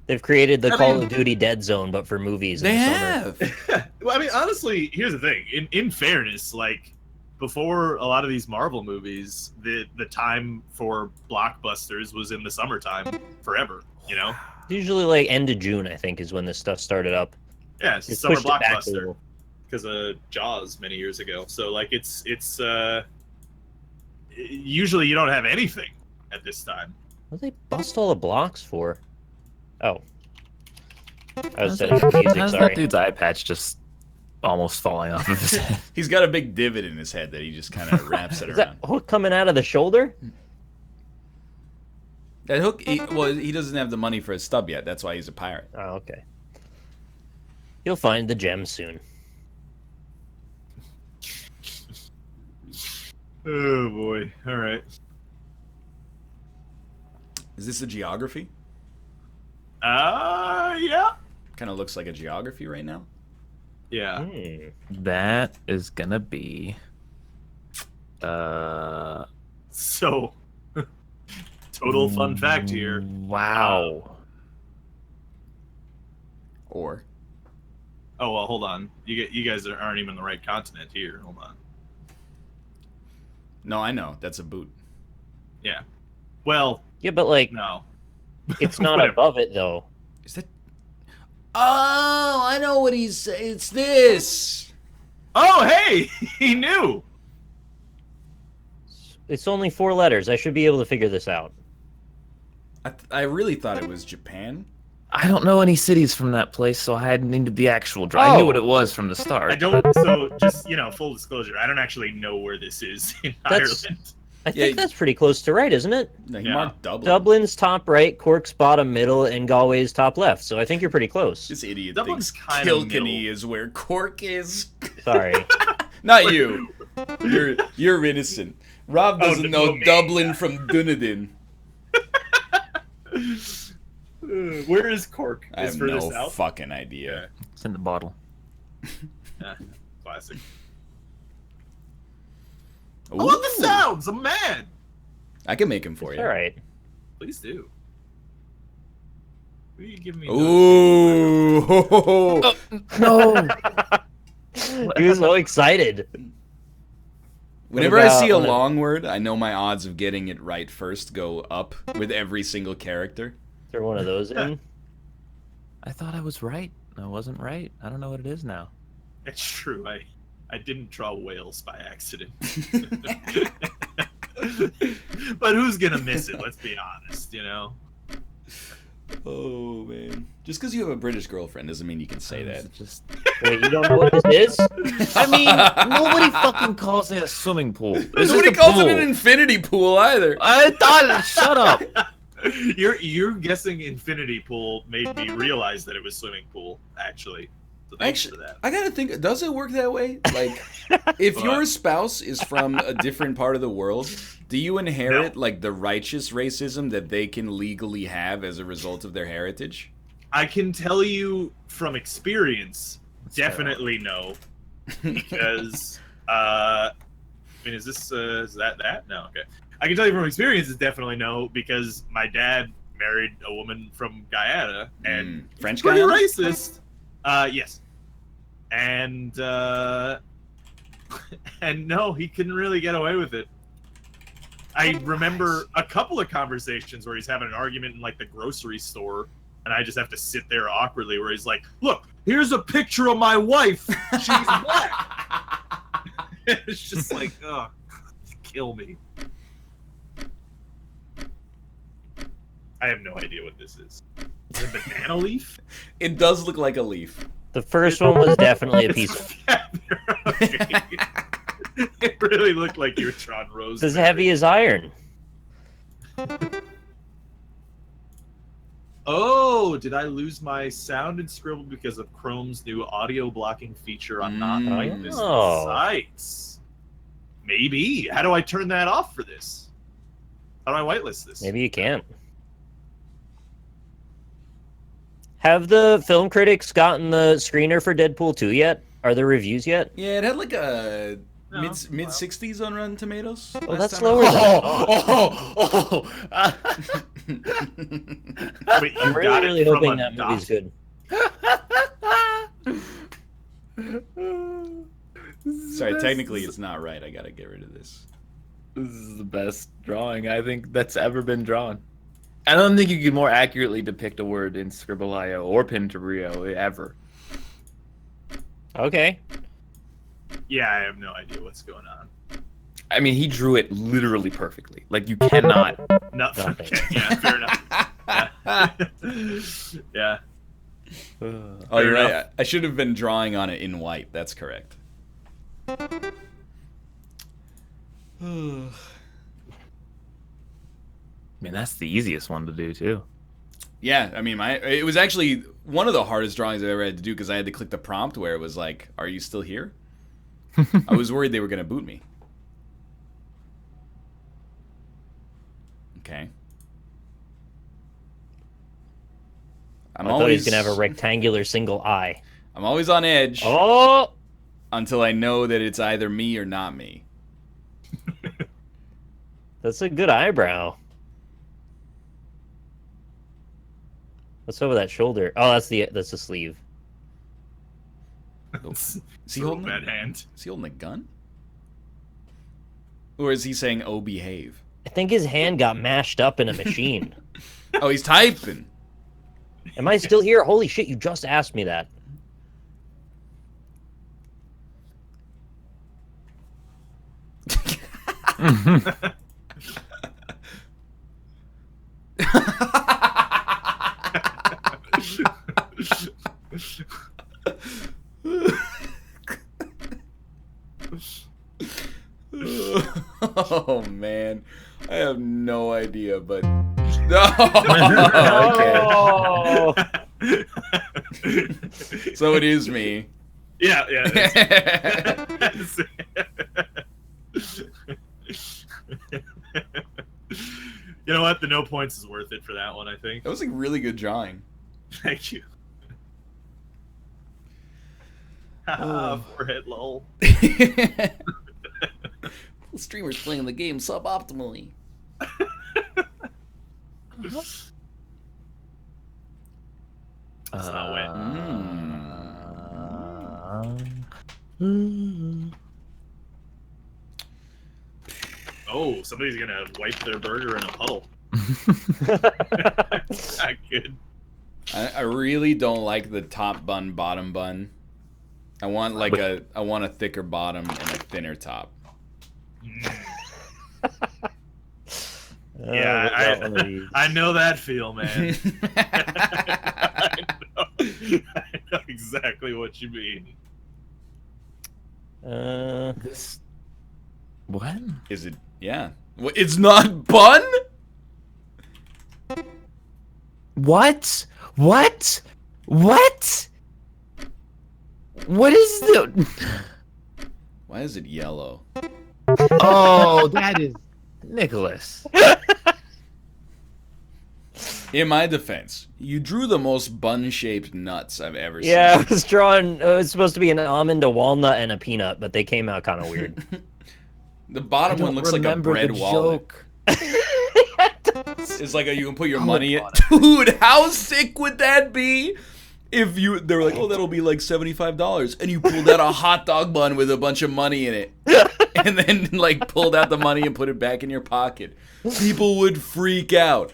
They've created the I Call mean- of Duty Dead Zone, but for movies. in They the summer. have. Well, I mean, honestly, here's the thing. In fairness, like before a lot of these Marvel movies, the time for blockbusters was in the summertime forever. You know? Usually, like end of June, I think, is when this stuff started up. Yeah, it's a It's summer pushed it back a blockbuster little. because of Jaws many years ago. So like it's usually you don't have anything at this time. What did they bust all the blocks for? Oh. I was How's setting up music, how's sorry. that dude's eye patch just almost falling off of his head? He's got a big divot in his head that he just kind of wraps it Is that around. hook coming out of the shoulder? That hook, he doesn't have the money for a stub yet. That's why he's a pirate. Oh, okay. You'll find the gem soon. Oh boy! All right. Is this a geography? Yeah. Kind of looks like a geography right now. Yeah. That is gonna be. So, total fun fact here. Wow. Or Oh well, hold on. You guys aren't even on the right continent here. Hold on. no, I know that's a boot. Yeah. Well, Yeah, but like, no. it's not Whatever. above it though. Is that? Oh, I know what he's saying. It's this. Oh, hey, he knew. It's only 4 letters. I should be able to figure this out. I really thought it was Japan. I don't know any cities from that place, so I hadn't needed the actual draw. I knew what it was from the start. I don't. So just full disclosure, I don't actually know where this is in That's- Ireland. I think that's pretty close to right, isn't it? No, he Yeah. marked Dublin. Dublin's top right, Cork's bottom middle, and Galway's top left. So I think you're pretty close. This idiot Dublin's thinks kinda Kilkenny middle. is where Cork is. Sorry. Not you. You're innocent. Rob doesn't know me. Dublin from Dunedin. Where is Cork? I Is have further no south? fucking idea. It's in the bottle. Classic. Ooh. I love the sounds. I'm mad. I can make him for you. All right. Please do. Will you give me? Ooh. No. He was so excited. Whenever I see a about- long word, I know my odds of getting it right first go up with every single character. Throw one of those in. I thought I was right. I wasn't right. I don't know what it is now. It's true. I didn't draw whales by accident. But who's gonna miss it? Let's be honest. Oh, man. Just because you have a British girlfriend doesn't mean you can say that. Just. Wait, you don't know what this is? I mean, nobody fucking calls it a swimming pool. It's Nobody just a calls it pool. an infinity pool either. I thought. Shut up. You're guessing infinity pool made me realize that it was swimming pool. Actually, so thanks for that. I gotta think, does it work that way? Like, if your spouse is from a different part of the world, do you inherit, like, the righteous racism that they can legally have as a result of their heritage? I can tell you from experience, definitely no, because I mean, is that? No, okay. I can tell you from experience, it's definitely no, because my dad married a woman from Guyana, and French pretty Guyana? racist. Yes, and and no, he couldn't really get away with it. I remember a couple of conversations where he's having an argument in like the grocery store, and I just have to sit there awkwardly where he's like, "Look, here's a picture of my wife. She's black." It's just like, oh, kill me. I have no idea what this is. Is it a banana leaf? It does look like a leaf. The first one was definitely a piece of... Okay. It really looked like you were Tron Rose. It's as heavy as iron. Oh, did I lose my sound in Skribbl because of Chrome's new audio blocking feature on non-white Oh. sites? Maybe. How do I turn that off for this? How do I whitelist this? Maybe you can't. Have the film critics gotten the screener for Deadpool 2 yet? Are there reviews yet? Yeah, it had like a No, mid well. 60s on Rotten Tomatoes. Well, last that's time I lower than looked. Wait, you I'm got really, it really from hoping a that movie's good. Sorry, technically it's not right. I gotta get rid of this. This is the best drawing I think that's ever been drawn. I don't think you can more accurately depict a word in Skribbl.io or Pinterio ever. Okay. Yeah, I have no idea what's going on. I mean, he drew it literally perfectly. Like, you cannot. Nothing. Nothing. Yeah, fair enough. Yeah. Oh, you're right. I should have been drawing on it in white. That's correct. I mean, that's the easiest one to do, too. Yeah, I mean, it was actually one of the hardest drawings I've ever had to do because I had to click the prompt where it was like, "Are you still here?" I was worried they were gonna boot me. Okay. I thought he was gonna have a rectangular single eye. I'm always on edge. Oh! Until I know that it's either me or not me. That's a good eyebrow. What's over that shoulder? Oh, that's the sleeve. Is he holding bad hand? Is he holding a gun? Or is he saying, "Oh, behave"? I think his hand got mashed up in a machine. Oh, he's typing. Am I still here? Holy shit! You just asked me that. Oh man, I have no idea, but okay. So it is me. Yeah. You know what? The no points is worth it for that one, I think. That was a really good drawing. Thank you. Forehead lol. Streamers playing the game suboptimally. Let's not win. Oh, somebody's gonna wipe their burger in a puddle. Not good. I really don't like the top bun, bottom bun. I want I want a thicker bottom and a thinner top. Yeah, I know that feel, man. I know exactly what you mean. This. What? Is it? Yeah. It's not bun? What? What? What? What is the... Why is it yellow? Oh, that is... Nicholas. In my defense, you drew the most bun-shaped nuts I've ever seen. Yeah, I was drawing... It was supposed to be an almond, a walnut, and a peanut, but they came out kind of weird. The bottom one looks like a bread wallet. It's like you can put your money in. Dude, how sick would that be? If they were like, oh, that'll be like $75, and you pulled out a hot dog bun with a bunch of money in it, and then like pulled out the money and put it back in your pocket. People would freak out.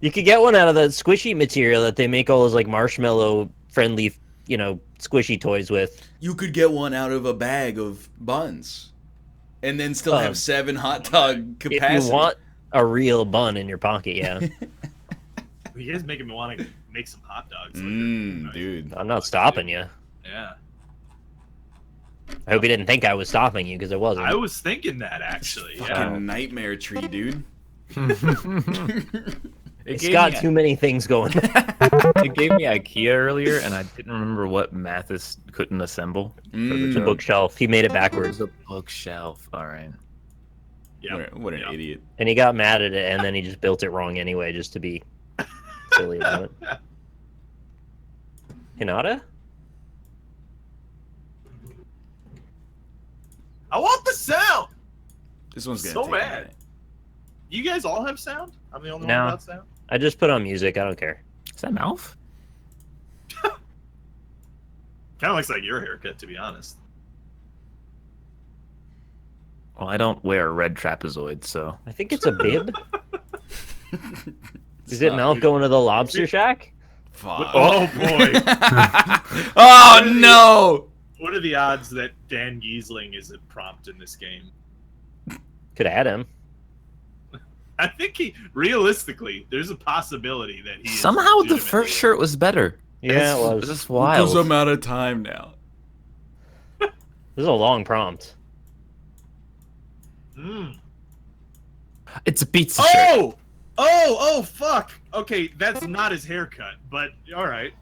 You could get one out of the squishy material that they make all those like marshmallow friendly, squishy toys with. You could get one out of a bag of buns, and then still have 7 hot dog capacity. If you want a real bun in your pocket, yeah. You guys making me want to make some hot dogs. Later. Dude. I'm not stopping you. Yeah. I hope you didn't think I was stopping you, because I wasn't. I was thinking that, actually. Fucking nightmare tree, dude. It's got too many things going. It gave me IKEA earlier, and I didn't remember what Mathis couldn't assemble. The bookshelf. He made it backwards. The bookshelf. All right. Yeah. What an idiot. And he got mad at it, and then he just built it wrong anyway, just to be silly about it. Hinata? I want the sound! This one's So gonna take bad. a minute. You guys all have sound? I'm the only No. one without sound? I just put on music. I don't care. Is that mouth? Kind of looks like your haircut, to be honest. Well, I don't wear a red trapezoid, so... I think it's a bib. Is it Mouth going to the lobster shack? Fuck. Oh, boy. Oh, no! What are the odds that Dan Giesling is a prompt in this game? Could add him. I think realistically, there's a possibility that he Somehow the is first shirt was better. Yeah, it was. This is wild. Because I'm out of time now. This is a long prompt. It's a pizza shirt. Oh! Oh, fuck. Okay, that's not his haircut, but all right.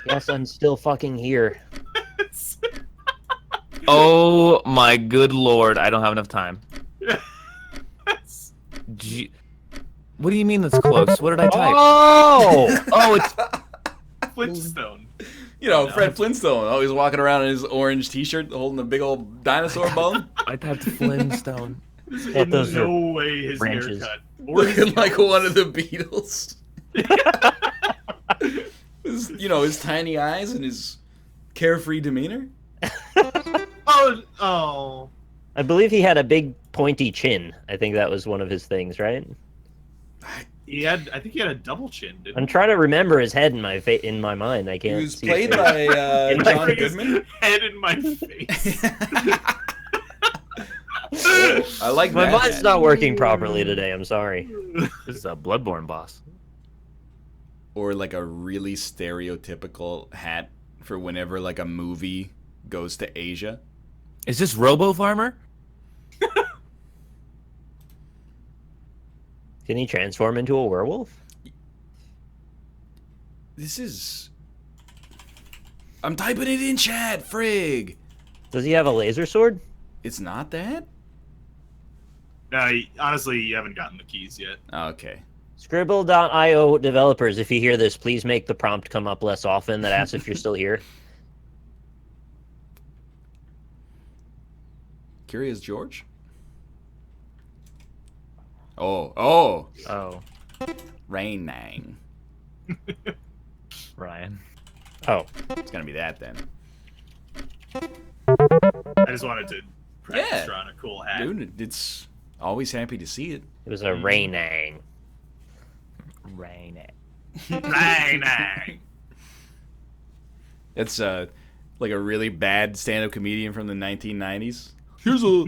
Yes, I'm still fucking here. Oh my good lord! I don't have enough time. Gee, what do you mean that's close? What did I type? Oh! Oh, it's Flintstone. You know, Fred Flintstone, always walking around in his orange T-shirt, holding a big old dinosaur bone, I typed Flintstone. In those are no way his branches. haircut. Or his looking like nose. one of the Beatles. His tiny eyes and his carefree demeanor. Oh. I believe he had a big pointy chin. I think that was one of his things, right? I think he had a double chin, didn't I'm trying to remember his head in my mind. I He can't. was see his played face. by In my John His Goodman. head in my face. I like My that. mind's not working properly today. I'm sorry. This is a Bloodborne boss. Or like a really stereotypical hat for whenever like a movie goes to Asia. Is this Robo Farmer? Can he transform into a werewolf? This is. I'm typing it in chat, frig. Does he have a laser sword? It's not that? No, honestly, you haven't gotten the keys yet. Okay. Skribbl.io developers, if you hear this, please make the prompt come up less often that asks if you're still here. Curious George? Oh. Oh, Rainang. Ryan. Oh, It's gonna be that then. I just wanted to practice Yeah. drawing a cool hat. Dude, it's always happy to see it. it was a Rainang. Ryan. Bang. It's like a really bad stand-up comedian from the 1990s. Here's a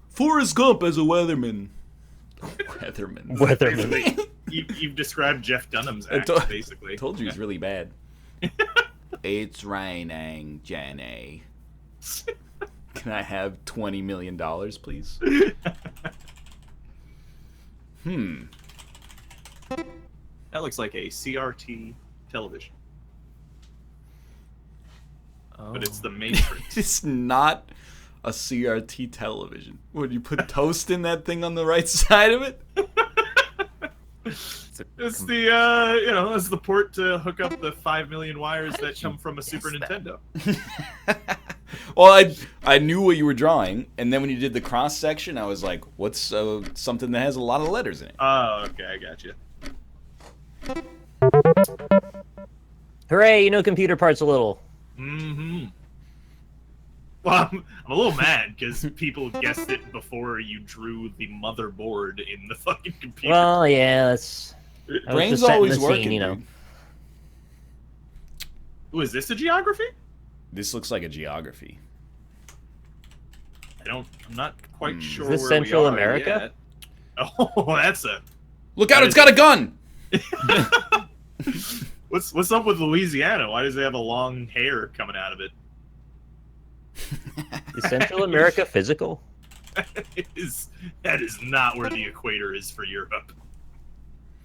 Forrest Gump as a weatherman. Weatherman. Weatherman. You've described Jeff Dunham's I act, told- basically. I told you it's really bad. It's raining, Jenny. Can I have $20 million, please? That looks like a CRT television, Oh. but it's the Matrix. It's not a CRT television. Would you put toast in that thing on the right side of it? It's the it's the port to hook up the 5 million wires that come from a Super Nintendo. Well, I knew what you were drawing, and then when you did the cross section, I was like, "What's something that has a lot of letters in it?" Oh, okay, I got you. Hooray, you know computer parts a little. Mm-hmm. Well, I'm a little mad because people guessed it before you drew the motherboard in the fucking computer. Well, yeah, that's... I was Brain's just setting always the working, scene, you know. dude. Ooh, is this a geography? This looks like a geography. I'm not quite sure. this where Central we are America? yet. Oh, that's a. Look out! That It's is- got a gun. What's up with Louisiana? Why does it have a long hair coming out of it? Is Central America physical? That is not where the equator is for Europe.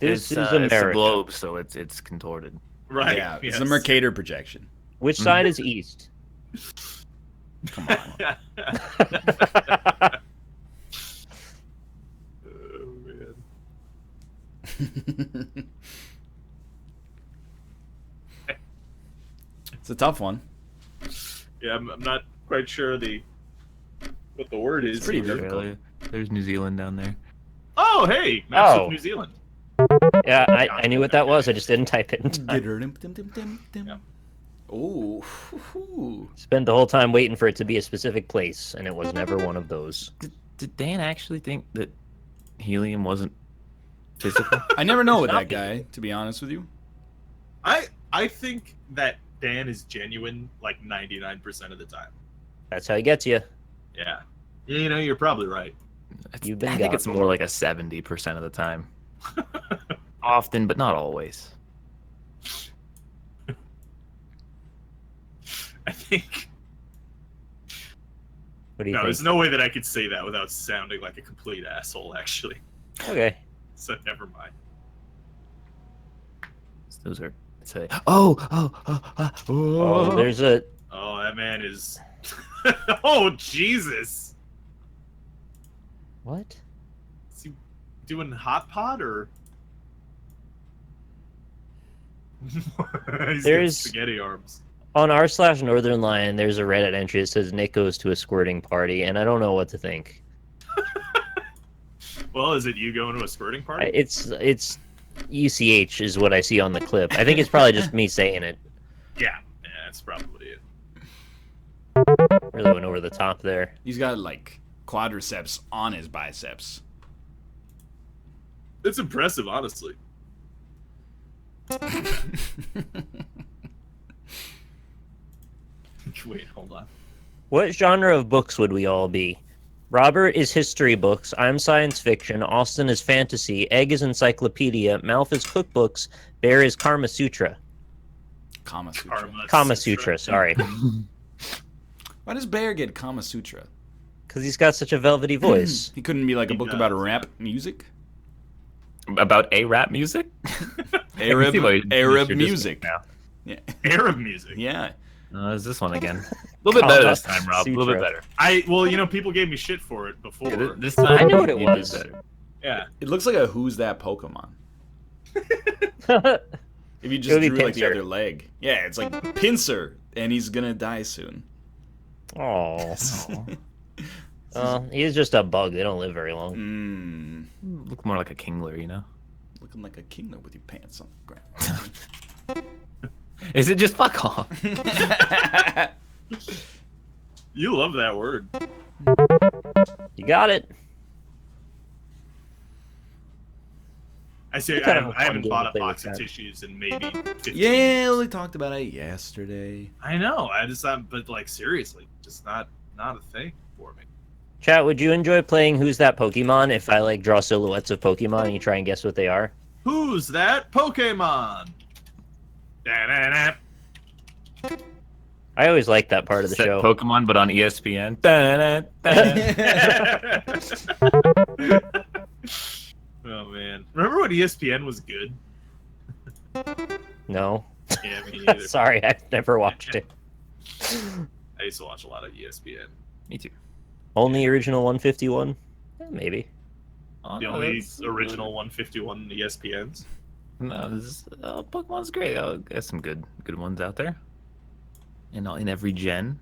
This is It's a America. globe, so it's contorted. Right. Yeah, it's yes. the Mercator projection. Which side is east? Come on. Oh, man. It's a tough one. Yeah, I'm not quite sure what the word is. It's pretty here. difficult. Australia. There's New Zealand down there. Oh, hey, maps Oh. of New Zealand. Yeah, I knew what that was. I just didn't type it in time. Yeah. Oh. Spent the whole time waiting for it to be a specific place, and it was never one of those. Did Dan actually think that helium wasn't physical? I never know with It's not that guy, to be honest with you. I think that Dan is genuine like 99% of the time. That's how he gets you. Yeah. You know, you're probably right. You've been I think got it's more like a 70% of the time. Often, but not always. I think. What do you No, think? there's no way that I could say that without sounding like a complete asshole, actually. Okay. So never mind. Those are. Say, oh. There's a. Oh, that man is. Oh, Jesus. What? Is he doing hot pot or? He's There's- got spaghetti arms. On r/Northernlion, there's a Reddit entry that says Nick goes to a squirting party, and I don't know what to think. Well, is it you going to a squirting party? It's UCH is what I see on the clip. I think it's probably just me saying it. Yeah, that's probably it. Really went over the top there. He's got like quadriceps on his biceps. It's impressive, honestly. Wait, hold on. What genre of books would we all be? Robert is history books, I'm science fiction, Austin is fantasy, Egg is encyclopedia, Malf is cookbooks, Bear is Karma Sutra. Kama Sutra. Kama Sutra, sorry. Why does Bear get Kama Sutra? Because he's got such a velvety voice. He couldn't be like a He book does, about rap music? About a rap music? Arab You're just music. now. Yeah. Arab music. Yeah. Is this one again? A little bit better this time, Rob. A little bit Sutra. better. Well, people gave me shit for it before. Yeah, this time, I know what it you did was. better. Yeah. It looks like a Who's That Pokemon. If you It just would be drew like the Pinsir. other leg. Yeah, it's like Pinsir, and he's gonna die soon. Oh. He's just a bug. They don't live very long. Look more like a Kingler, you know? Looking like a kingler with your pants on the ground. Is it just fuck off? You love that word. You got it. I say It's kind of a I fun haven't game bought to a play box with of that. tissues in maybe 15 Yeah, years. we talked about it yesterday. I know. But like seriously, just not a thing for me. Chat, would you enjoy playing Who's That Pokemon if I like draw silhouettes of Pokemon and you try and guess what they are? Who's that Pokemon? Da-da-da. I always like that part of the Set show. Pokemon, but on ESPN. Oh man, remember when ESPN was good? No. Yeah, me neither. Sorry, I've never watched it. I used to watch a lot of ESPN. Me too. Only original 151? Maybe. Oh, The no, only that's- original 151 ESPNs. No, this Pokemon's great. There's some good ones out there. In every gen.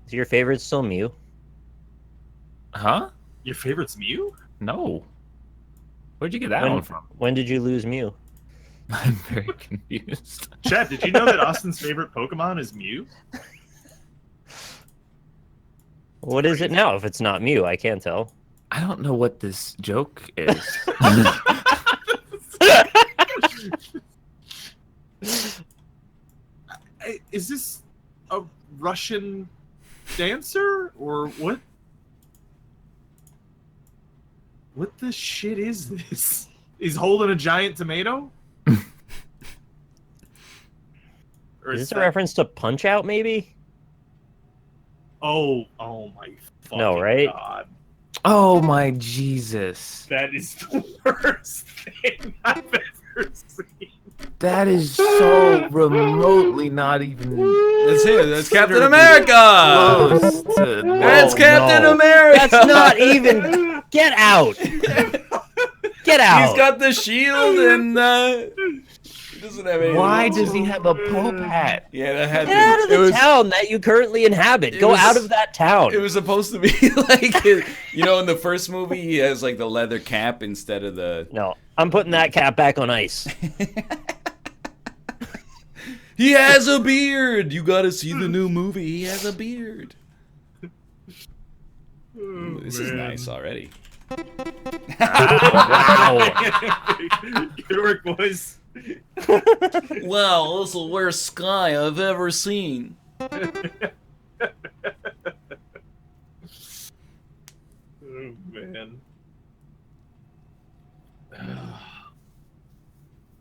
Is your favorite still Mew? Huh? Your favorite's Mew? No. Where'd you get that one from? When did you lose Mew? I'm very confused. Chat, did you know that Austin's favorite Pokemon is Mew? What is it now if it's not Mew? I can't tell. I don't know what this joke is. Is this a Russian dancer or what? What the shit is this? He's holding a giant tomato? Or Is this a that- reference to Punch Out, maybe? Oh my fucking No, right? God. Oh my Jesus. That is the worst thing I've ever seen. That is so remotely not even That's him. That's Captain considerably America. close to That's Oh, Captain no. America. That's not even. Get out! Get out! He's got the shield and he doesn't have any. Why does he have a Pope hat? Yeah, that had Get out of it the was, town that you currently inhabit. it Go was- out of that town. It was supposed to be like, you know, in the first movie, he has like the leather cap instead of the. No, I'm putting that cap back on ice. He has a beard. You got to see the new movie. He has a beard. Ooh, this is nice already. Wow. Good work, boys. Wow, this is the worst sky I've ever seen. Oh man.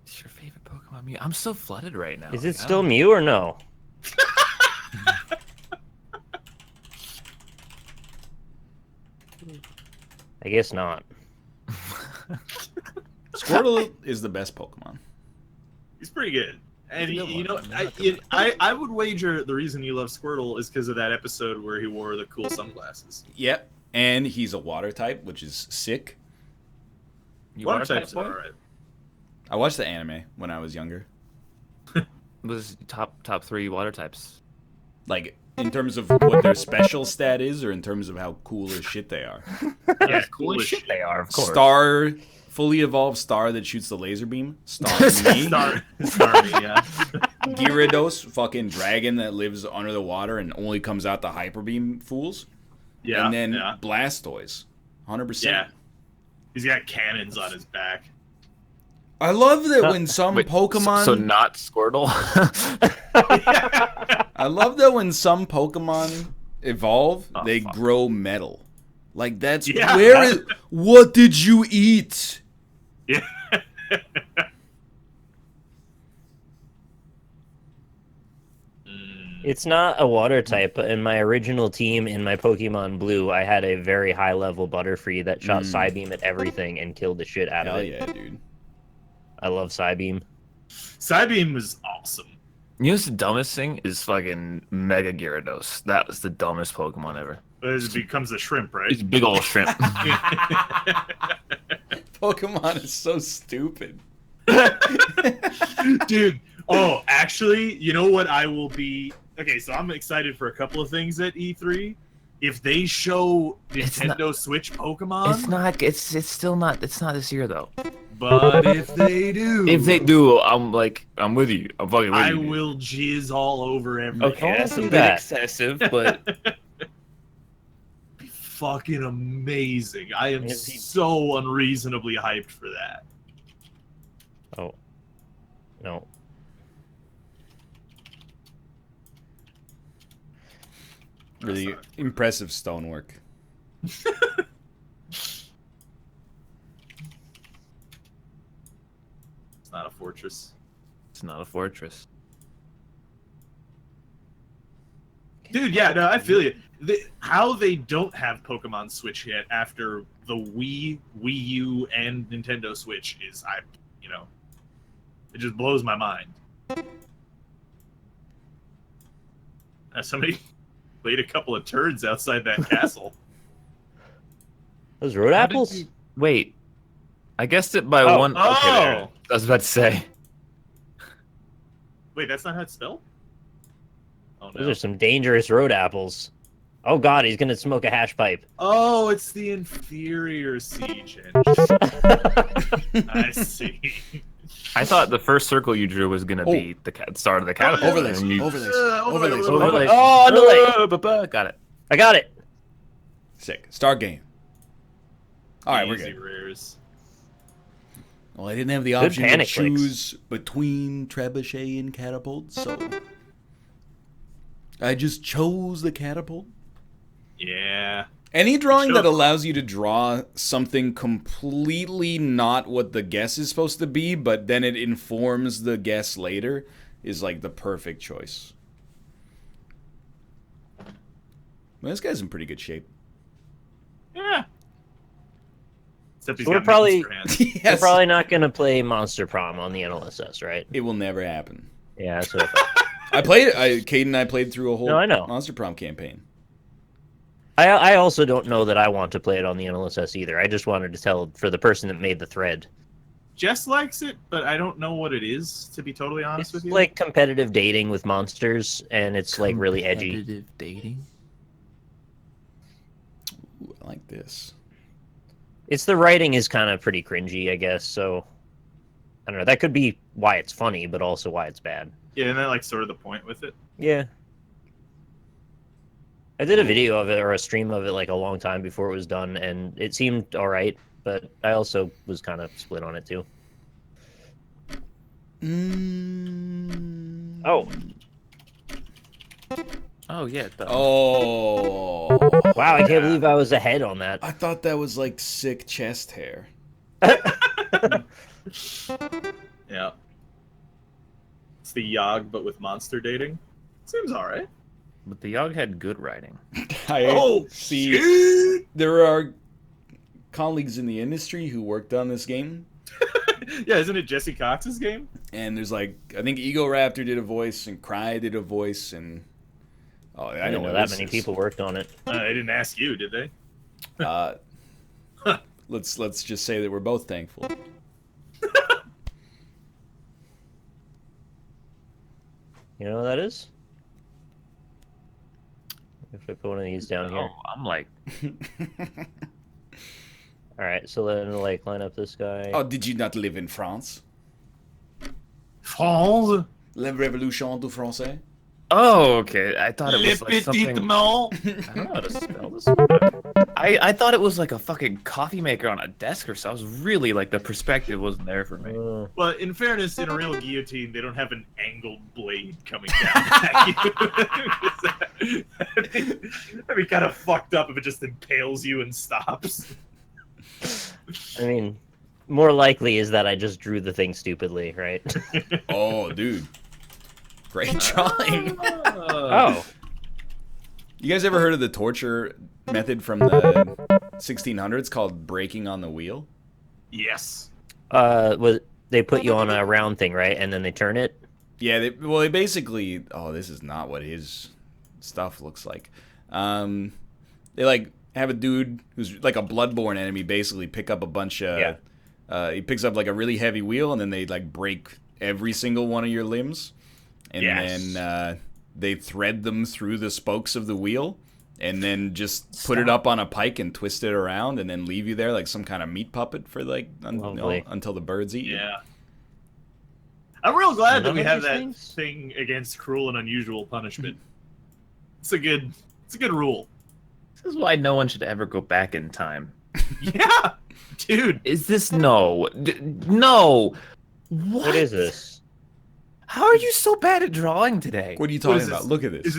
It's your favorite Pokemon Mew? I'm so flooded right now. Is it still Mew or no? I guess not. Squirtle is the best Pokemon. He's pretty good. And He's a good you know, one. I'm not gonna I would wager the reason you love Squirtle is because of that episode where he wore the cool sunglasses. Yep. And he's a water type, which is sick. You Water water types type are boy? alright. I watched the anime when I was younger. Was top 3 water types? Like, in terms of what their special stat is, or in terms of how cool as shit they are. Yeah, cool cool as as shit shit. they are, of course. Star, fully evolved star that shoots the laser beam. Star me. Sorry, yeah. Gyarados, fucking dragon that lives under the water and only comes out the hyper beam fools. Yeah, And then yeah. Blastoise. 100%. Yeah. He's got cannons on his back. I love that when some Wait, Pokemon... So not Squirtle? I love that when some Pokemon evolve, Oh, they fuck. grow metal. Like, that's... Yeah. What did you eat? Yeah. It's not a water type, but in my original team in my Pokemon Blue, I had a very high level Butterfree that shot Psybeam at everything and killed the shit out Hell of it. yeah, dude. I love Psybeam. Psybeam was awesome. You know what's the dumbest thing? Is fucking Mega Gyarados. That was the dumbest Pokemon ever. It becomes a shrimp, right? It's a big old shrimp. Pokemon is so stupid. Dude, oh, actually, you know what I will be... Okay, so I'm excited for a couple of things at E3. If they show It's Nintendo Switch Pokemon, It's still not. It's not this year though. but if they do... If they do, I'm with you. I'm fucking with I you. dude. will jizz all over everything. Okay, Don't that's a do bit that. excessive, but Fucking amazing. I am Is he- so unreasonably hyped for that. Oh. No. Really impressive stonework. It's not a fortress. it's not a fortress. Dude, yeah, no, I feel you. How they don't have Pokemon Switch yet after the Wii, Wii U, and Nintendo Switch is, it just blows my mind. Somebody laid a couple of turds outside that castle. Those road How did apples? you- Wait, I guessed it by Oh. one. Okay, there. Oh! I was about to say. Wait, that's not how it's spelled? Oh, Those no. are some dangerous road apples. Oh god, he's gonna smoke a hash pipe. Oh, it's the inferior siege engine. I see. I thought the first circle you drew was gonna be the start of the catapult. Overlays, and you- overlays, overlay, overlays, overlay. overlays. Oh, underlay! Got it. I got it. Sick. Start game. All right, we're Easy good. rares. Well, I didn't have the option to panic clicks. choose between trebuchet and catapult, so I just chose the catapult. Yeah. Any drawing Sure. that allows you to draw something completely not what the guess is supposed to be, but then it informs the guess later, is like the perfect choice. Well, this guy's in pretty good shape. Yeah. Except he's So we're got probably- monster hands. We're Yes. probably not gonna play Monster Prom on the NLSS, right? It will never happen. Yeah, that's what I thought. Caden and I played through a whole No, I know. Monster Prom campaign. I also don't know that I want to play it on the NLSS either. I just wanted to tell for the person that made the thread. Jess likes it, but I don't know what it is, to be totally honest It's with you. like competitive dating with monsters, and it's like really edgy. Competitive dating. Ooh, I like this. It's the writing is kind of pretty cringy, I guess. So I don't know. That could be why it's funny, but also why it's bad. Yeah, and that like sort of the point with it. Yeah. I did a video of it or a stream of it like a long time before it was done, and it seemed all right, but I also was kind of split on it too. Oh, Oh yeah. Oh. wow! I can't believe I was ahead on that. I thought that was like sick chest hair. Yeah. It's the Yogg, but with monster dating. Seems alright. But the Yogg had good writing. I Oh, see. shit! There are colleagues in the industry who worked on this game Yeah, isn't it Jesse Cox's game? And there's like, I think Ego Raptor did a voice and Cry did a voice, and I I didn't know that many people worked on it. They didn't ask you, did they? Let's just say that we're both thankful. You know what that is? If I put one of these down here. Oh, I'm like, All right, so then like line up this guy. Oh, did you not live in France? France? La Révolution du Français? oh, okay. I thought it Le was like petit something. mot. I don't know how to spell this. I thought it was like a fucking coffee maker on a desk or so. I was really like the perspective wasn't there for me. Well, in fairness, in a real guillotine, they don't have an angled blade coming down at you. That'd be kind of fucked up if it just impales you and stops. I mean, more likely is that I just drew the thing stupidly, right? Oh, dude. Great drawing. Oh. You guys ever heard of the torture method from the 1600s called breaking on the wheel? Yes. They put you on a round thing, right? And then they turn it? Yeah, they basically... Oh, this is not what his stuff looks like. They, like, have a dude who's like a bloodborne enemy basically pick up a bunch of... he picks up, like, a really heavy wheel, and then they, like, break every single one of your limbs. And then they thread them through the spokes of the wheel, and then just put it up on a pike and twist it around, and then leave you there like some kind of meat puppet for like until the birds eat you. Yeah. I'm real glad that we have that things? thing against cruel and unusual punishment. It's a good rule. This is why no one should ever go back in time. Yeah, dude. Is this no? No. What is this? How are you so bad at drawing today? What are you What talking is about? this? Look at this.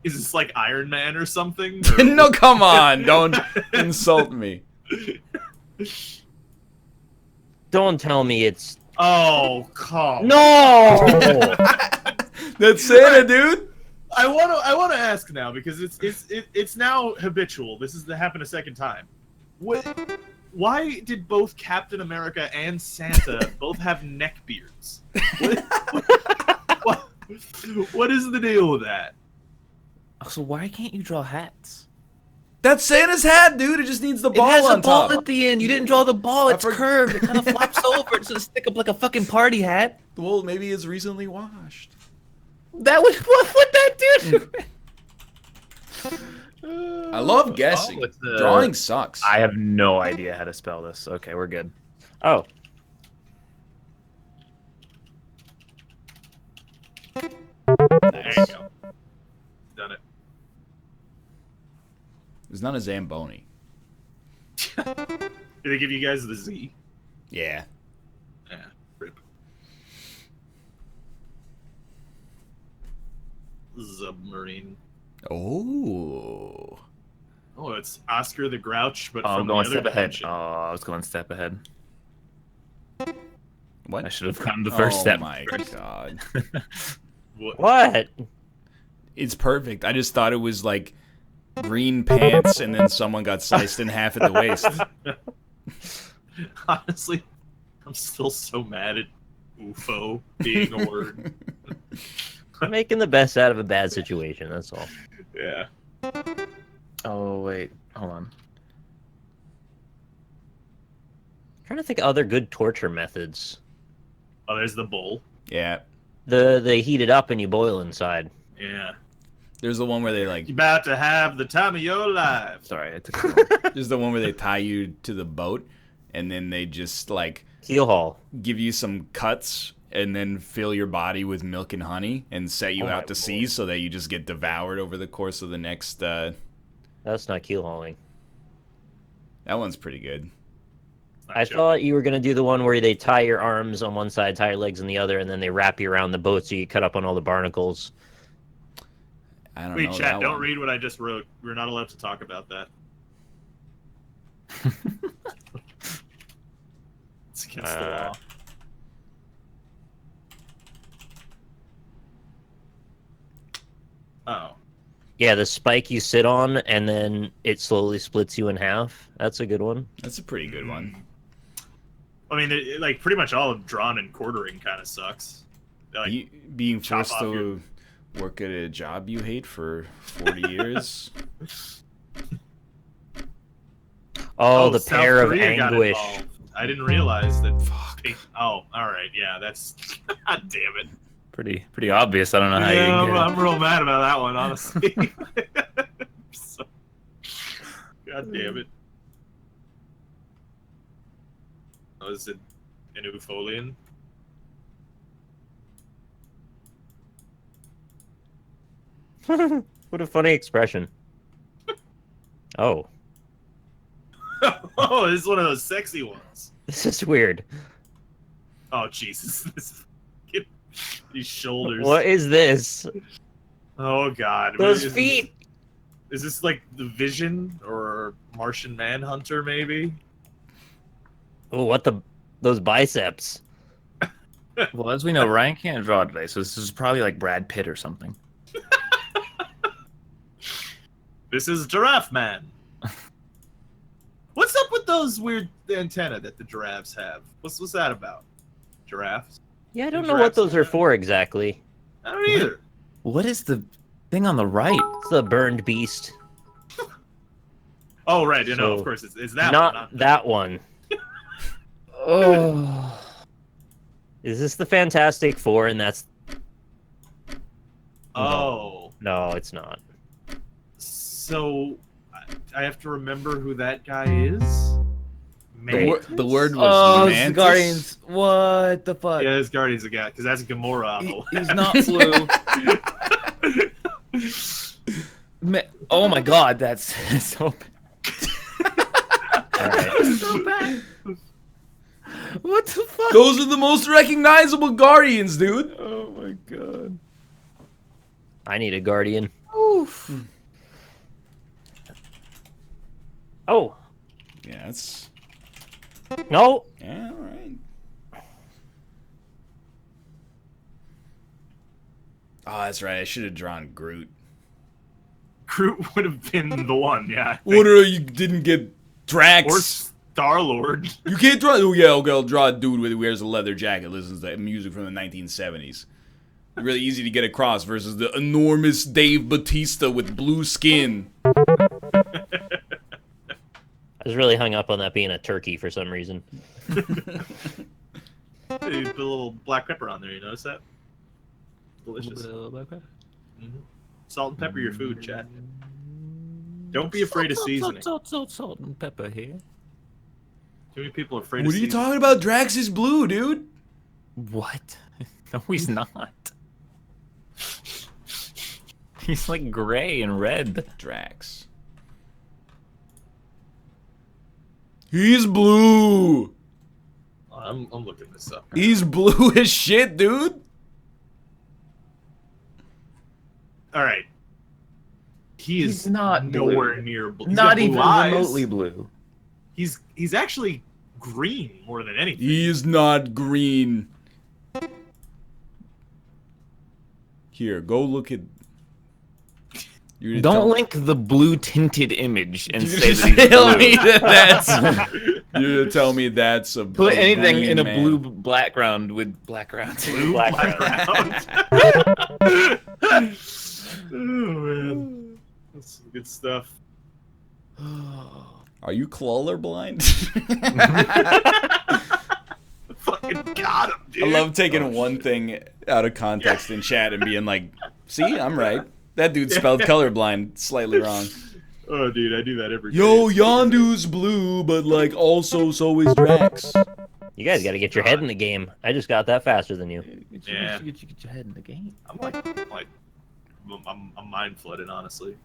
Is this like Iron Man or something? Or... No, come on! Don't insult me. Don't tell me it's... Oh, come. No! That's Santa, dude. I want to ask now because it's now habitual. This has happened a second time. Why did both Captain America and Santa both have neck beards? What is the deal with that? So why can't you draw hats? That's Santa's hat, dude. It just needs the ball it has on a ball top. at the end. You didn't draw the ball. It's I curved. It kind of flops over. It's gonna stick up like a fucking party hat. Well, maybe it's recently washed. That would what would that do? I love guessing. Drawing sucks. I have no idea how to spell this. Okay, we're good. Oh. There you go. Done it. It's not a Zamboni. Did they give you guys the Z? Yeah. Yeah. Rip. Submarine. Oh. Oh, it's Oscar the Grouch, but I'm from the going other step ahead. dimension. Oh, I was going step ahead. What? I should have gotten the first step. Oh my god. What? It's perfect. I just thought it was like green pants and then someone got sliced in half at the waist. Honestly, I'm still so mad at UFO being a word. I'm making the best out of a bad situation, that's all. Yeah. Oh wait, hold on. I'm trying to think of other good torture methods. Oh, there's the bull. Yeah. They heat it up and you boil inside. Yeah. There's the one where they like... You're about to have the time of your life. Sorry, I took too long. There's the one where they tie you to the boat and then they just like Keel haul. give you some cuts and then fill your body with milk and honey and set you out to sea so that you just get devoured over the course of the next... That's not keel hauling. That one's pretty good. I thought you were going to do the one where they tie your arms on one side, tie your legs on the other, and then they wrap you around the boat so you cut up on all the barnacles. I don't Wait, know chat, that don't one. read what I just wrote. We're not allowed to talk about that. It's against the law. Oh. Yeah, the spike you sit on, and then it slowly splits you in half. That's a good one. That's a pretty good one. I mean, like pretty much all of drawn and quartering kind of sucks. Like, Being chop forced off to work at a job you hate for 40 years. Oh, the South pair of Korea got anguish. involved. I didn't realize that. Fuck. Oh, all right, yeah, that's. God damn it. Pretty obvious. I don't know how Yeah, you can get I'm real mad about that one, honestly. So, God damn it. Oh, is it an Ufolian? What a funny expression. Oh, Oh, this is one of those sexy ones. this is weird. Oh, Jesus. These shoulders. What is this? Oh, God. Those Is feet. Is this like the Vision or Martian Manhunter, maybe? Oh, what the? Those biceps. Well, as we know, Ryan can't draw today, so this is probably like Brad Pitt or something. This is Giraffe Man. What's up with those weird antennae that the giraffes have? What's that about? Giraffes? Yeah, I don't And know what giraffes those are are- for exactly. I don't either. What is the thing on the right? It's the burned beast. Oh, right. You know, So, of course, it's that Not one. that one. Oh, Is this the Fantastic Four? And that's Oh. no, it's not. So, I have to remember who that guy is? The word was mantis? Guardians. What the fuck? Yeah, it's Guardians of the Galaxy, because that's Gamora on the He's not blue. Oh my god, that's so bad. All right. So bad. What the fuck? Those are the most recognizable Guardians, dude. Oh my god. I need a guardian. Oof. Oh Yeah, that's... no! Yeah, all right. Oh, that's right. I should have drawn Groot. Groot would have been the one, yeah. I think. What are you didn't get Drax? Or Star-Lord. You can't draw. Oh yeah, okay, I'll draw a dude who wears a leather jacket, listens to music from the 1970s. Really easy to get across versus the enormous Dave Bautista with blue skin. I was really hung up on that being a turkey for some reason. You put a little black pepper on there, you notice that? Delicious. Mhm. Salt and pepper your food, chat. Don't be afraid of seasoning. Salt and pepper here. Too many people are afraid What of are you seasoning. talking about? Drax is blue, dude. What? No, he's not. He's like gray and red. Drax. He's blue. I'm looking this up. He's blue as shit, dude. All right. He is He's not nowhere blue. near blue. He's Not got blue even eyes. remotely blue. He's actually green more than anything. He is not green. Here, go look at. You're gonna Don't tell- link the blue tinted image and You're say gonna that he's tell blue. me that that's. You're gonna tell me that's a. Put anything green in a man. blue background with background. Blue Black background. Oh man, that's some good stuff. Are you colorblind? Fucking got him, dude. I love taking one thing out of context in chat and being like, "See, I'm right. That dude spelled colorblind slightly wrong." Oh, dude, I do that every day. Yo, Yondu's blue, but like also so is Drax. You guys got to get your head in the game. I just got that faster than you. Yeah. Get your head in the game. I'm mind flooded, honestly.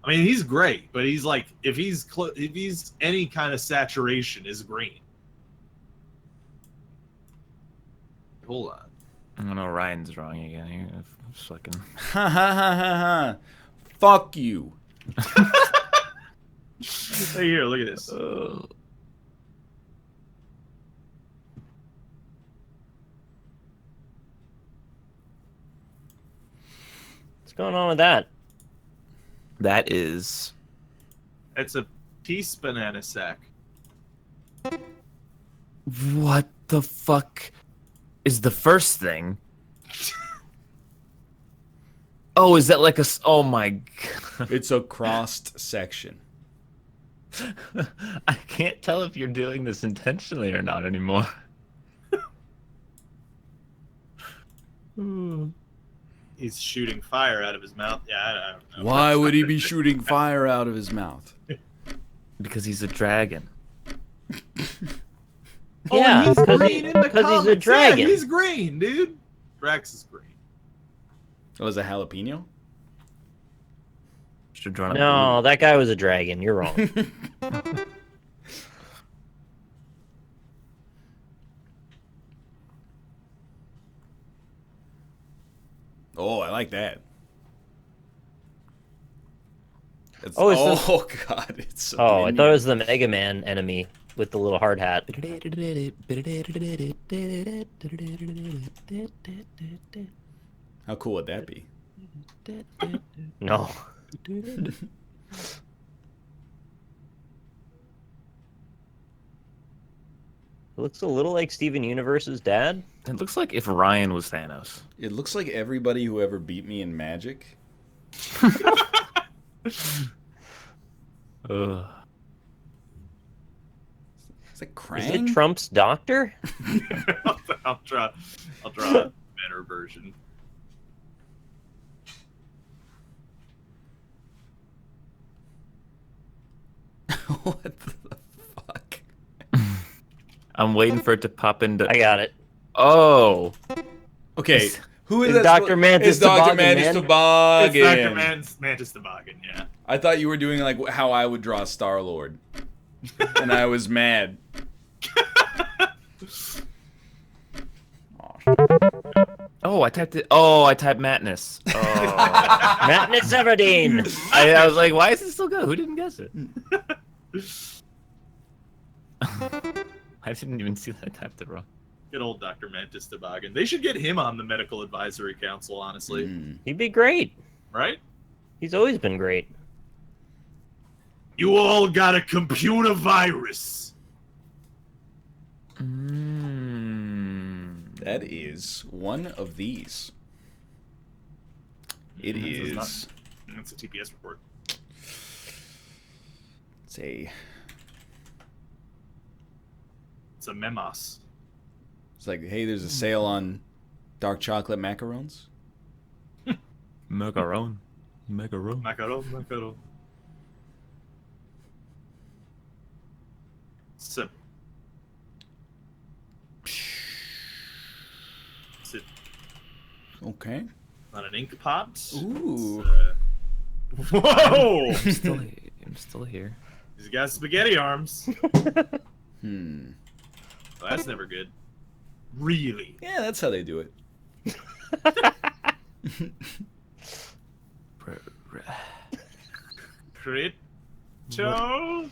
I mean, he's great, but he's like, if he's any kind of saturation, is green. Hold on. I don't know. Ryan's drawing again here. Fucking. Ha ha ha ha ha. Fuck you. Hey, here, look at this. What's going on with that? That is. It's a Peace banana sack. What the fuck is the first thing? Oh, is that like a? Oh my god! It's a crossed section. I can't tell if you're doing this intentionally or not anymore. He's shooting fire out of his mouth. Yeah, I don't know. Why would he be shooting fire out of his mouth? Because he's a dragon. Yeah, he's because green in the he's a comics. dragon. Yeah, he's green, dude. Drax is green. Oh, was it jalapeno? Should have drawn a No, that guy was a dragon. You're wrong. Oh, I like that. It's, Oh, it's oh God, it's a Oh, I minion. thought it was the Mega Man enemy with the little hard hat. How cool would that be? No. It looks a little like Steven Universe's dad. It looks like if Ryan was Thanos. It looks like everybody who ever beat me in Magic. Ugh. Is that Is Krang? it Trump's doctor? I'll draw a better version. What the fuck? I'm waiting for it to pop into. I got it. Oh, Okay, who is Is that? Dr. Mantis It's Dr. Toboggan, Mantis man. Toboggan. It's Dr. Mantis Toboggan, yeah. I thought you were doing like how I would draw Star Lord, and I was mad. oh! I typed it. Oh, I typed Matness. Oh. Matt Nitzeverdeen. I was like, why is it still good? Who didn't guess it? I didn't even see that I typed it wrong. Good old Dr. Mantis Toboggan. They should get him on the Medical Advisory Council, honestly. Mm. He'd be great. Right? He's always been great. You all got a computer virus. That is one of these. It is. That's a TPS report. It's a. It's a memos. It's like, hey, there's a sale on dark chocolate macarons. Macaron. Macaron. So. Is it Okay. on an ink pot? Ooh. Whoa! I'm still here. He's got spaghetti arms. Hmm. Well, that's never good. Really? Yeah, that's how they do it. Crypto?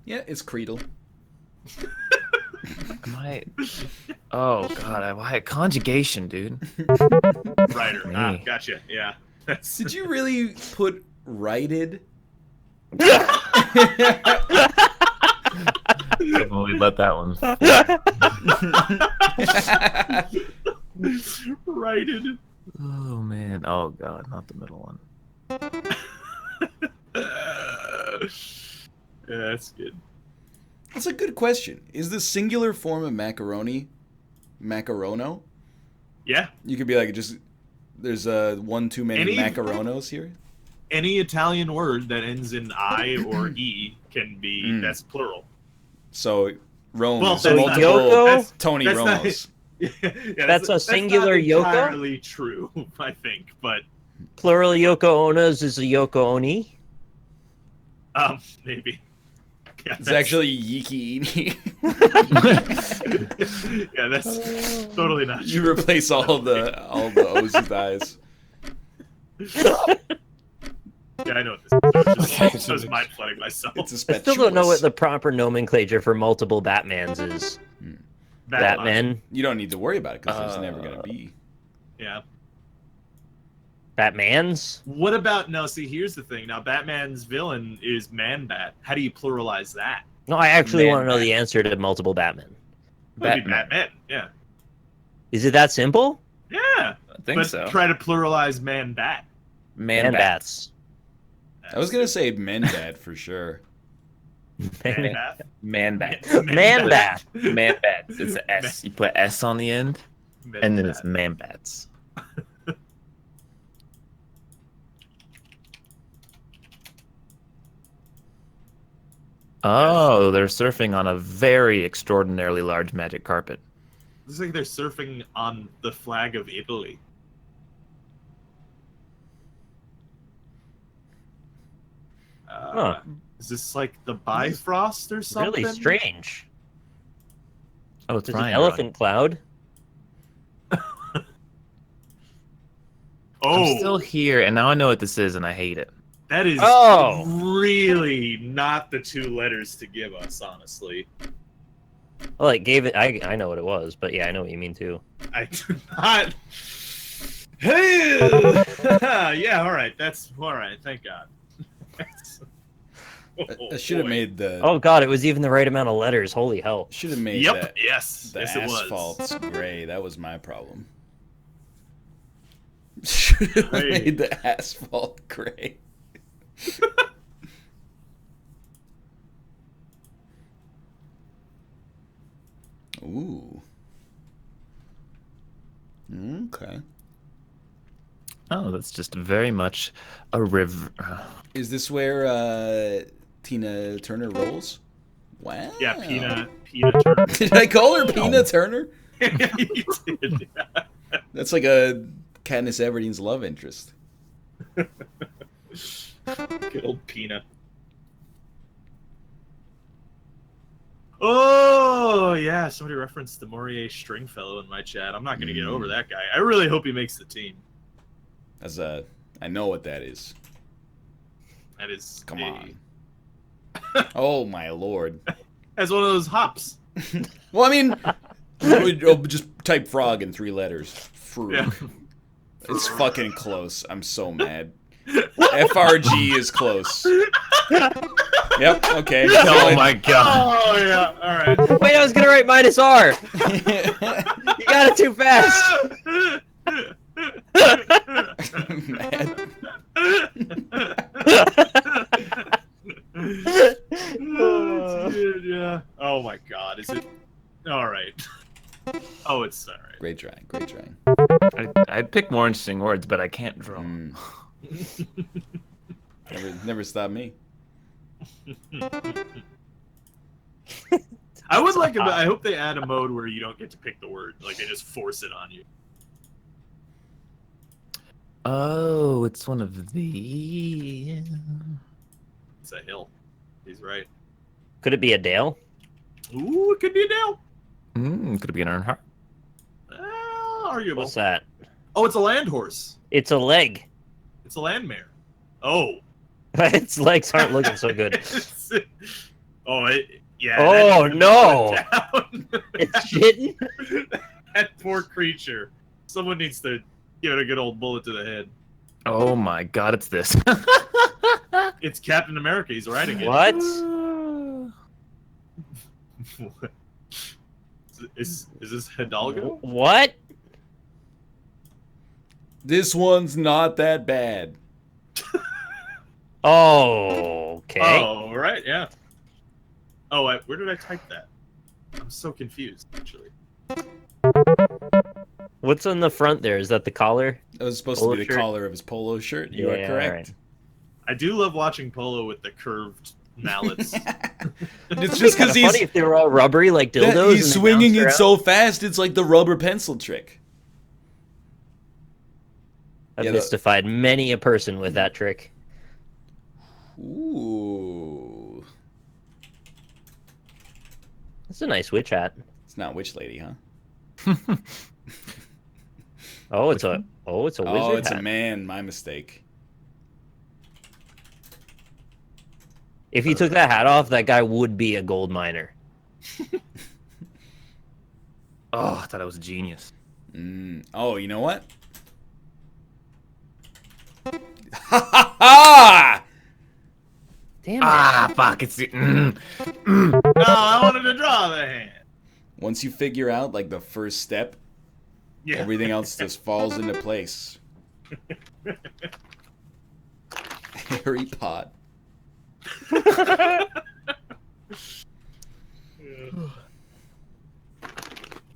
Yeah, it's Creedle. Am I? Oh god, why conjugation, dude? Writer. Me. Ah, gotcha. Yeah. That's Did you really put righted? Definitely let that one. righted. Oh man. Oh god, not the middle one. Yeah, that's good. That's a good question. Is the singular form of macaroni macarono? Yeah. You could be like, just there's one too many macaronos here. Any Italian word that ends in I or E can be that's plural. So Rome Well, is that's multiple Yoko? Tony that's Romos. Yeah, That's a singular not Yoko? entirely true, I think, but Plural Yoko Onos is a Yoko Oni. maybe. Yeah, It's actually Yiki yeah, that's totally not You true. replace all the O's with I's. Yeah, I know what this is. I was mind flooding myself. It's a I still don't know what spatulus. the proper nomenclature for multiple Batmans is. Batman. You don't need to worry about it because there's never gonna be. Yeah. Batman's? What about no? See, here's the thing. Now, Batman's villain is Man-Bat. How do you pluralize that? No, I actually want to know Man-Bat. the answer to multiple Batman. Would be Batman. Yeah. Is it that simple? Yeah. I think but so. try to pluralize Man-Bat. Man bats. I was gonna say Men-Bat for sure. Man-Bat. Man-Bat. Man bat. Man-Bats. It's an S. You put S on the end, and then it's Man-Bats. Oh, they're surfing on a very extraordinarily large magic carpet. Looks like they're surfing on the flag of Italy. Huh. Is this like the Bifrost or something? Really strange. Oh, it's There's an Ryan. elephant cloud. Oh, I'm still here, and now I know what this is, and I hate it. that is Oh. really not the two letters to give us, honestly. Well, it gave it. I know what it was, but yeah, I know what you mean too. I do not. Hey, yeah, all right. That's all right. Thank God. I should have boy. made the. Oh god, it was even the right amount of letters. Holy hell! Should have made Yep. that. Yes. The Yes, it was. asphalt's gray. That was my problem. Should have Hey. made the asphalt gray. Ooh. Okay. Oh, that's just very much a river. Is this where Tina Turner rolls? Wow. Yeah, Pina Turner. Did I call her Pina Turner? You did. That's like a Katniss Everdeen's love interest. Good old Pina. Oh yeah, somebody referenced the Morier Stringfellow in my chat. I'm not gonna get over that guy. I really hope he makes the team. As I know what that is. That is Come on. Oh my lord. As one of those hops. Well, I mean, I'll just type frog in 3 letters. Fruit. Yeah. It's fucking close. I'm so mad. FRG is close. Yep. Okay. Oh my god. Oh yeah. All right. Wait, I was gonna write -R. You got it too fast. Mad. Oh, dude, yeah. Oh my god. Is it? All right. Oh, it's all right. Great trying. Great trying. I'd pick more interesting words, but I can't draw. Never stopped me. I would like. I hope they add a mode where you don't get to pick the word. Like they just force it on you. Oh, it's one of the. It's a hill. He's right. Could it be a Dale? Ooh, it could be a Dale. Could it be an Earnhardt? Arguable. What's that? Oh, it's a land horse. It's a leg. It's a land mare. Oh. Its legs aren't looking so good. Yeah. Oh no! Down. It's shitting. That poor creature. Someone needs to give it a good old bullet to the head. Oh my god, it's this. It's Captain America. He's riding it. What? Is this Hidalgo? What? This one's not that bad. Oh, okay. Oh, right, yeah. Oh, where did I type that? I'm so confused, actually. What's on the front there? Is that the collar? That was supposed Polo to be the shirt? collar of his polo shirt. You Yeah, are correct. right. I do love watching polo with the curved mallets. It's just because funny if they were all rubbery like dildos. he's and they swinging bounce it around. so fast. It's like the rubber pencil trick. I've Yeah, mystified many a person with that trick. Ooh, That's a nice witch hat. it's not witch lady, huh? Oh, it's a wizard Oh, it's hat. a man. My mistake. If you took that hat off, that guy would be a gold miner. Oh, I thought it was genius. Oh, you know what? Ha ha ha! Damn it. Ah, fuck! It's the. No, I wanted to draw the hand. Once you figure out like the first step, Yeah. everything else just falls into place. Harry Potter.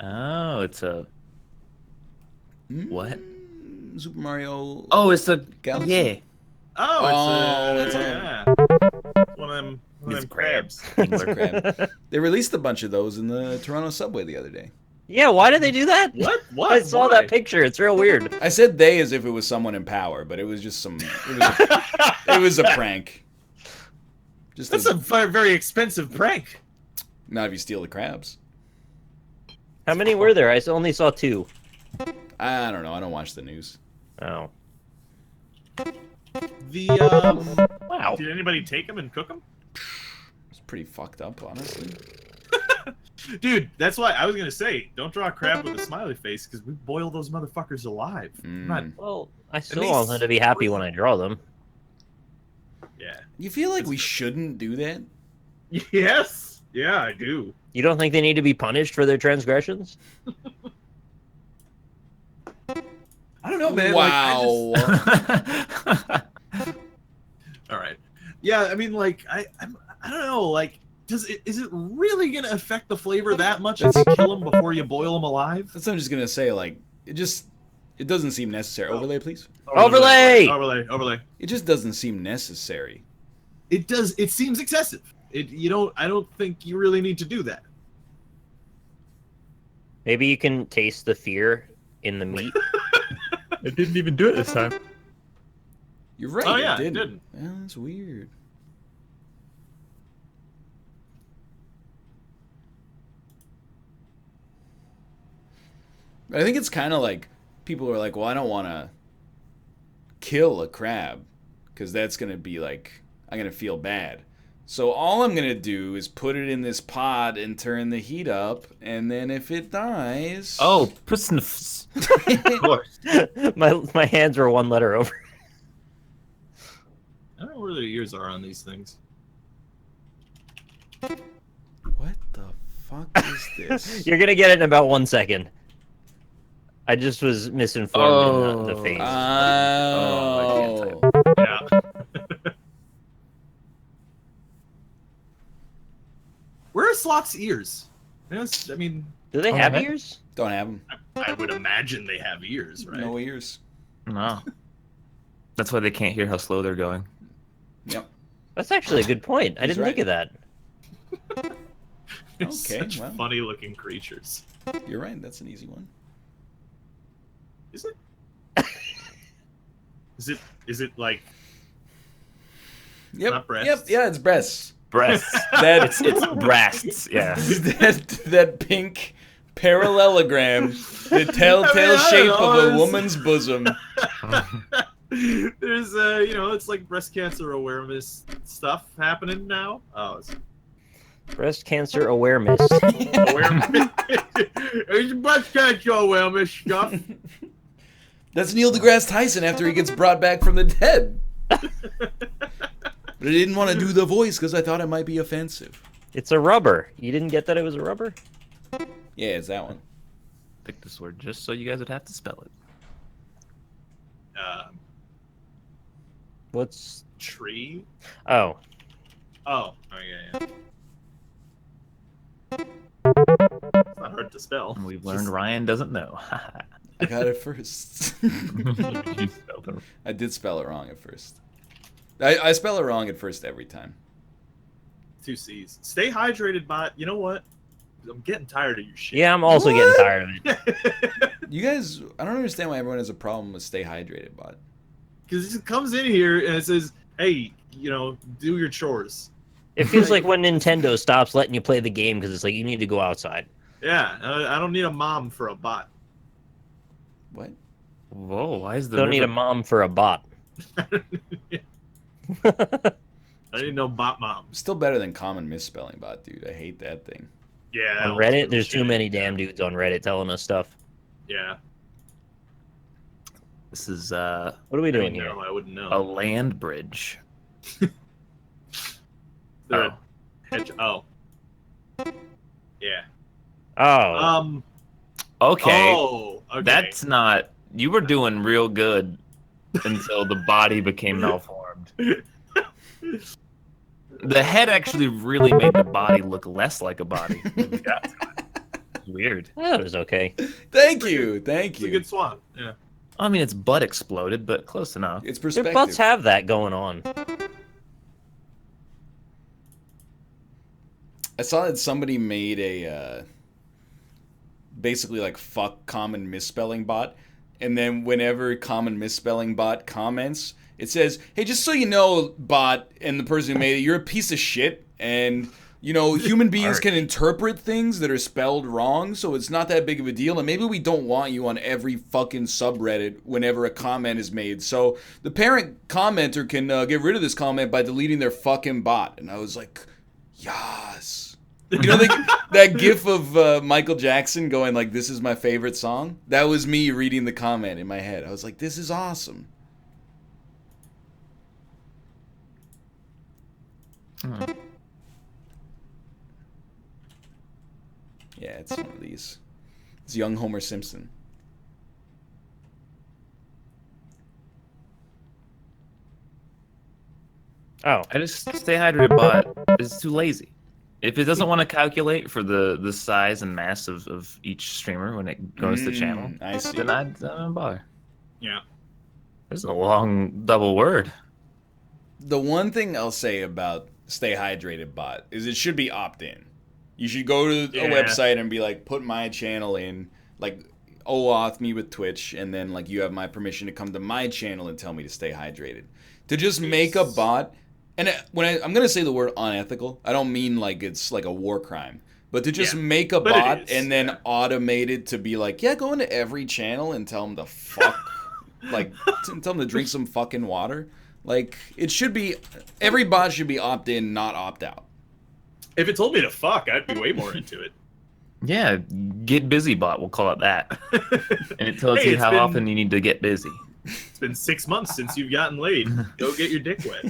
Oh, it's a. What? Super Mario. Oh, it's a. Galaxy? Yeah. Oh, it's it's yeah. One of them It's crabs. Kingler crab. They released a bunch of those in the Toronto subway the other day. Yeah, why did they do that? What? What? I saw Why? that picture. It's real weird. I said they as if it was someone in power, but it was just some. It was a prank. Just That's a very expensive prank. not if you steal the crabs. How many were there? I only saw 2. I don't know. I don't watch the news. Oh. The Wow. did anybody take them and cook them? It's pretty fucked up, honestly. Dude, that's why I was gonna say, don't draw a crab with a smiley face because we boil those motherfuckers alive. I'm not, Well, I still least want them to be happy when I draw them. yeah. You feel like we shouldn't do that? Yes. Yeah, I do. You don't think they need to be punished for their transgressions? I don't know, man. Wow. All right. Yeah, I mean, like, I don't know. Like, is it really gonna affect the flavor that much if you kill them before you boil them alive? That's what I'm just gonna say. Like, it doesn't seem necessary. Overlay, please. Overlay! Overlay. It just doesn't seem necessary. It does. It seems excessive. I don't think you really need to do that. Maybe you can taste the fear in the meat. It didn't even do it this time. You're right. Oh, yeah, it it didn't. didn't. Yeah, that's weird. I think it's kind of like people are like, well, I don't want to kill a crab because that's going to be like, I'm going to feel bad. So all I'm going to do is put it in this pot and turn the heat up, and then if it dies... Oh, pussnifs. Of course. my hands were 1 letter over. I don't know where the ears are on these things. What the fuck is this? You're gonna get it in about 1 second. I just was misinformed in the face. Oh. Yeah. Where are Sloth's ears? Yes, I mean, Do they Oh, have man. ears? Don't have them. I would imagine they have ears, right? No ears. No. That's why they can't hear how slow they're going. Yep. That's actually a good point. I He's didn't think of that. They're Okay, such well. funny-looking creatures. You're right. That's an easy one. Is it? Is it like Yep. Not breasts. Yep. Yeah, it's breasts. Breasts. That's It's breasts. Yeah. that pink parallelogram, the telltale I shape don't know, of a it's- woman's bosom. there's it's like breast cancer awareness stuff happening now? Oh, it's Breast cancer awareness. awareness. It's breast cancer awareness stuff. That's Neil deGrasse Tyson after he gets brought back from the dead. But I didn't want to do the voice because I thought it might be offensive. It's a rubber. You didn't get that it was a rubber? Yeah, it's that one. Pick this word just so you guys would have to spell it. What's... Tree? Oh. Oh, yeah. It's not hard to spell. And we've learned Ryan doesn't know. I got it first. You spelled it. I did spell it wrong at first. I spell it wrong at first every time. 2 C's. Stay hydrated, bot. You know what? I'm getting tired of your shit. Yeah, I'm also getting tired of it. You guys, I don't understand why everyone has a problem with stay hydrated, bot. Because it comes in here and it says, hey, do your chores. It feels like when Nintendo stops letting you play the game because it's like you need to go outside. Yeah, I don't need a mom for a bot. What? Whoa, why is the Don't need a river- mom for a bot. I need no bot mom. Still better than common misspelling bot, dude. I hate that thing. Yeah. On Reddit, there's too many damn dudes on Reddit telling us stuff. Yeah. This is What are we doing here? No, I wouldn't know. a land bridge. The oh. Yeah. Oh, Okay. Oh. Okay. That's not. You were doing real good until the body became malformed. The head actually really made the body look less like a body. Yeah. Weird. that was okay. Thank you, thank It's a you. good swan. Yeah. I mean, its butt exploded, but close enough. It's Their perspective. butts have that going on. I saw that somebody made a basically like fuck common misspelling bot, and then whenever common misspelling bot comments, it says, "Hey, just so you know, bot," and the person who made it, "You're a piece of shit, and you know human beings can interpret things that are spelled wrong, so it's not that big of a deal, and maybe we don't want you on every fucking subreddit whenever a comment is made. So the parent commenter can get rid of this comment by deleting their fucking bot." And I was like, "Yas." You know that gif of Michael Jackson going like, "This is my favorite song"? That was me reading the comment in my head. I was like, "This is awesome." Yeah, it's one of these. It's young Homer Simpson. Oh, I just stay hydrated, but it's too lazy. If it doesn't want to calculate for the size and mass of each streamer when it goes to the channel, I see. then I don't bother. Yeah. There's a long double word. The one thing I'll say about Stay Hydrated bot is it should be opt-in. You should go to a website and be like, put my channel in, like, OAuth me with Twitch, and then like you have my permission to come to my channel and tell me to stay hydrated. To just make a bot, and I'm gonna say the word unethical, I don't mean like it's like a war crime, but to just make a bot and then automate it to be like, yeah, go into every channel and tell them to fuck, like tell them to drink some fucking water. Like, it should be, every bot should be opt-in, not opt-out. If it told me to fuck, I'd be way more into it. Yeah, get busy bot, we'll call it that. And it tells you how often you need to get busy. It's been 6 months since you've gotten laid. Go get your dick wet.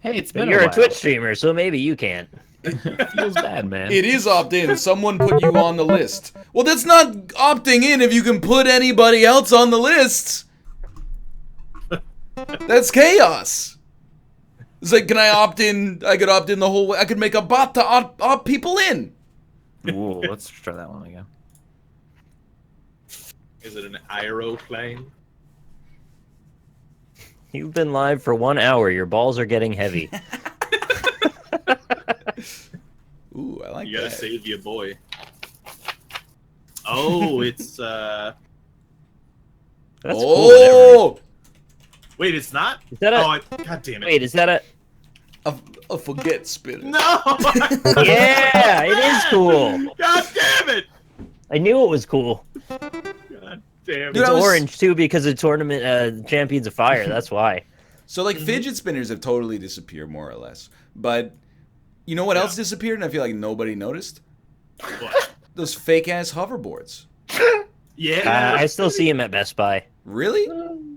Hey, it's but been you're a a while. Twitch streamer, so maybe you can't. It feels bad, man. It is opt-in. Someone put you on the list. Well, that's not opting in if you can put anybody else on the list. That's chaos. It's like, can I opt in? I could opt in the whole way. I could make a bot to opt people in. Whoa, let's try that one again. Is it an aeroplane? You've been live for 1 hour. Your balls are getting heavy. Ooh, I like You gotta that. save your boy. Oh, it's That's cool. Oh, Wait, it's not? Is that a? God damn it. Wait, is that a? a forget spinner. No! Yeah, it is cool. God damn it! I knew it was cool. God damn it. Dude, It's I was- orange too because of tournament Champions of Fire. That's why. So like fidget spinners have totally disappeared more or less. But you know what else disappeared and I feel like nobody noticed? What? Those fake ass hoverboards. Yeah. I still see him at Best Buy. Really?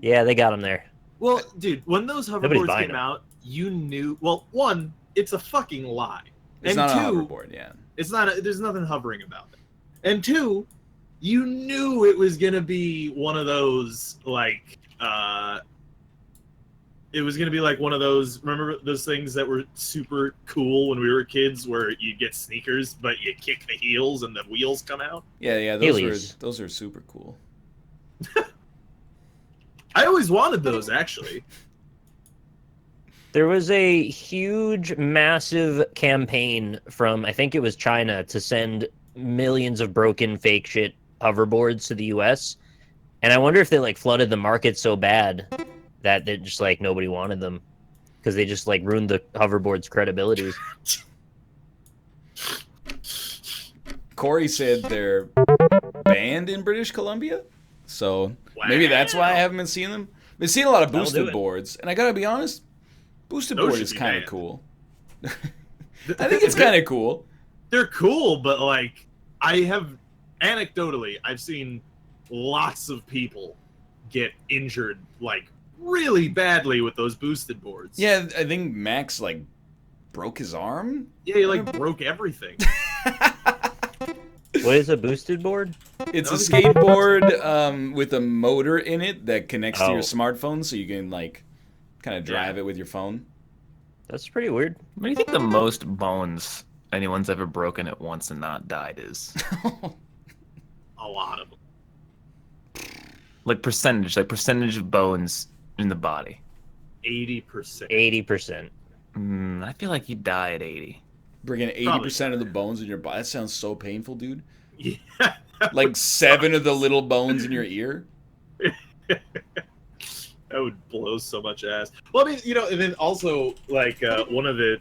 Yeah, they got him there. Well, dude, when those Nobody's hoverboards buying came them. out, you knew. Well, one, it's a fucking lie. It's And not a two, hoverboard, yeah. it's not. There's nothing hovering about it. And two, you knew it was gonna be one of those like. It was gonna be like one of those. Remember those things that were super cool when we were kids, where you get sneakers, but you kick the heels and the wheels come out. Yeah, Heelys. those are super cool. I always wanted those, actually. There was a huge, massive campaign from, I think it was China, to send millions of broken fake shit hoverboards to the US. And I wonder if they like flooded the market so bad that they just like nobody wanted them because they just like ruined the hoverboard's credibility. Corey said they're banned in British Columbia, so maybe that's why I haven't been seeing them. I've been seeing a lot of That'll do boosted it. boards, and I gotta be honest, boosted Those board should is be kind of banned. cool. I think it's kind of cool. They're cool, but like I have anecdotally, I've seen lots of people get injured like really badly with those boosted boards. Yeah, I think Max like broke his arm. Yeah, he like broke everything. What is a boosted board? It's a skateboard with a motor in it that connects to your smartphone, so you can like kind of drive it with your phone. That's pretty weird. What do you think the most bones anyone's ever broken at once and not died is? A lot of them. Like percentage of bones in the body. 80%. 80%. I feel like you die at 80. Breaking 80% of the bones in your body. That sounds so painful, dude. Yeah. Like 7 of the little bones in your ear. That would blow so much ass. Well, I mean, you know, and then also like one of the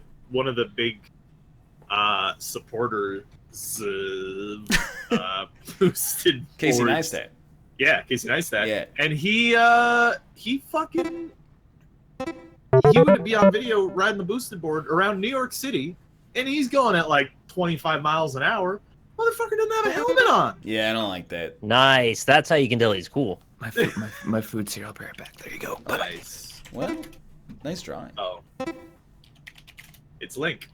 big supporters boosted Casey boards. Neistat. Yeah, Casey Neistat. Yeah. And he would be on video riding the boosted board around New York City, and he's going at like 25 miles an hour. Motherfucker doesn't have a helmet on. Yeah, I don't like that. Nice. That's how you can tell he's cool. My food's here. I'll be right back. There you go. Nice. What? Nice drawing. Oh. It's Link.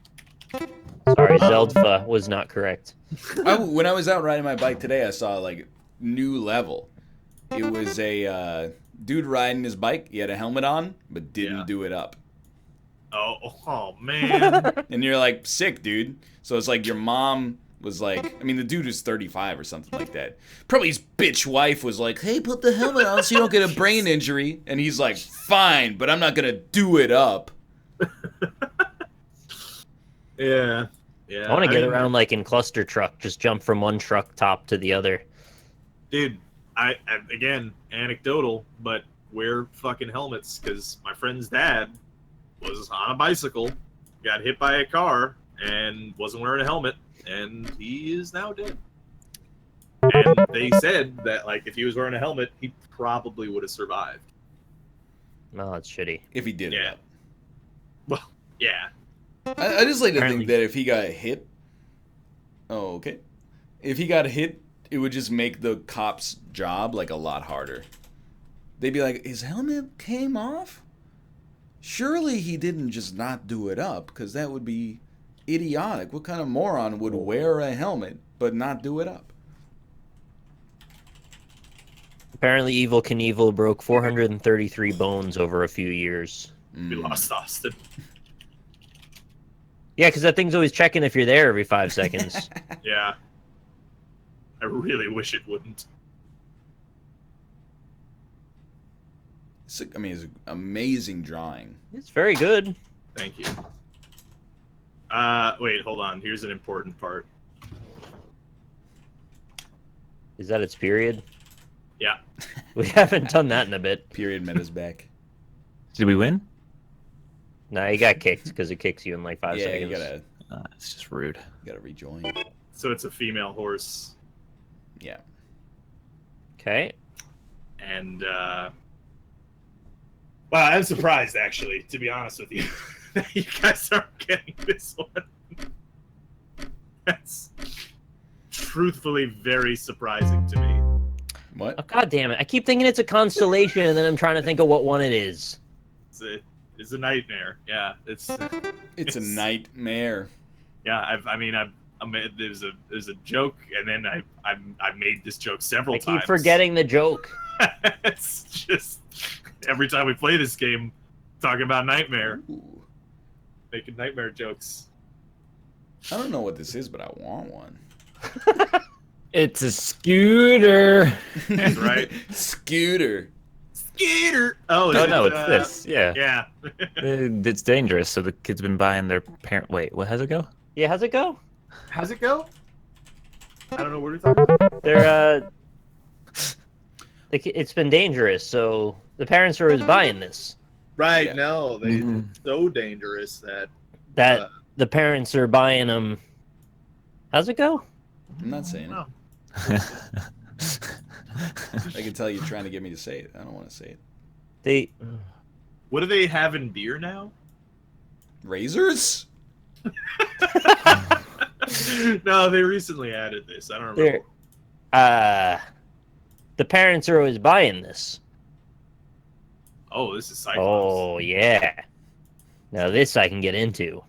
Sorry, Zeldfa was not correct. When I was out riding my bike today, I saw like new level. It was a dude riding his bike. He had a helmet on, but didn't do it up. Oh man. And you're like, sick, dude. So it's like your mom was like, I mean, the dude was 35 or something like that. Probably his bitch wife was like, hey, put the helmet on so you don't get a brain injury. And he's like, fine, but I'm not going to do it up. Yeah. I want to get around like in cluster truck, just jump from one truck top to the other. Dude, I again, anecdotal, but wear fucking helmets because my friend's dad was on a bicycle, got hit by a car, and wasn't wearing a helmet, and he is now dead. And they said that, like, if he was wearing a helmet, he probably would have survived. No, that's shitty. If he did it Yeah. up. Well, yeah. I just like to think that if he got hit, if he got hit, it would just make the cop's job like a lot harder. They'd be like, his helmet came off? Surely he didn't just not do it up, because that would be idiotic. What kind of moron would wear a helmet but not do it up? Apparently, Evil Knievel broke 433 bones over a few years. We lost Austin. Yeah, because that thing's always checking if you're there every 5 seconds. Yeah. I really wish it wouldn't. It's an amazing drawing. It's very good. Thank you. Wait, hold on. Here's an important part. Is that its period? Yeah. We haven't done that in a bit. Period meta's back. Did we win? Nah, you got kicked because it kicks you in like 5 Yeah, seconds. you It's just rude. gotta rejoin. So it's a female horse. Yeah. Okay. And, well, I'm surprised, actually, to be honest with you, that you guys aren't getting this one. That's truthfully very surprising to me. What? Oh, God damn it. I keep thinking it's a constellation, and then I'm trying to think of what one it is. It's a nightmare. Yeah, It's a nightmare. Yeah, there's a joke, and then I made this joke several I times. keep forgetting the joke. It's just every time we play this game, talking about nightmare, Ooh. making nightmare jokes. I don't know what this is, but I want one. It's a scooter. That's right. Scooter. Skeeter. Oh, No, it's this. Yeah. Yeah. It's dangerous. So the kid's been buying their parent. Wait, what? How's it go? Yeah, how's it go? How's it go? I don't know what we're talking about. They're, it's been dangerous, so the parents are always buying this. Right. Yeah. No, it's so dangerous that The parents are buying them. How's it go? I'm not saying no. it. I can tell you're trying to get me to say it. I don't want to say it. What do they have in beer now? Razors? No, they recently added this. I don't remember. The parents are always buying this. Oh, this is Cyclops. Oh, yeah. Now this I can get into.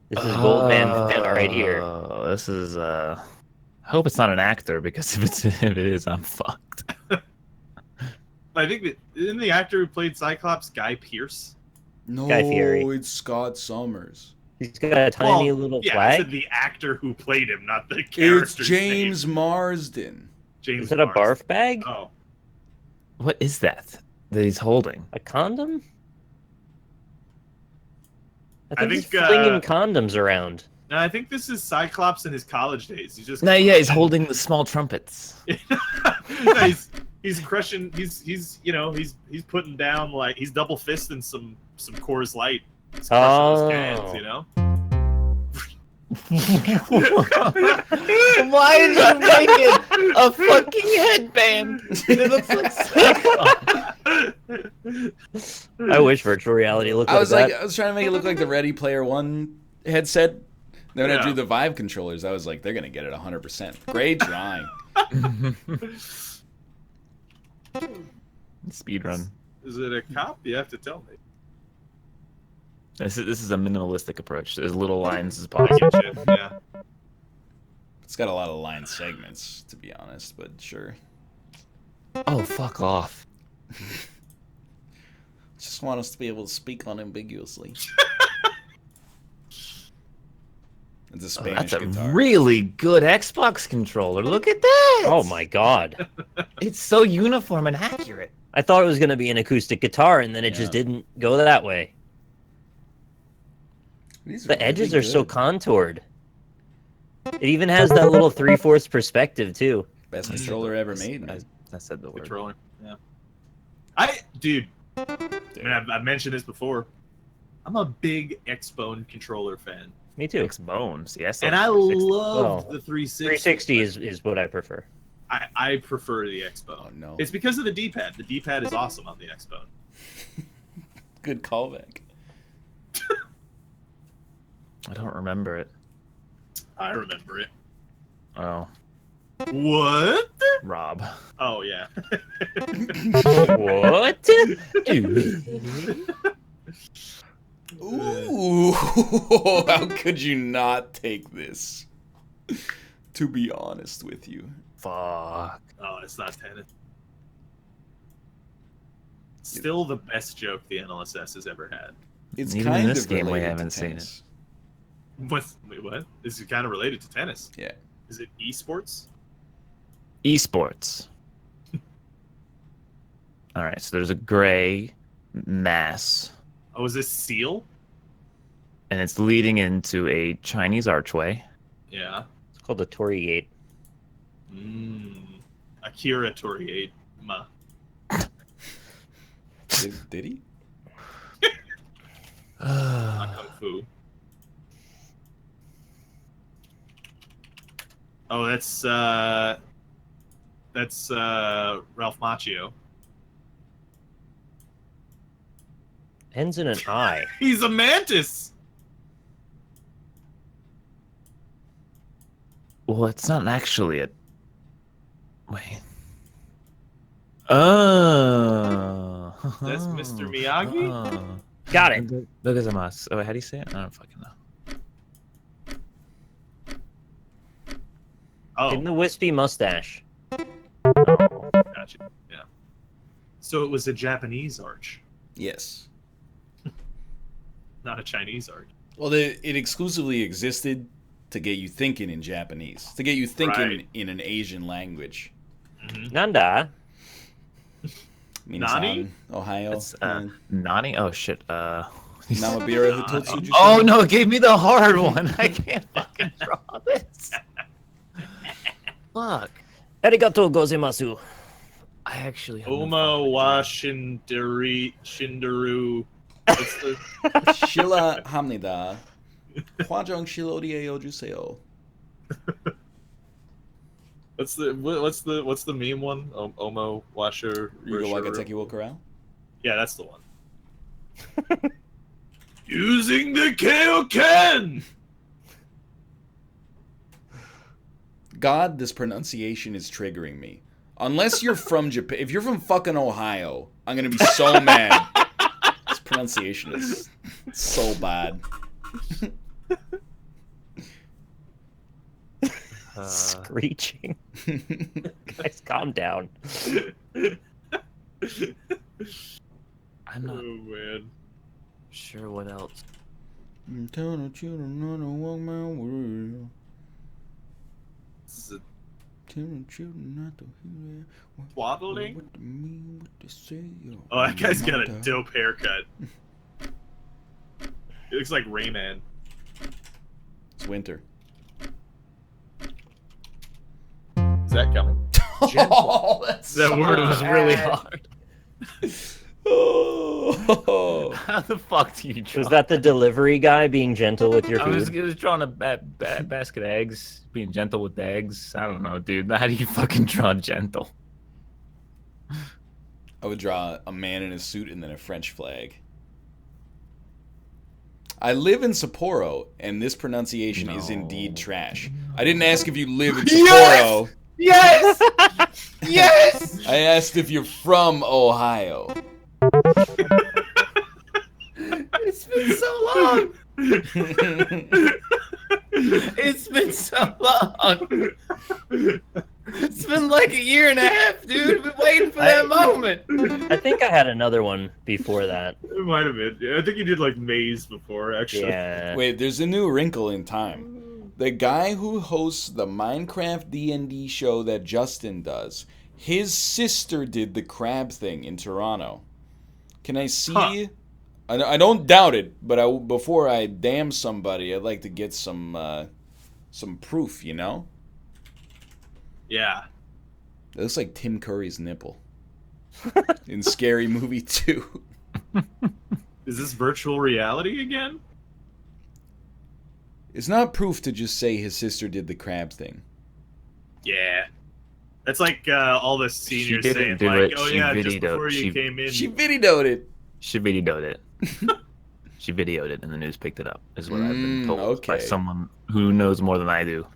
This is Goldman fan right here. Oh, this is. I hope it's not an actor because if it is, I'm fucked. I think that isn't the actor who played Cyclops Guy Pearce? No, Guy Fieri. it's Scott Summers. He's got a tiny little yeah, I flag. said the actor who played him, not the character. It's James Marsden. James Is it a Marsden. barf bag? Oh, What is that he's holding? A condom? I think he's think, flinging condoms around. no, I think this is Cyclops in his college days. He's just No, yeah, he's holding the small trumpets. No, he's crushing. He's putting down like he's double fisting some Coors Light. He's crushing those cans, you know. Why did you make it a fucking headband? It looks like Cyclops. I wish virtual reality looked I like was that. I was trying to make it look like the Ready Player One headset. Then when I Yeah. drew the Vive controllers, I was like, they're gonna get it 100%. Great drawing. Speed run. Is it a cop? You have to tell me. This is a minimalistic approach. As little lines as I possible. get you. Yeah. It's got a lot of line segments, to be honest, but sure. Oh, fuck off. Just want us to be able to speak unambiguously. It's a Oh, Spanish that's a guitar. really good Xbox controller. Look at that. Oh my god. It's so uniform and accurate. I thought it was going to be an acoustic guitar, and then it Yeah. just didn't go that way. These The edges really are so good. contoured. It even has that little 3/4 perspective, too. Best controller ever made, man. I said the word. Controller. Yeah. Dude. I mean, I've mentioned this before. I'm a big Xbone controller fan, Me too. Six bones. Yes. and I 360. love Oh. the 360. 360 is what I prefer. I prefer the Xbone. Oh, no. It's because of the D-pad. The D-pad is awesome on the Xbone. Good callback. I don't remember it. I remember it. Oh, What? Rob. Oh yeah. What? Ooh, how could you not take this? To be honest with you. Fuck. Oh, it's not tennis. Still the best joke the NLSS has ever had. It's Even in kind this of game, we related haven't to seen tennis. Wait, what? This is kind of related to tennis. Yeah. Is it esports? Esports. All right, so there's a gray mass, Oh, is this seal? and it's leading into a Chinese archway. Yeah. It's called the Torii Gate. Akira Toriyama. Did he? Not Kung Fu. Oh, that's Ralph Macchio. Ends in an I. He's a mantis. Well, it's not actually a. Wait. Oh. That's Mr. Miyagi? Oh. Got it. Look at us. Oh, how do you say it? I don't fucking know. Oh, In the wispy mustache. Oh. gotcha. Yeah. So it was a Japanese arch, Yes. not a Chinese arch. Well, it exclusively existed to get you thinking in Japanese, to get you thinking Right. in an Asian language. Nanda. Minasan, Ohio. It's Nani. Oh shit. Namabira Hitotsuji. Oh no! It gave me the hard one. I can't fucking draw this. Fuck. Arigatou gozaimasu. I actually. have no Oma fucking wa idea. Shindaru. What's the Shila Hamnida. Hwajong Shilodie Ojuseo. what's the meme one? Omo Washer. Ryuga Wagateki wo Corral. Yeah, that's the one. Using the Kaioken! God, this pronunciation is triggering me. Unless you're from Japan, if you're from fucking Ohio, I'm gonna be so mad. This pronunciation is so bad. Screeching. Guys, calm down. I'm not Oh man. sure what else. Swaddling? Oh, that guy's got a dope haircut. He looks like Rayman. It's winter. Is that coming? Oh, that's That word was really bad. hard. Oh. How the fuck do you draw? Was that the delivery guy being gentle with your I was food? drawing a basket of eggs, being gentle with the eggs. I don't know, dude. How do you fucking draw gentle? I would draw a man in a suit and then a French flag. I live in Sapporo, and this pronunciation is indeed trash. I didn't ask if you live in Sapporo. Yes! Yes! I asked if you're from Ohio. It's been so long. It's been so long. It's been like a year and a half, dude. I've been waiting for that moment. I think I had another one before that. It might have been. Yeah, I think you did like maze before, actually. Yeah. Wait, there's a new wrinkle in time. The guy who hosts the Minecraft D&D show that Justin does, his sister did the crab thing in Toronto. Can I see? Huh. I don't doubt it, but before I damn somebody, I'd like to get some proof, you know? Yeah. It looks like Tim Curry's nipple. In Scary Movie 2. Is this virtual reality again? It's not proof to just say his sister did the crab thing. Yeah. That's like all the seniors didn't saying, do like, it. oh She yeah, just videoed- before you she- came in. She videoed it. She videoed it. She videoed it, and the news picked it up. Is what I've been told by okay. someone who knows more than I do.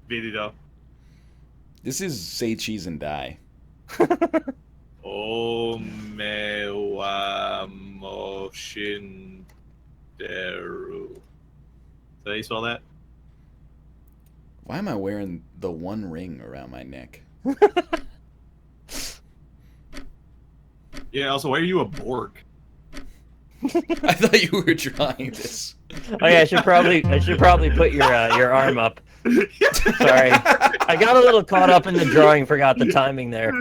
Video. This is Say Cheese and Die. Oh me wa moshinderu. Is that how you spell that? Why am I wearing the one ring around my neck? Yeah, also, why are you a Borg? I thought you were drawing this. Oh yeah, I should probably put your arm up. Sorry, I got a little caught up in the drawing, forgot the timing there.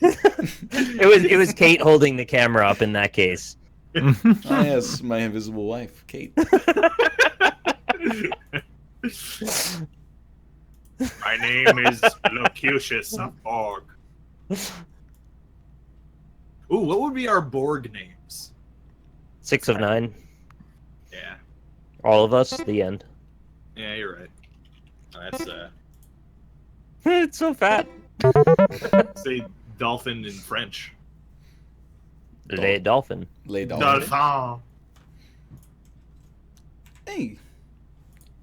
It was Kate holding the camera up in that case. Ah, yes, my invisible wife, Kate. My name is Locucius of Borg. Ooh, what would be our Borg names? 6 of 9, Yeah. all of us. The end. Yeah, you're right. That's It's so fat. say dolphin in French. Le dolphin. Lay Dolphin. Dolphin. Hey.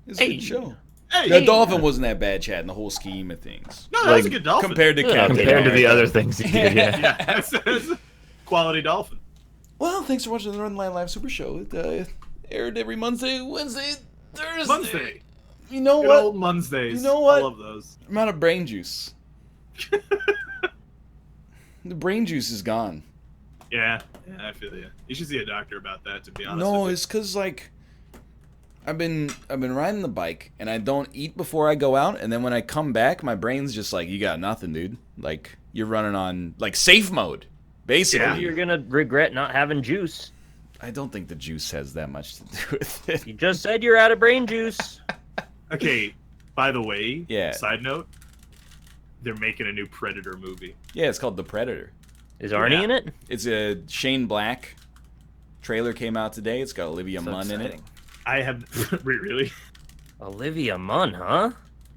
It's a Hey. good show. Hey, The dolphin wasn't that bad, Chad, in the whole scheme of things. no, that's a like, good dolphin. Compared to Yeah, Captain Compared to the America. other things he did, yeah. Yeah, that's a quality dolphin. Well, thanks for watching the Northernlion Live Super Show. It aired every Monday, Wednesday, Thursday. Monday. You know Good what? old Mondays. You know what? I love those. I'm out of brain juice. The brain juice is gone. Yeah, I feel you. You should see a doctor about that, to be honest. No, with it's because like I've been riding the bike and I don't eat before I go out, and then when I come back, my brain's just like, you got nothing, dude. Like you're running on like safe mode, basically. Yeah. You're gonna regret not having juice. I don't think the juice has that much to do with it. You just said you're out of brain juice. you. Okay, by the way, Yeah. side note, they're making a new Predator movie. Yeah, it's called The Predator. Is Arnie Yeah. in it? It's a Shane Black trailer came out today. It's got Olivia So Munn in it. exciting. I have really. Olivia Munn, huh?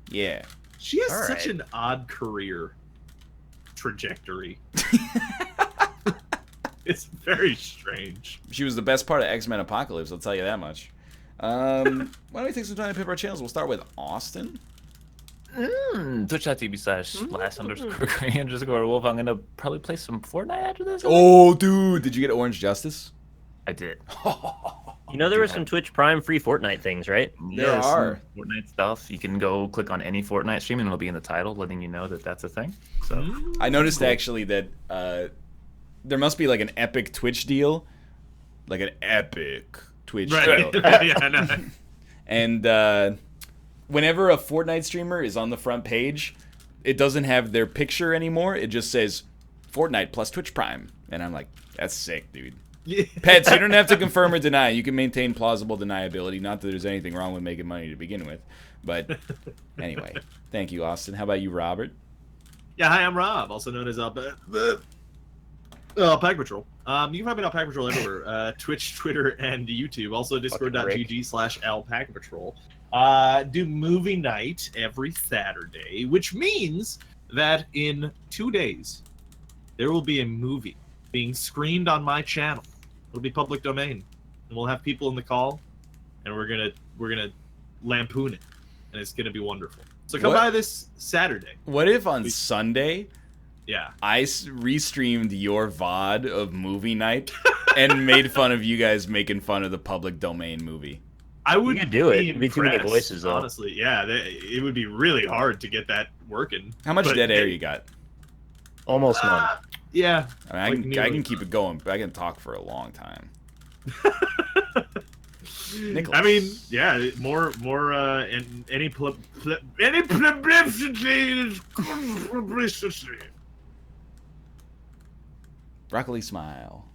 Yeah. She has All such right. an odd career trajectory. It's very strange. She was the best part of X-Men Apocalypse, I'll tell you that much. Why don't we take some time to pick our channels? We'll start with Austin. Twitch.tv/last_Wolf. I'm gonna probably play some Fortnite after this. Oh, dude, did you get Orange Justice? I did. You know, there were some Twitch Prime free Fortnite things, right? There are. some Fortnite stuff. You can go click on any Fortnite stream and it'll be in the title, letting you know that that's a thing. So I noticed actually that there must be like an epic Twitch deal, like an epic Twitch deal. Yeah, I know. And whenever a Fortnite streamer is on the front page, it doesn't have their picture anymore. It just says Fortnite plus Twitch Prime. And I'm like, that's sick, dude. Yeah. Pets, you don't have to confirm or deny. You can maintain plausible deniability. Not that there's anything wrong with making money to begin with. But anyway, thank you, Austin. How about you, Robert? Yeah, hi, I'm Rob, also known as Pack Patrol. You can find me on Pack Patrol everywhere. Twitch, Twitter, and YouTube. Also discord.gg/lpackpatrol. Do movie night every Saturday, which means that in 2 days, there will be a movie being screened on my channel. It'll be public domain. And we'll have people in the call, and we're gonna lampoon it. And it's gonna be wonderful. So come by this Saturday. What if on Sunday Yeah. I restreamed your VOD of movie night and made fun of you guys making fun of the public domain movie? I would You could do it. be It'd be too many impressed, voices, though. honestly. Yeah, it would be really hard to get that working. How much But dead air you got? Almost none. Yeah. I mean, Like I can nearly. keep it going. I can talk for a long time. Nicholas. I mean, yeah, more, and any publicity. Broccoli smile.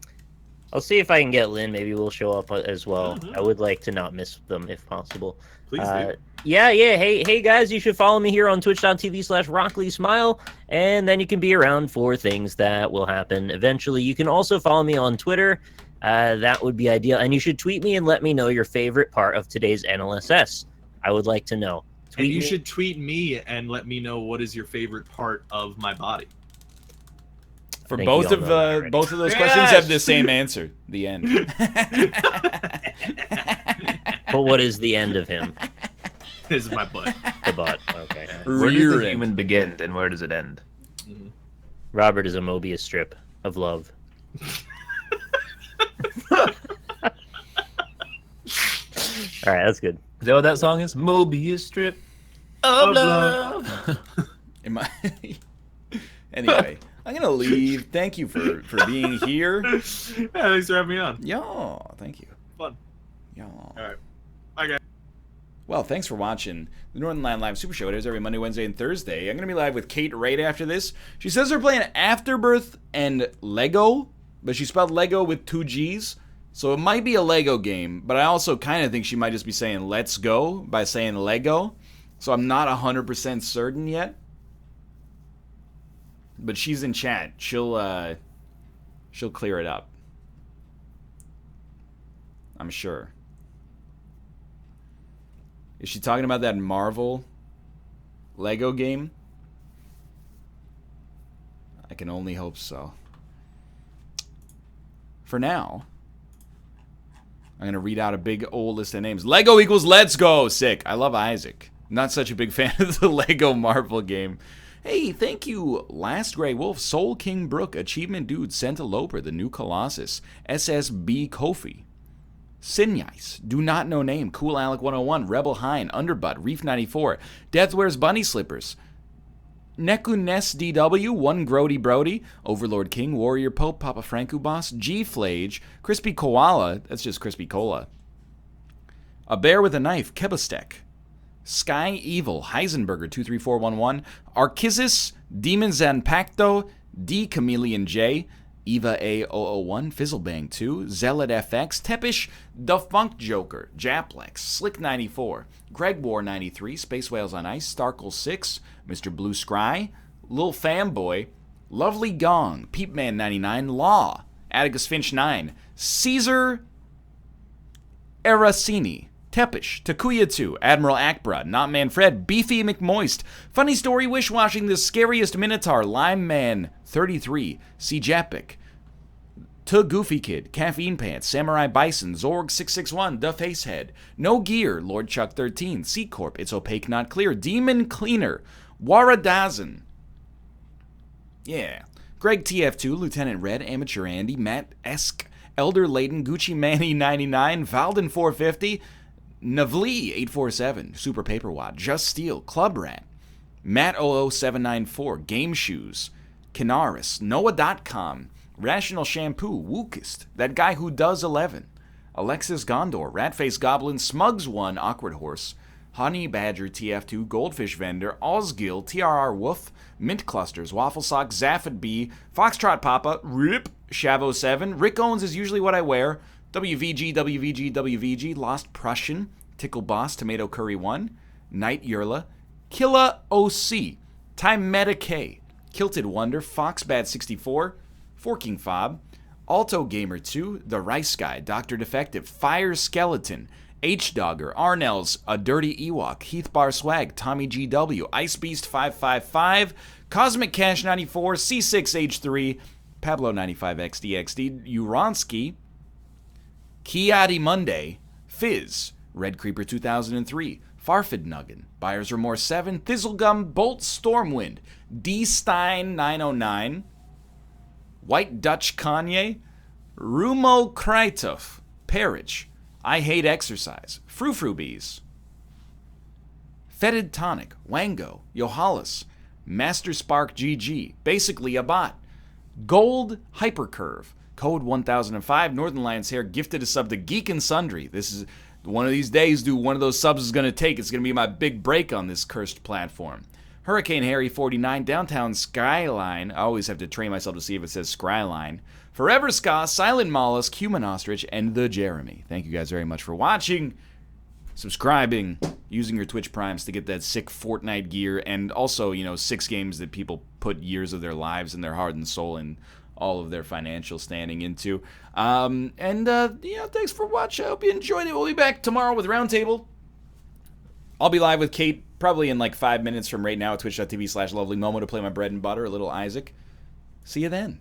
I'll see if I can get Lynn. Maybe we'll show up as well. Mhm. I would like to not miss them if possible. Please do. Yeah. Hey guys, you should follow me here on twitch.tv/RockleySmile, and then you can be around for things that will happen eventually. You can also follow me on Twitter. That would be ideal. And you should tweet me and let me know your favorite part of today's NLSS. I would like to know. And you me. should tweet me and let me know what is your favorite part of my body. For think both we all of know that already. both of those Yes! questions have the same answer. The end. But what is the end of him? This is my butt. The butt. Okay. where does Rear the end. human begin and where does it end? Robert is a Mobius strip of love. All right, that's good. Is that what that song is? Mobius strip of love. Am I... Anyway, I'm gonna leave. Thank you for being here. Yeah, thanks for having me on. Yo, thank you. Fun. Yo. All right. Bye, guys. Well, thanks for watching the Northernlion Live Super Show. It is every Monday, Wednesday, and Thursday. I'm going to be live with Kate right after this. She says they're playing Afterbirth and Lego, but she spelled Lego with 2 G's. So it might be a Lego game, but I also kind of think she might just be saying let's go by saying Lego. So I'm not 100% certain yet. But she's in chat. She'll clear it up. I'm sure. Is she talking about that Marvel Lego game? I can only hope so. For now, I'm going to read out a big old list of names. Lego equals let's go. Sick. I love Isaac. Not such a big fan of the Lego Marvel game. Hey, thank you, Last Grey Wolf, Soul King Brook, Achievement Dude, Santa Loper, The New Colossus, SSB Kofi, Sinyais, Do Not Know Name, Cool Alec 101, Rebel Hine, Underbutt, Reef 94, Death Wears Bunny Slippers, Nekunes DW, One Grody Brody, Overlord King, Warrior Pope, Papa Franku Boss, G Flage, Crispy Koala, that's just Crispy Cola, A Bear with a Knife, Kebastek, Sky Evil, Heisenberger 23411, Archizis, Demon Zanpacto, D Chameleon J, Eva A001, Fizzlebang 2, Zealot FX, Tepish, The Funk Joker, Japlex, Slick 94, Greg War 93, Space Whales on Ice, Starkle 6, Mr. Blue Scry, Lil Fanboy, Lovely Gong, Peepman 99, Law, Atticus Finch 9, Caesar Erasini, Tepish, Takuya 2, Admiral Akbra, Not Manfred, Beefy McMoist, Funny Story Wishwashing the Scariest Minotaur, Lime Man 33, C. Japik, To Goofy Kid, Caffeine Pants, Samurai Bison, Zorg661, The Facehead, No Gear, Lord Chuck 13, C Corp, It's Opaque Not Clear, Demon Cleaner, Waradazan. Yeah. Greg TF2, Lieutenant Red, Amateur Andy, Matt Esk, Elder Layden, Gucci Manny 99, Valden 450, Navlee 847, Super Paper Watt, Just Steel, Club Rat, Matt 00794, Game Shoes, Kinaris, Noah.com, Rational Shampoo, Wookist, That Guy Who Does 11, Alexis Gondor, Ratface Goblin, Smugs1, Awkward Horse, Honey Badger TF2, Goldfish Vendor, Osgill, TRR Wolf, Mint Clusters, Waffle Sock, Zaphod B, Foxtrot Papa, Rip, Shavo 7, Rick Owens Is Usually What I Wear, WVG, WVG, WVG, Lost Prussian, Tickle Boss, Tomato Curry 1, Night Yurla, Killa OC, Time Meta K, Kilted Wonder, Foxbad 64, Forking Fob, Alto Gamer 2, The Rice Guy, Dr. Defective, Fire Skeleton, H-Dogger, Arnells, A Dirty Ewok, Heath Bar Swag, Tommy GW, Ice Beast 555, Cosmic Cash 94, C6H3, Pablo 95XDXD, Uronsky, Kiadi Monday, Fizz, Red Creeper 2003, Farfid Nuggin, Buyer's Remorse 7, Thizzlegum, Bolt Stormwind, D Stein 909, White Dutch Kanye, Rumo Krytov, Parrish, I Hate Exercise, Frou-Frou-Bees, Fetid Tonic, Wango, Yohalis, Master Spark GG, Basically a Bot, Gold Hypercurve, Code 1005, Northern Lion's Hair gifted a sub to Geek and Sundry. This is one of these days, dude, one of those subs is going to take. It's going to be my big break on this cursed platform. Hurricane Harry 49, Downtown Skyline. I always have to train myself to see if it says Skryline. Forever Ska, Silent Mollusk, Human Ostrich, and The Jeremy. Thank you guys very much for watching, subscribing, using your Twitch Primes to get that sick Fortnite gear, and also, 6 games that people put years of their lives and their heart and soul and all of their financial standing into. Thanks for watching. I hope you enjoyed it. We'll be back tomorrow with Roundtable. I'll be live with Kate probably in like 5 minutes from right now at twitch.tv/lovelymomo to play my bread and butter, a little Isaac. See you then.